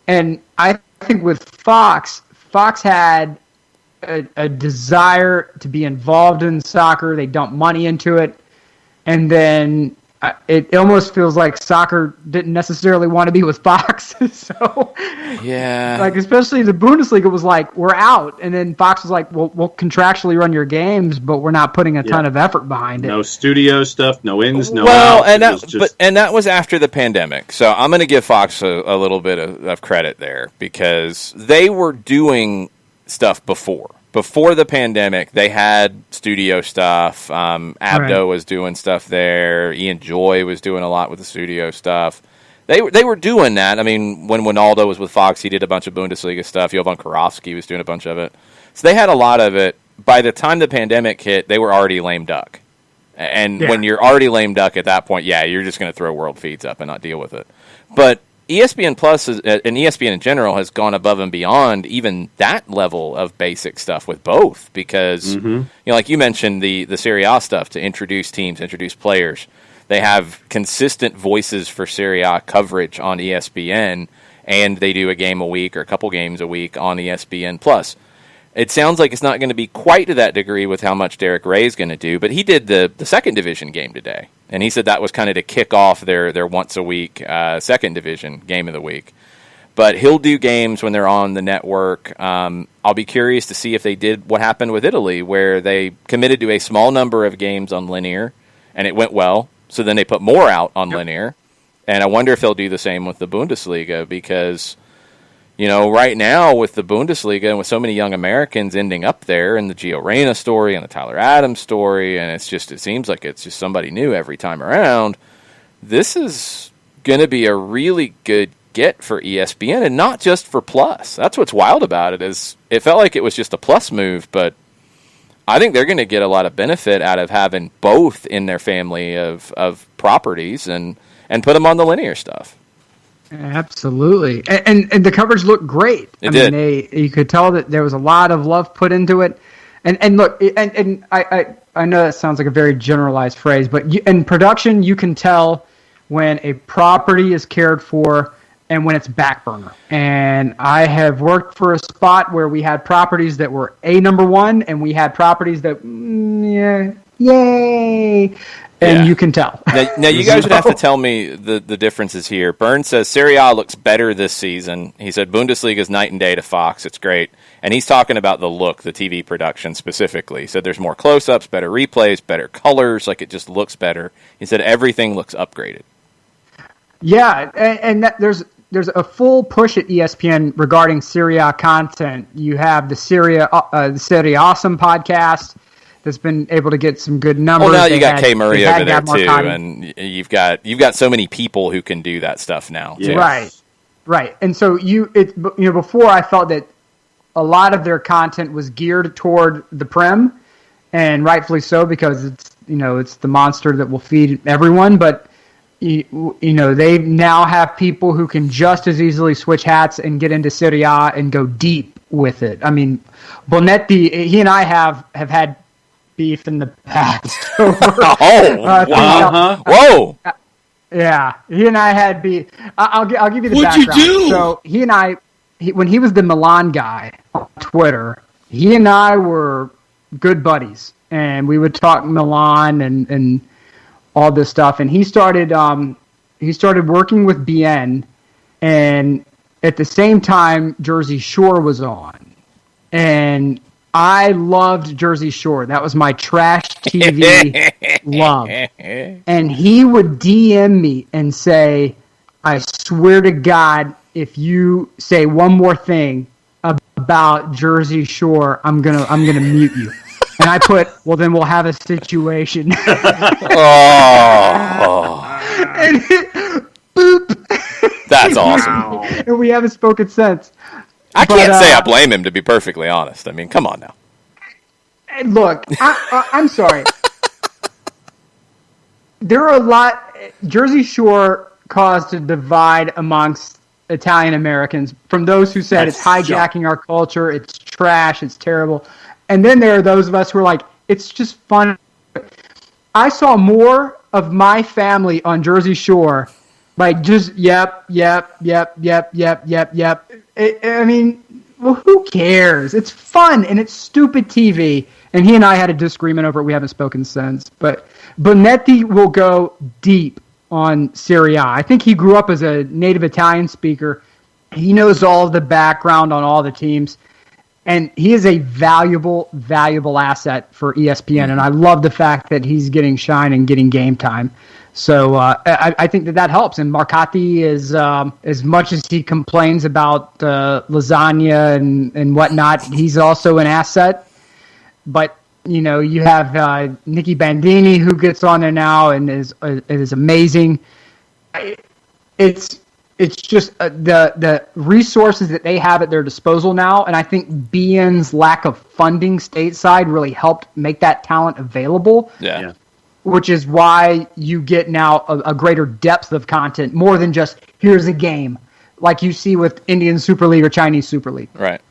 And I think with Fox had a desire to be involved in soccer. They dump money into it. And then it almost feels like soccer didn't necessarily want to be with Fox. So, especially the Bundesliga was like, we're out. And then Fox was like, well, we'll contractually run your games, but we're not putting a ton of effort behind it. No studio stuff, no ins, no outs. And that was after the pandemic. So I'm going to give Fox a little bit of credit there, because they were doing stuff before. Before the pandemic, they had studio stuff. Abdo was doing stuff there. Ian Joy was doing a lot with the studio stuff. They were doing that. I mean, when Ronaldo was with Fox, he did a bunch of Bundesliga stuff. Jovan Karofsky was doing a bunch of it. So they had a lot of it. By the time the pandemic hit, they were already lame duck. And when you're already lame duck at that point, you're just going to throw world feeds up and not deal with it. But ESPN Plus and ESPN in general has gone above and beyond even that level of basic stuff with both, because like you mentioned, the Serie A stuff to introduce teams, introduce players. They have consistent voices for Serie A coverage on ESPN, and they do a game a week or a couple games a week on ESPN Plus. It sounds like it's not going to be quite to that degree with how much Derek Ray is going to do, but he did the second division game today, and he said that was kind of to kick off their once a week second division game of the week. But he'll do games when they're on the network. I'll be curious to see if they did what happened with Italy, where they committed to a small number of games on linear, and it went well. So then they put more out on linear, and I wonder if they'll do the same with the Bundesliga, because right now with the Bundesliga and with so many young Americans ending up there, and the Gio Reyna story and the Tyler Adams story, and it seems like it's just somebody new every time around. This is going to be a really good get for ESPN, and not just for Plus. That's what's wild about it, is it felt like it was just a Plus move, but I think they're going to get a lot of benefit out of having both in their family of properties and put them on the linear stuff. Absolutely. And the coverage looked great. It did. Mean, you could tell that there was a lot of love put into it. And look, and I know that sounds like a very generalized phrase, but in production, you can tell when a property is cared for and when it's back burner. And I have worked for a spot where we had properties that were number one, and we had properties that, yay, and you can tell. Now you guys would have to tell me the differences here. Burns says Serie A looks better this season. He said Bundesliga is night and day to Fox. It's great. And he's talking about the look, the TV production specifically. He said there's more close-ups, better replays, better colors, like it just looks better. He said everything looks upgraded. Yeah, and there's a full push at ESPN regarding Serie A content. You have the Serie Awesome podcast that's been able to get some good numbers. Well, now you got Kay Murray over there too, and you've got so many people who can do that stuff now. Yes. Right. And so before I felt that a lot of their content was geared toward the Prem, and rightfully so, because it's the monster that will feed everyone. But they now have people who can just as easily switch hats and get into Serie A and go deep with it. I mean, Bonetti, he and I have had beef in the past. Whoa! Yeah, he and I had beef. I'll give you the background. What'd you do? So he and I, when he was the Milan guy on Twitter, he and I were good buddies, and we would talk Milan and all this stuff. And he started working with BN, and at the same time, Jersey Shore was on, and I loved Jersey Shore. That was my trash TV love. And he would DM me and say, "I swear to God, if you say one more thing about Jersey Shore, I'm gonna mute you." And I put, "Well, then we'll have a situation." And boop. That's awesome. And we haven't spoken since. I can't say I blame him, to be perfectly honest. I mean, come on now. Look, I'm sorry. There are a lot. Jersey Shore caused a divide amongst Italian Americans, from those who said it's hijacking our culture, it's trash, it's terrible. And then there are those of us who are like, it's just fun. I saw more of my family on Jersey Shore, like just yep. I mean, well, who cares? It's fun and it's stupid TV. And he and I had a disagreement over it. We haven't spoken since. But Bonetti will go deep on Serie A. I think he grew up as a native Italian speaker. He knows all of the background on all the teams. And he is a valuable asset for ESPN. And I love the fact that he's getting shine and getting game time. So I think that helps. And Marcotti is, as much as he complains about lasagna and whatnot, he's also an asset. But, you have Nicky Bandini, who gets on there now and is amazing. It's just the resources that they have at their disposal now, and I think BN's lack of funding stateside really helped make that talent available. Yeah. Which is why you get now a greater depth of content, more than just here's a game, like you see with Indian Super League or Chinese Super League. Right.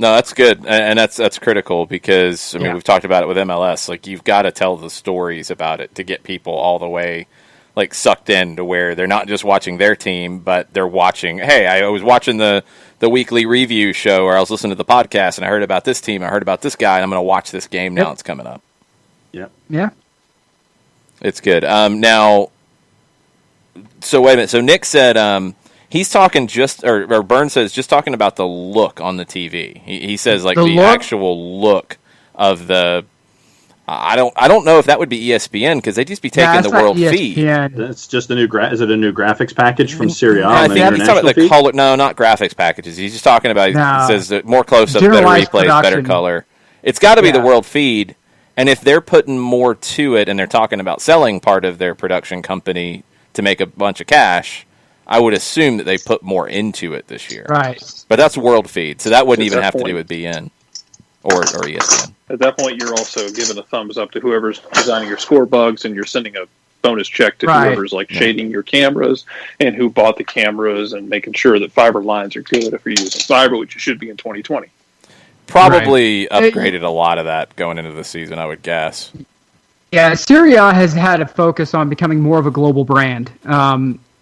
No, that's good, and that's critical because we've talked about it with MLS. Like, you've got to tell the stories about it to get people all the way like sucked in to where they're not just watching their team, but they're watching. Hey, I was watching the weekly review show, or I was listening to the podcast, and I heard about this team, I heard about this guy, and I'm going to watch this game now. It's coming up. Yeah. It's good. Now, so wait a minute. So Nick said he's talking or Burns says just talking about the look on the TV. He says like the actual look of the. I don't know if that would be ESPN because they'd just be taking the world feed. That's just a new is it a new graphics package from Serie A? I think he's talking about the color. No, not graphics packages. He's just talking about. He says that more close-ups, better replays, better color. It's got to be the world feed. And if they're putting more to it and they're talking about selling part of their production company to make a bunch of cash, I would assume that they put more into it this year. Right. But that's World Feed, so that wouldn't At even that have to point- do with BN or ESPN. At that point, you're also giving a thumbs up to whoever's designing your score bugs, and you're sending a bonus check to Right. whoever's like shading your cameras and who bought the cameras and making sure that fiber lines are good if you're using fiber, which you should be in 2020. Probably upgraded a lot of that going into the season, I would guess. Yeah, Serie A has had a focus on becoming more of a global brand.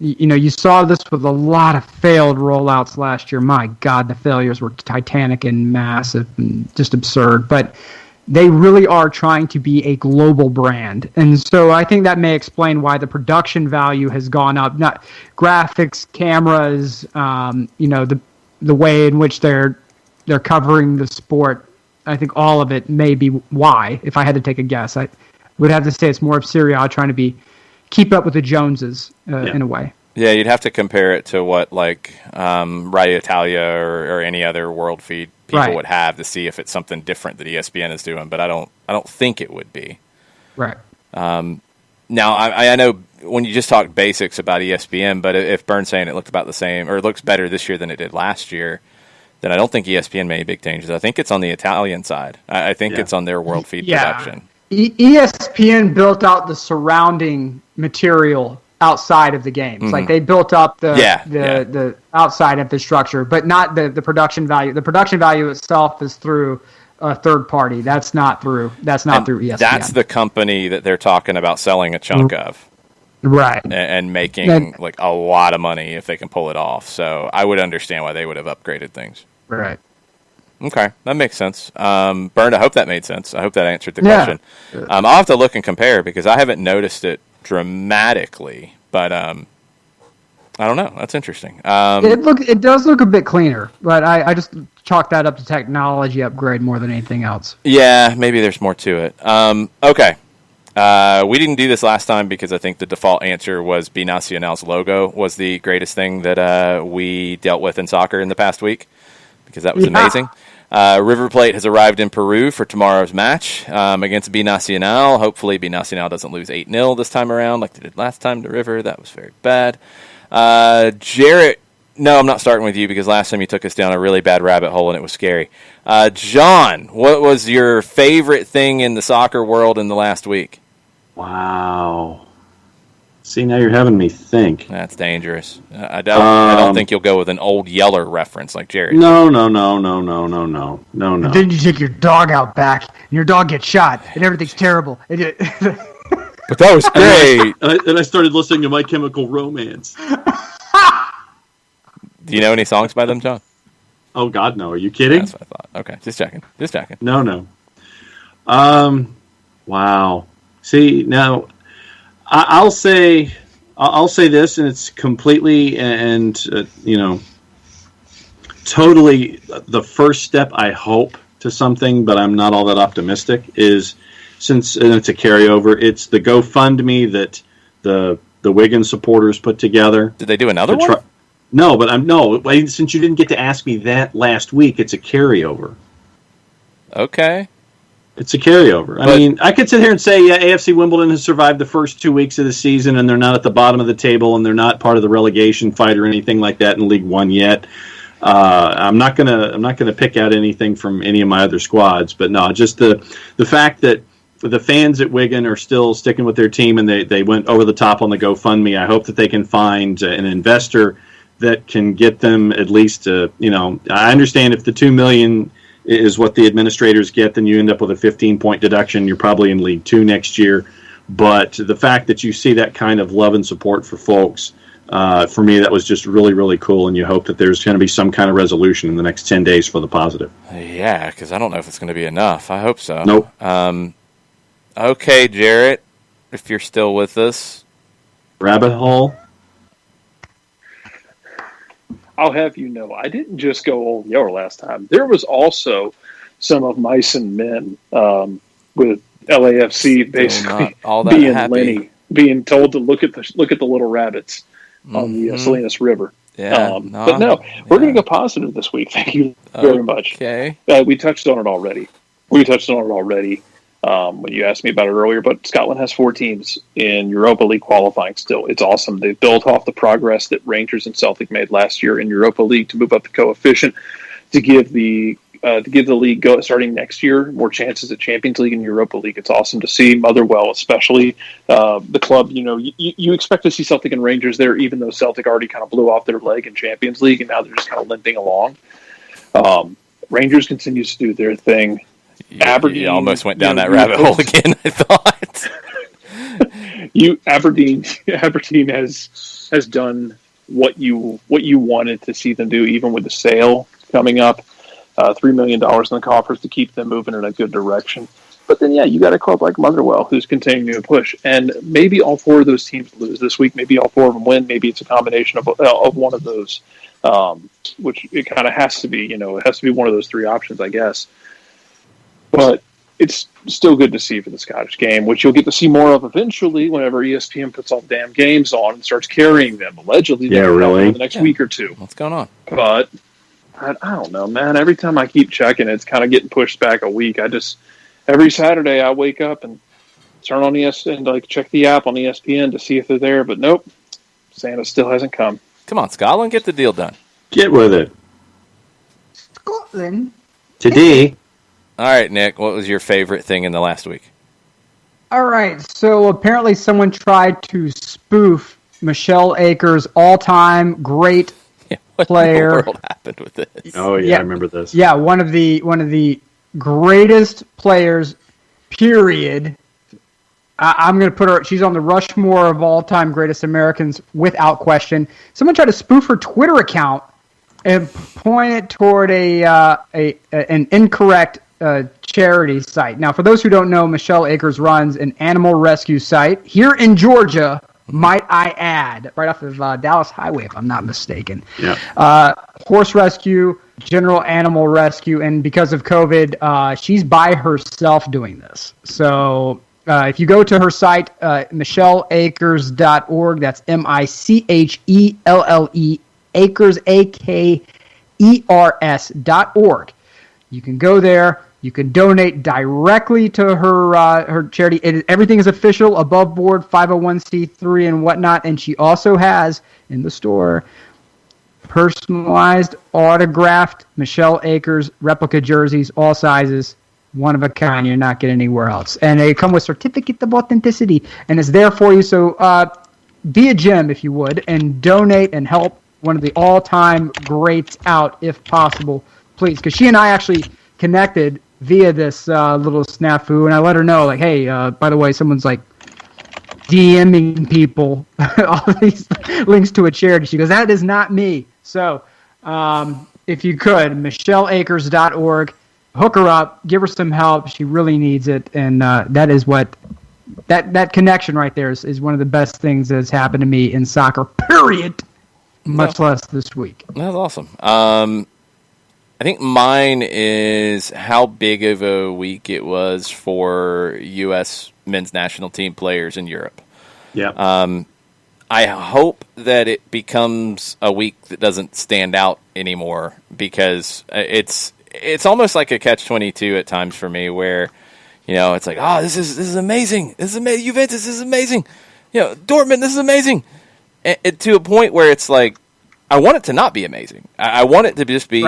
You saw this with a lot of failed rollouts last year. My God, the failures were titanic and massive and just absurd. But they really are trying to be a global brand. And so I think that may explain why the production value has gone up. Not graphics, cameras, the way in which they're covering the sport. I think all of it may be why. If I had to take a guess, I would have to say it's more of Serie A trying to keep up with the Joneses in a way. Yeah, you'd have to compare it to what Radio Italia or any other World Feed people would have to see if it's something different that ESPN is doing. But I don't think it would be. Right. Now I know when you just talk basics about ESPN, but if Byrne's saying it looked about the same or it looks better this year than it did last year, then I don't think ESPN made big changes. I think it's on the Italian side. I think it's on their World Feed production. ESPN built out the surrounding material outside of the games. Mm-hmm. Like they built up the outside infrastructure, but not the production value. The production value itself is through a third party. That's not through ESPN. That's the company that they're talking about selling a chunk of. Right. And making a lot of money if they can pull it off. So I would understand why they would have upgraded things. Right. Okay, that makes sense. Byrne, I hope that made sense. I hope that answered the question. I'll have to look and compare because I haven't noticed it dramatically, but I don't know. That's interesting. It does look a bit cleaner, but I just chalk that up to technology upgrade more than anything else. Yeah, maybe there's more to it. Okay. We didn't do this last time because I think the default answer was Binacional's logo was the greatest thing that we dealt with in soccer in the past week because that was amazing. River Plate has arrived in Peru for tomorrow's match against Binacional. Hopefully Binacional doesn't lose 8-0 this time around like they did last time to River. That was very bad. Jarrett, no, I'm not starting with you because last time you took us down a really bad rabbit hole and it was scary. John, what was your favorite thing in the soccer world in the last week? Wow. See, now you're having me think. That's dangerous. I don't think you'll go with an old Yeller reference like Jerry. No. And then you take your dog out back, and your dog gets shot, and everything's terrible. But that was great. And I started listening to My Chemical Romance. Do you know any songs by them, John? Oh, God, no. Are you kidding? That's what I thought. Okay, just checking. No. Wow. See, now, I'll say this, and it's completely and totally the first step, I hope, to something, but I'm not all that optimistic, is and it's a carryover, it's the GoFundMe that the Wigan supporters put together. Did they do another one? No, but since you didn't get to ask me that last week, it's a carryover. Okay. It's a carryover. I mean, I could sit here and say, yeah, AFC Wimbledon has survived the first 2 weeks of the season, and they're not at the bottom of the table, and they're not part of the relegation fight or anything like that in League One yet. I'm not gonna pick out anything from any of my other squads, but no, just the fact that the fans at Wigan are still sticking with their team, and they went over the top on the GoFundMe. I hope that they can find an investor that can get them at least. I understand if the $2 million is what the administrators get, then you end up with a 15-point deduction. You're probably in League Two next year. But the fact that you see that kind of love and support for folks, for me, that was just really, really cool. And you hope that there's going to be some kind of resolution in the next 10 days for the positive. Yeah, because I don't know if it's going to be enough. I hope so. Nope. Okay, Jarrett, if you're still with us. Rabbit hole. I'll have you know, I didn't just go old Yeller last time. There was also some of Mice and Men with LAFC basically being happy. Lenny, being told to look at the little rabbits on the Salinas River. Yeah, we're going to go positive this week. Thank you very much. Okay, we touched on it already. when you asked me about it earlier. But Scotland has 4 teams in Europa League qualifying still. It's awesome. They've built off the progress that Rangers and Celtic made last year in Europa League to move up the coefficient to give the league starting next year more chances at Champions League and Europa League. It's awesome to see. Motherwell, especially the club. You expect to see Celtic and Rangers there, even though Celtic already kind of blew off their leg in Champions League, and now they're just kind of limping along. Rangers continues to do their thing. Aberdeen, you almost went down that rabbit hole again, I thought. Aberdeen has done what you wanted to see them do, even with the sale coming up. $3 million in the coffers to keep them moving in a good direction. But then, you got a club like Motherwell who's continuing to push. And maybe all 4 of those teams lose this week. Maybe all 4 of them win. Maybe it's a combination of one of those, which it kind of has to be. It has to be one of those 3 options, I guess. But it's still good to see for the Scottish game, which you'll get to see more of eventually whenever ESPN puts all the damn games on and starts carrying them, allegedly. Really? The next week or 2. What's going on? But I don't know, man. Every time I keep checking, it's kind of getting pushed back a week. Every Saturday I wake up and turn on ESPN, check the app on ESPN to see if they're there. But nope, Santa still hasn't come. Come on, Scotland, get the deal done. Get with it. Scotland. Today. All right, Nick, what was your favorite thing in the last week? All right, so apparently someone tried to spoof Michelle Akers' all-time great player. What in the world happened with this? Oh yeah, I remember this. Yeah, one of the greatest players. Period. I'm going to put her. She's on the Rushmore of all-time greatest Americans without question. Someone tried to spoof her Twitter account and point it toward an incorrect charity site. Now, for those who don't know, Michelle Akers runs an animal rescue site here in Georgia. Might I add, right off of Dallas Highway, if I'm not mistaken. Yeah. Horse rescue, general animal rescue, and because of COVID, she's by herself doing this. So if you go to her site, michelleakers.org, that's MICHELLE, Akers, AKERS.org. You can go there. You can donate directly to her charity. Everything is official, above board, 501c3 and whatnot. And she also has, in the store, personalized, autographed Michelle Akers replica jerseys, all sizes, one of a kind. You're not getting anywhere else. And they come with certificate of authenticity. And it's there for you. So be a gem, if you would, and donate and help one of the all-time greats out, if possible, please. Because she and I actually connected via this little snafu, and I let her know, hey, by the way, someone's DMing people all these links to a charity. She goes, that is not me. So if you could, michelleakers.org, hook her up, give her some help. She really needs it, and that is what that connection right there is one of the best things that has happened to me in soccer, period, much less this week. That's awesome. I think mine is how big of a week it was for U.S. men's national team players in Europe. Yeah. I hope that it becomes a week that doesn't stand out anymore, because it's almost like a catch-22 at times for me, where it's like, this is amazing, Juventus, this is amazing, Dortmund, this is amazing, and to a point where it's like, I want it to not be amazing. I want it to just be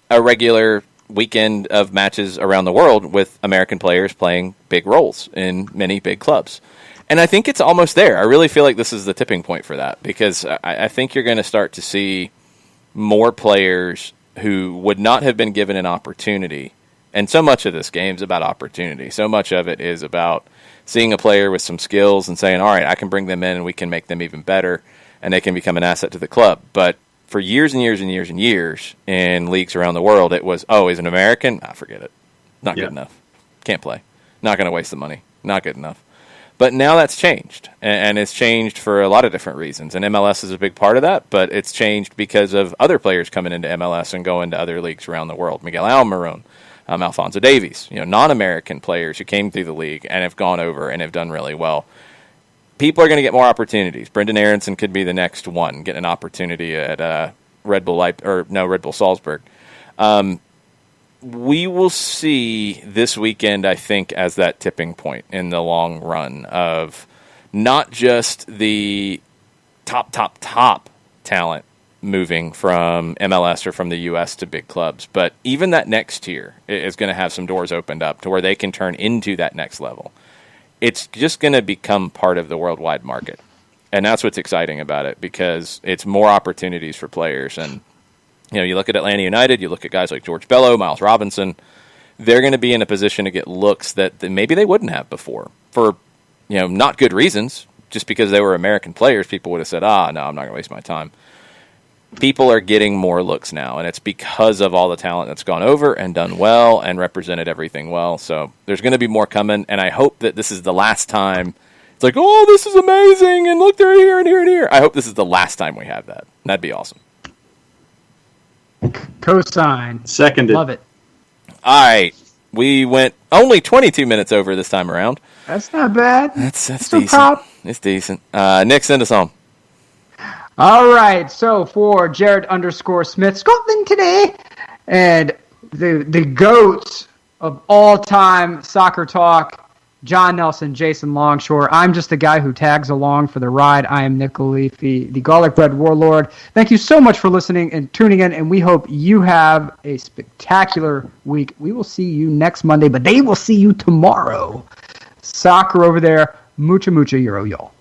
a regular weekend of matches around the world with American players playing big roles in many big clubs. And I think it's almost there. I really feel like this is the tipping point for that, because I think you're going to start to see more players who would not have been given an opportunity. And so much of this game is about opportunity. So much of it is about seeing a player with some skills and saying, all right, I can bring them in and we can make them even better, and they can become an asset to the club. But for years and years and years and years in leagues around the world, it was, he's an American? Forget it. Not good enough. Can't play. Not going to waste the money. Not good enough. But now that's changed, and it's changed for a lot of different reasons. And MLS is a big part of that, but it's changed because of other players coming into MLS and going to other leagues around the world. Miguel Almiron, Alphonso Davies, non-American players who came through the league and have gone over and have done really well. People are going to get more opportunities. Brendan Aronson could be the next one, getting an opportunity at Red Bull Salzburg. we will see this weekend, I think, as that tipping point in the long run of not just the top talent moving from MLS or from the U.S. to big clubs, but even that next tier is going to have some doors opened up to where they can turn into that next level. It's just going to become part of the worldwide market. And that's what's exciting about it, because it's more opportunities for players. And, you look at Atlanta United, you look at guys like George Bello, Miles Robinson, they're going to be in a position to get looks that maybe they wouldn't have before for, not good reasons. Just because they were American players, people would have said, no, I'm not going to waste my time. People are getting more looks now, and it's because of all the talent that's gone over and done well and represented everything well. So there's going to be more coming, and I hope that this is the last time. It's like, oh, this is amazing, and look, they're here and here and here. I hope this is the last time we have that. That'd be awesome. Cosign. Seconded. Love it. All right. We went only 22 minutes over this time around. That's not bad. That's Still decent. top. It's decent. Nick, send us home. All right, so for Jared_Smith, Scotland today, and the GOATs of all-time soccer talk, John Nelson, Jason Longshore. I'm just the guy who tags along for the ride. I am Nick Leafy, the garlic bread warlord. Thank you so much for listening and tuning in, and we hope you have a spectacular week. We will see you next Monday, but they will see you tomorrow. Soccer over there. Mucha, mucha Euro, y'all.